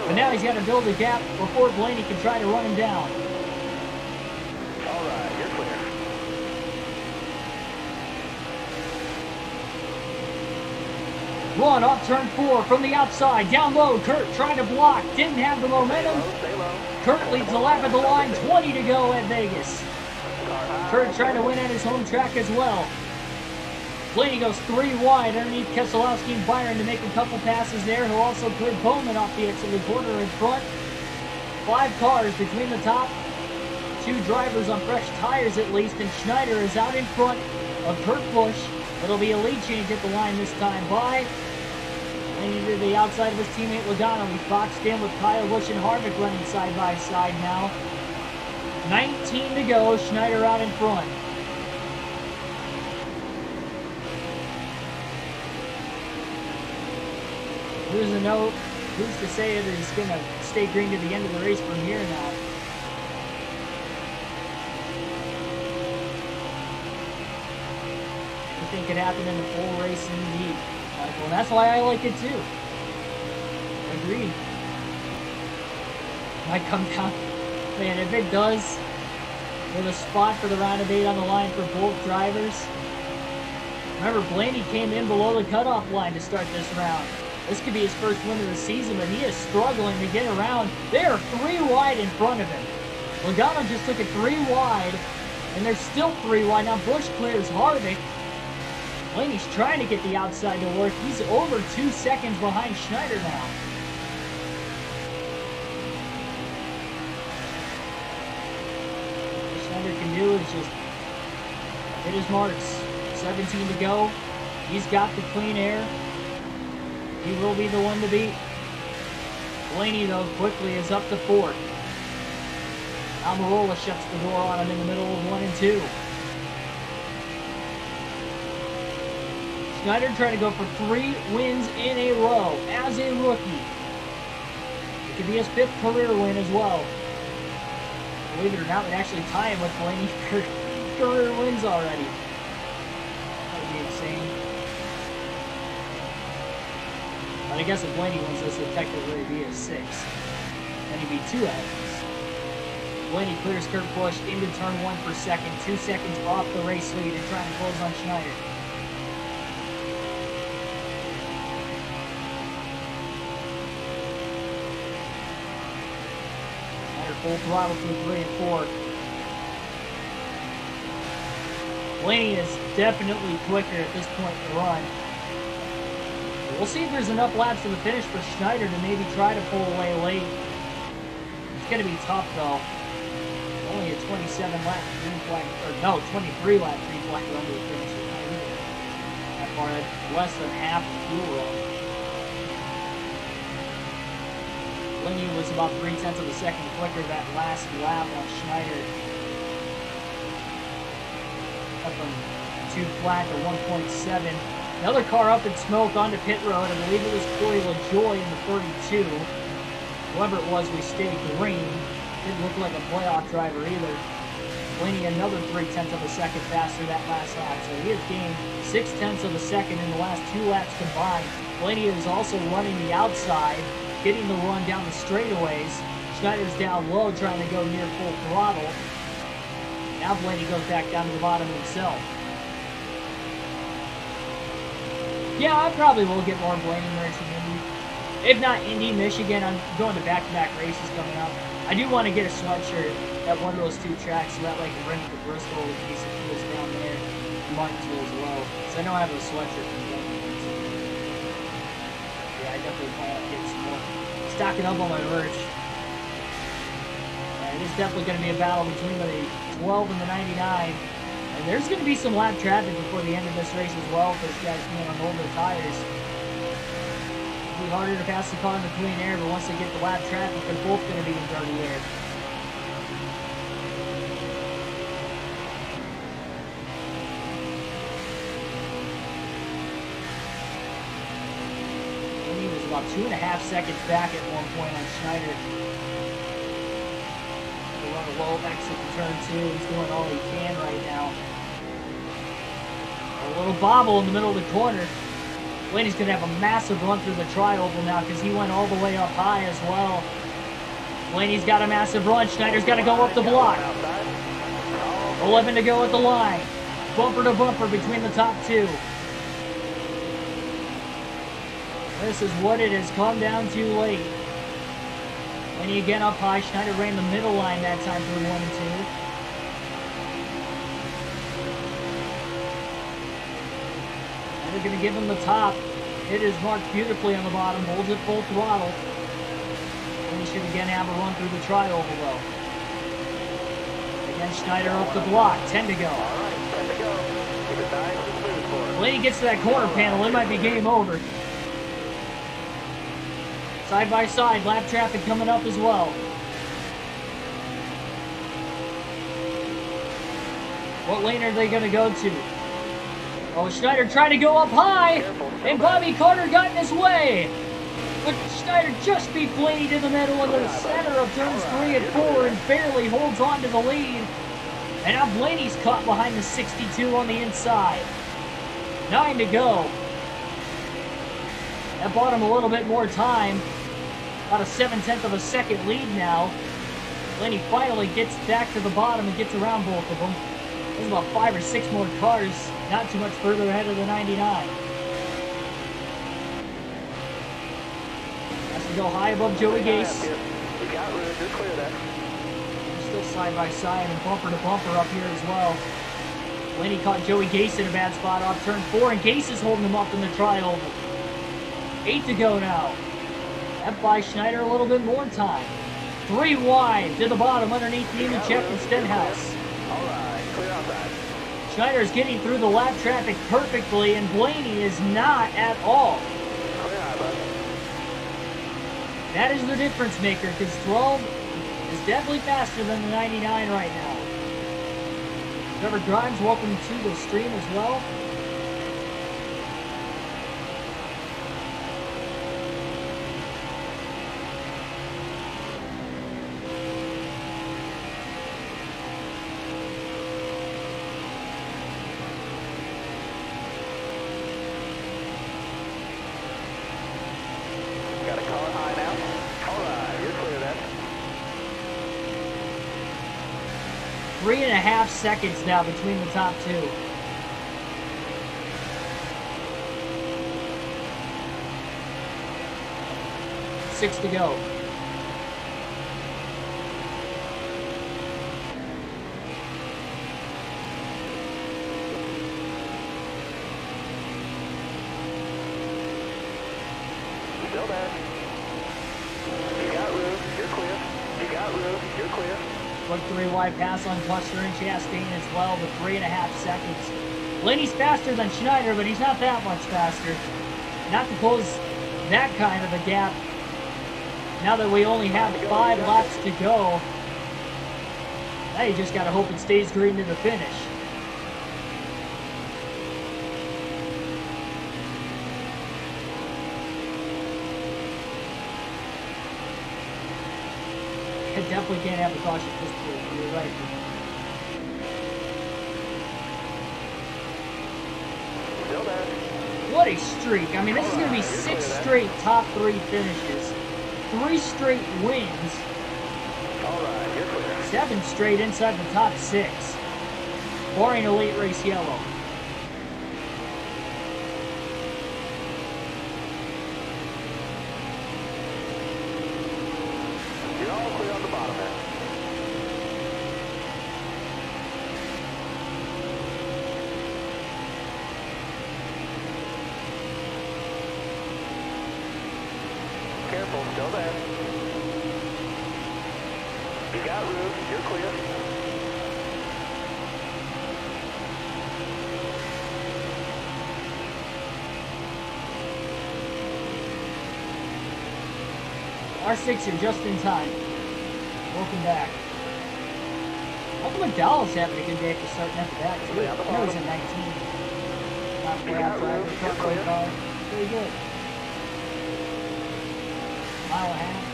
But now he's got to build a gap before Blaney can try to run him down. All right, you're clear. Run off turn 4 from the outside. Down low, Kurt trying to block. Didn't have the momentum. Stay low. Kurt leads the lap at the line. 20 to go at Vegas. Kurt trying to win at his home track as well. Blaney goes 3 wide underneath Keselowski and Byron to make a couple passes there, who also cleared Bowman off the exit of the corner in front. 5 cars between the top 2 drivers on fresh tires at least, and Schneider is out in front of Kurt Busch. It'll be a lead change at the line this time by Blaney to the outside of his teammate Logano. He's boxed in with Kyle Busch and Harvick running side by side now. 19 to go, Schneider out in front. Who's to know? Who's to say that it's going to stay green to the end of the race from here now? Anything could happen in the full race indeed, Michael, and that's why I like it too. Agreed. Might come down. Man, if it does, with a spot for the round of 8 on the line for both drivers. Remember, Blaney came in below the cutoff line to start this round. This could be his first win of the season, but he is struggling to get around. They are 3 wide in front of him. Logano just took it 3 wide, and they're still 3 wide. Now Busch clears Harvick. Blaney's trying to get the outside to work. He's over 2 seconds behind Schneider now. What Schneider can do is just hit his marks. 17 to go. He's got the clean air. He will be the one to beat. Blaney, though, quickly is up to 4th. Almirola shuts the door on him in the middle of 1 and 2. Schneider trying to go for 3 wins in a row as a rookie. It could be his 5th career win as well. Believe it or not, we'd actually tie him with Blaney for career wins already. That would be insane. But I guess if Blaney wins this, it'd technically be a 6. And he'd be 2 Evans. Blaney clears Kurt Busch into turn 1 for 2nd. 2 seconds off the race lead and trying to close on Schneider. Full throttle through 3 and 4. Blaney is definitely quicker at this point to run. We'll see if there's enough laps to the finish for Schneider to maybe try to pull away late. It's going to be tough though. Only a 27 lap green flag, or no, 23 lap green flag run to the finish. That far, less than half the fuel run. Blaney was about 0.3 of a second quicker that last lap on Schneider. Up from 2 flat to 1.7. Another car up in smoke onto pit road. I believe it was Corey LaJoy in the 32. Whoever it was, we stayed green. Didn't look like a playoff driver either. Blaney another 0.3 of a second faster that last lap. So he has gained 0.6 of a second in the last 2 laps combined. Blaney is also running the outside, getting the run down the straightaways. Schneider's down low trying to go near full throttle. Now Blaney goes back down to the bottom himself. Yeah, I probably will get more Blaney merch in Indy. If not Indy, Michigan, I'm going to back-to-back races coming up. I do want to get a sweatshirt at one of those 2 tracks so that way I can rent it to Bristol in case it feels down there. Martinsville as well. So I know I have a sweatshirt from Blaney. Yeah, I definitely plan on getting some more. Stocking up on my merch. It is definitely going to be a battle between the 12 and the 99. And there's going to be some lap traffic before the end of this race as well for these guys being on older tires. It'll be harder to pass the car in the clean air, but once they get the lap traffic, they're both going to be in dirty air. And he was about 2.5 seconds back at one point on Schneider. He'll run a low exit to turn 2. He's doing all he can right now. A little bobble in the middle of the corner. Blaney's going to have a massive run through the tri-oval now because he went all the way up high as well. Blaney's got a massive run. Schneider's got to go up the block. 11 to go at the line. Bumper to bumper between the top 2. This is what it has come down to late. Blaney again up high. Schneider ran the middle line that time through 1 and 2. They're going to give him the top. It is marked beautifully on the bottom. Holds it full throttle. And he should again have a run through the tri-oval though. Again, Schneider up the block. 10 to go. All right, 10 to go. Keep it nice and smooth for him. Blaney gets to that corner panel. It might be game over. Side by side. Lap traffic coming up as well. What lane are they going to go to? Oh, Schneider trying to go up high, and Bobby Carter got in his way. But Schneider just beat Blaney in the middle of the center of turns 3 and 4 and barely holds on to the lead. And now Blaney's caught behind the 62 on the inside. 9 to go. That bought him a little bit more time. About a 0.7 of a second lead now. Blaney finally gets back to the bottom and gets around both of them. There's about 5 or 6 more cars. Not too much further ahead of the 99. Has to go high above Joey Gase. We got room to clear that. They're still side by side and bumper to bumper up here as well. Blaney caught Joey Gase in a bad spot off turn 4, and Gase is holding him up in the tri-oval. 8 to go now. That buys Schneider a little bit more time. 3 wide to the bottom underneath Nemechek and Stenhouse. All right, clear outside. Schneider's getting through the lap traffic perfectly, and Blaney is not at all. Clear high, bud. That is the difference maker, because 12 is definitely faster than the 99 right now. Trevor Grimes, welcome to the stream as well. Got a car high now. All right, you're clear then. 3.5 seconds now between the top two. Six to go. Still there. You got room, you're clear. You got room, you're clear. Quick 3 wide pass on Cluster and Chastain as well with 3.5 seconds. Blaney's faster than Schneider, but he's not that much faster. Not to close that kind of a gap. Now that we only have 5 laps to go, now you just gotta hope it stays green to the finish. I definitely can't have a caution at this point. You're right. Still there. What a streak. I mean, this is going to be 6 straight top 3 finishes. 3 straight wins. All right, you're clear. 7 straight inside the top 6. Barring a late race yellow. You're all clear on the bottom there. Careful, still there. You got room, you're clear. R6, you're just in time. Welcome back. Michael McDowell's having a good day for starting at the back, too. I know he's at 19. Not way out driver, front row car. Very good. Mile and a half.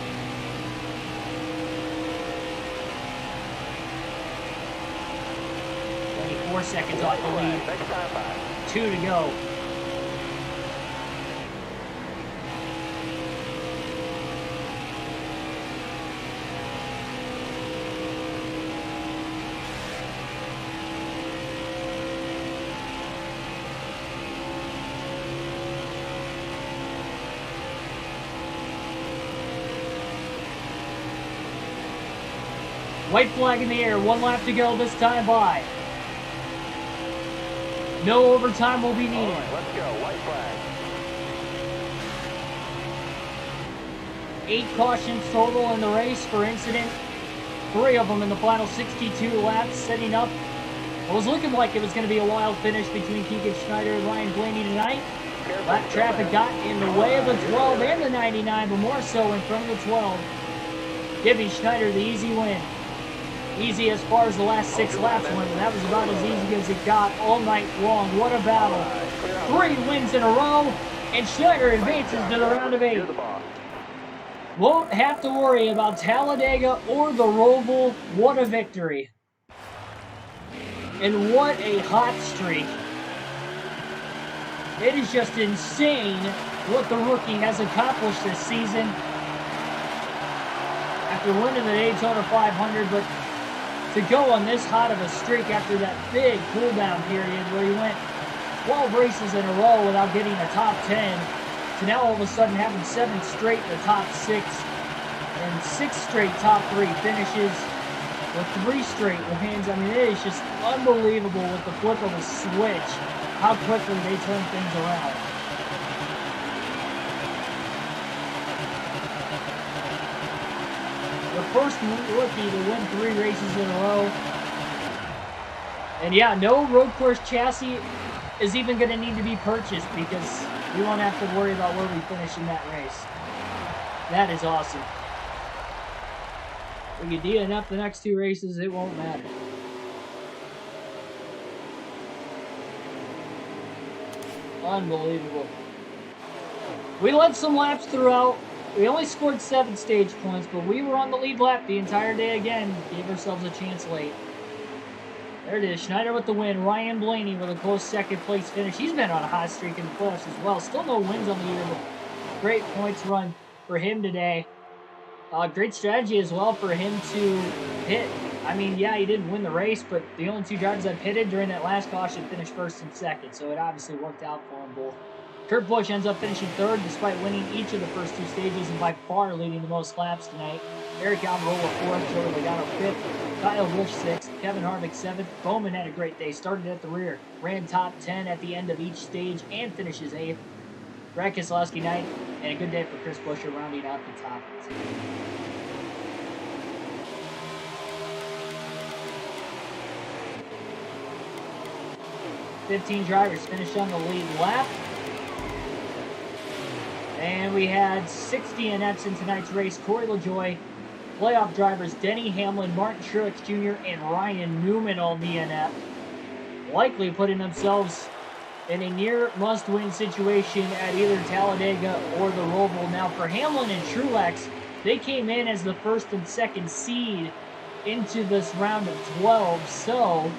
Only 4 seconds off the lead. Next time by. 2 to go. White flag in the air, 1 lap to go this time by. No overtime will be All needed. right, let's go. White flag. 8 cautions total in the race for incident. 3 of them in the final 62 laps, setting up. It was looking like it was going to be a wild finish between Keegan Schneider and Ryan Blaney tonight. Lap traffic got in the way of the 12 and the 99, but more so in front of the 12, giving Schneider the easy win. Easy as far as the last 6 laps went, and that was about as easy as it got all night long. What a battle. 3 wins in a row, and Schneider advances to the round of 8. Won't have to worry about Talladega or the Roval. What a victory. And what a hot streak. It is just insane what the rookie has accomplished this season. After winning the Daytona 500, but to go on this hot of a streak after that big cool-down period where he went 12 races in a row without getting a top 10, to now all of a sudden having 7 straight in the top 6 and 6 straight top 3 finishes. with 3 straight wins. I mean, it is just unbelievable with the flip of a switch, how quickly they turn things around. The first rookie to win 3 races in a row. And yeah, no road course chassis is even going to need to be purchased because we won't have to worry about where we finish in that race. That is awesome. We can DNF up the next 2 races, it won't matter. Unbelievable. We led some laps throughout. We only scored 7 stage points, but we were on the lead lap the entire day again. Gave ourselves a chance late. There it is. Schneider with the win. Ryan Blaney with a close second place finish. He's been on a hot streak in the playoffs as well. Still no wins on the year, but great points run for him today. Great strategy as well for him to hit. I mean, yeah, he didn't win the race, but the only 2 drivers that pitted during that last caution finished first and second, so it obviously worked out for them both. Kurt Busch ends up finishing 3rd despite winning each of the first 2 stages and by far leading the most laps tonight. Eric Almirola 4th, Joey Logano 5th, Kyle Busch 6th, Kevin Harvick 7th. Bowman had a great day, started at the rear, ran top 10 at the end of each stage and finishes 8th. Brad Keselowski 9th, and a good day for Chris Buescher rounding out the top 10. 15 drivers finished on the lead lap. And we had 6 DNFs in tonight's race. Corey LaJoie, playoff drivers Denny Hamlin, Martin Truex Jr., and Ryan Newman all DNF. Likely putting themselves in a near must-win situation at either Talladega or the Roval. Now for Hamlin and Truex, they came in as the 1st and 2nd seed into this round of 12, so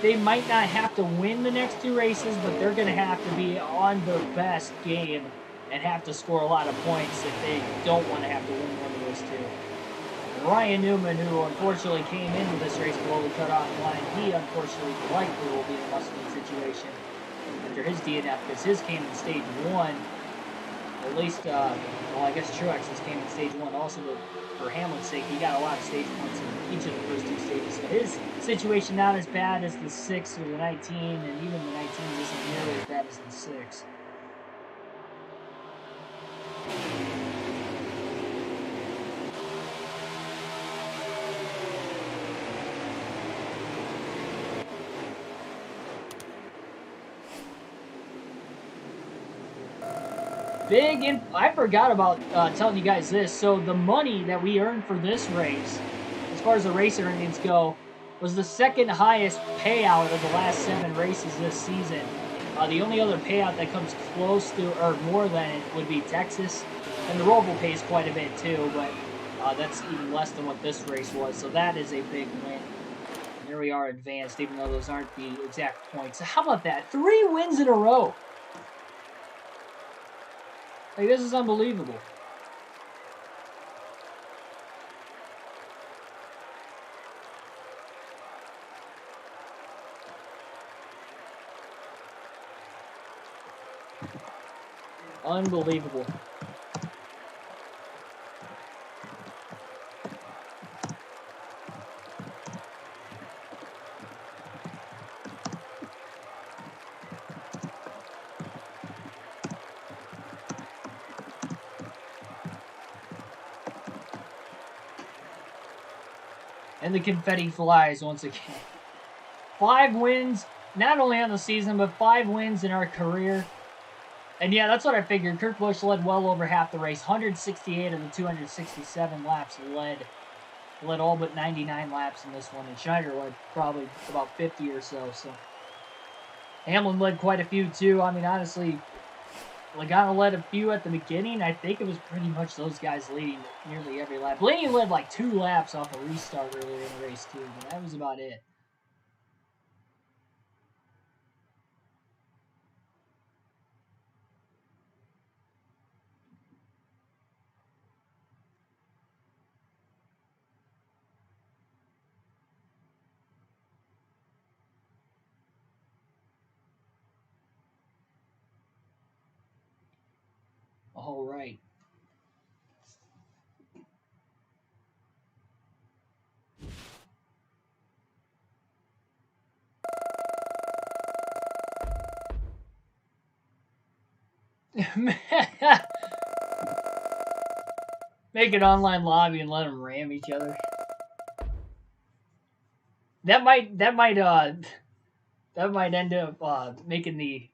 they might not have to win the next 2 races, but they're going to have to be on their best game and have to score a lot of points if they don't want to have to win one of those 2. And Ryan Newman, who unfortunately came into this race below the cutoff line, he unfortunately likely will be in a must-win situation after his DNF because his came in stage 1. At least, well, I guess Truex's came in stage 1 also, but for Hamlin's sake, he got a lot of stage points in each of the first 2 stages. So his situation not as bad as the 6 or the 19, and even the 19 isn't nearly as bad as the 6. I forgot about telling you guys this. So the money that we earned for this race, as far as the race earnings go, was the 2nd highest payout of the last 7 races this season. The only other payout that comes close to, or more than it, would be Texas. And the Roval pays quite a bit too, but that's even less than what this race was. So that is a big win. And there we are advanced, even though those aren't the exact points. So how about that? 3 wins in a row. Like, this is unbelievable. Unbelievable. And the confetti flies once again. 5 wins, not only on the season, but 5 wins in our career. And yeah, that's what I figured. Kurt Busch led well over half the race. 168 of the 267 laps led all but 99 laps in this one. And Schneider led probably about 50 or so. So Hamlin led quite a few too. I mean, honestly, Logano led a few at the beginning. I think it was pretty much those guys leading nearly every lap. Blaney led like 2 laps off a restart earlier in the race too, but that was about it. All right. Make an online lobby and let them ram each other. That might end up making the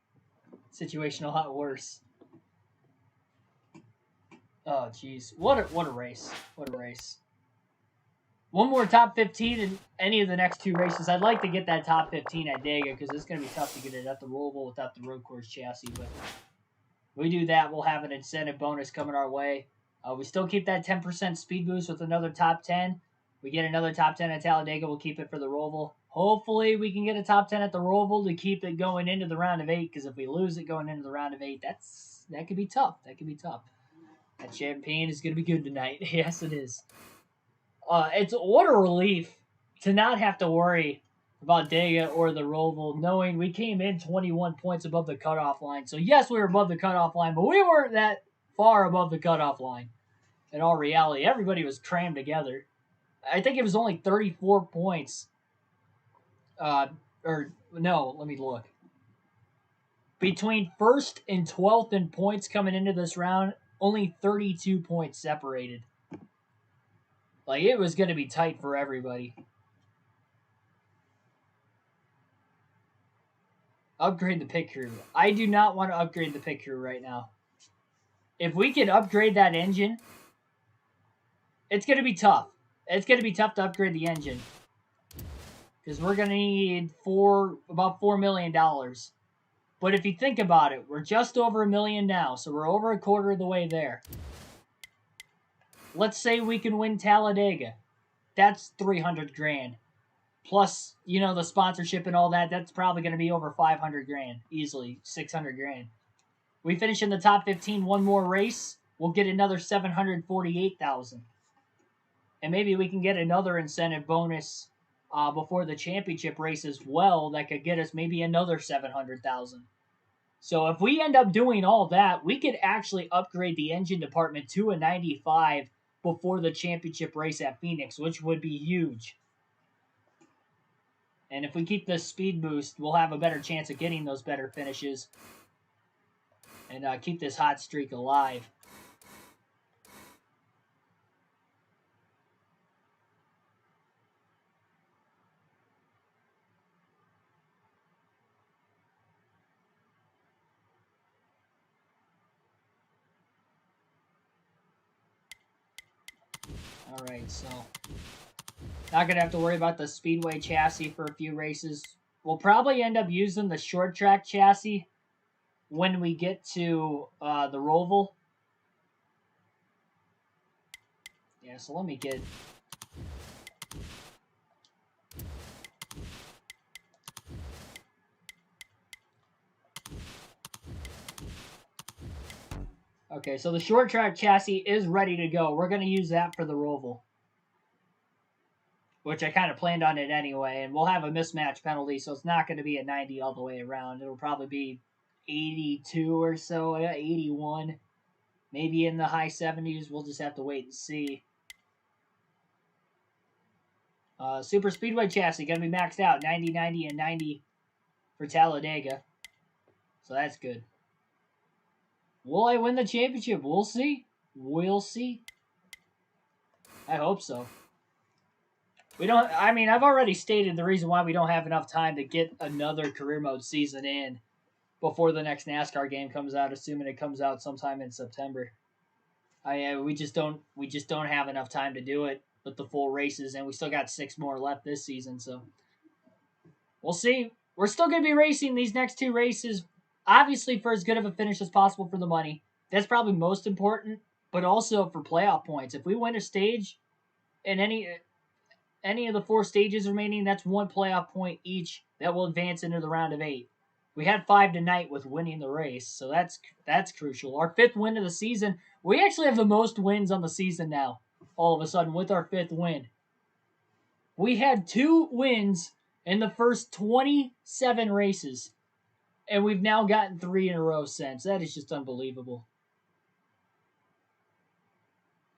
situation a lot worse. Oh jeez, what a race! What a race! One more top 15 in any of the next two races. I'd like to get that top 15 at Dega because it's going to be tough to get it at the Roval without the road course chassis. But if we do that, we'll have an incentive bonus coming our way. We still keep that 10% speed boost with another top 10. We get another top 10 at Talladega. We'll keep it for the Roval. Hopefully, we can get a top 10 at the Roval to keep it going into the round of 8. Because if we lose it going into the round of 8, that could be tough. That could be tough. That champagne is going to be good tonight. Yes, it is. It's what a relief to not have to worry about Dega or the Roval, knowing we came in 21 points above the cutoff line. So, yes, we were above the cutoff line, but we weren't that far above the cutoff line. In all reality, everybody was crammed together. I think it was only 34 points. Let me look. Between 1st and 12th in points coming into this round, only 32 points separated. Like, it was going to be tight for everybody. Upgrade the pit crew. I do not want to upgrade the pit crew right now. If we can upgrade that engine, it's going to be tough. It's going to be tough to upgrade the engine. Because we're going to need about $4 million. But if you think about it, we're just over $1 million now. So we're over a quarter of the way there. Let's say we can win Talladega. That's $300,000. Plus, the sponsorship and all that, that's probably going to be over $500,000. Easily, $600,000. We finish in the top 15, one more race, we'll get another $748,000. And maybe we can get another incentive bonus before the championship race as well that could get us maybe another $700,000. So if we end up doing all that, we could actually upgrade the engine department to a 95 before the championship race at Phoenix, which would be huge. And if we keep this speed boost, we'll have a better chance of getting those better finishes and keep this hot streak alive. All right, so not going to have to worry about the Speedway chassis for a few races. We'll probably end up using the short track chassis when we get to the Roval. Yeah, so let me get... Okay, so the short track chassis is ready to go. We're going to use that for the Roval, which I kind of planned on it anyway, and we'll have a mismatch penalty, so it's not going to be a 90 all the way around. It'll probably be 82 or so, 81, maybe in the high 70s. We'll just have to wait and see. Super Speedway chassis going to be maxed out, 90, 90, and 90 for Talladega, so that's good. Will I win the championship? We'll see. We'll see. I hope so. I've already stated the reason why we don't have enough time to get another career mode season in before the next NASCAR game comes out, assuming it comes out sometime in September. We just don't have enough time to do it with the full races, and we still got 6 more left this season, so we'll see. We're still going to be racing these next 2 races, obviously for as good of a finish as possible for the money. That's probably most important, but also for playoff points. If we win a stage in any of the 4 stages remaining, that's 1 playoff point each that will advance into the round of 8. We had 5 tonight with winning the race, so that's crucial. Our 5th win of the season. We actually have the most wins on the season now, all of a sudden, with our 5th win. We had 2 wins in the first 27 races, and we've now gotten 3 in a row since. That is just unbelievable.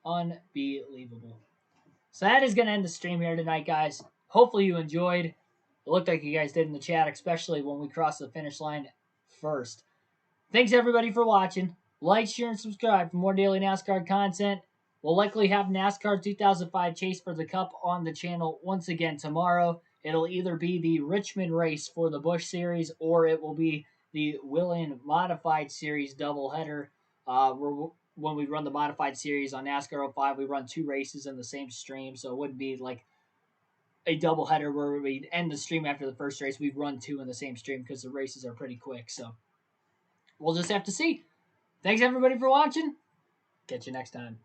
Unbelievable. So that is going to end the stream here tonight, guys. Hopefully you enjoyed. It looked like you guys did in the chat, especially when we crossed the finish line first. Thanks, everybody, for watching. Like, share, and subscribe for more daily NASCAR content. We'll likely have NASCAR 2005 Chase for the Cup on the channel once again tomorrow. It'll either be the Richmond race for the Busch Series or it will be the Willen Modified Series doubleheader. When we run the Modified Series on NASCAR 05, we run 2 races in the same stream, so it wouldn't be like a doubleheader where we end the stream after the first race. We run 2 in the same stream because the races are pretty quick, so we'll just have to see. Thanks, everybody, for watching. Catch you next time.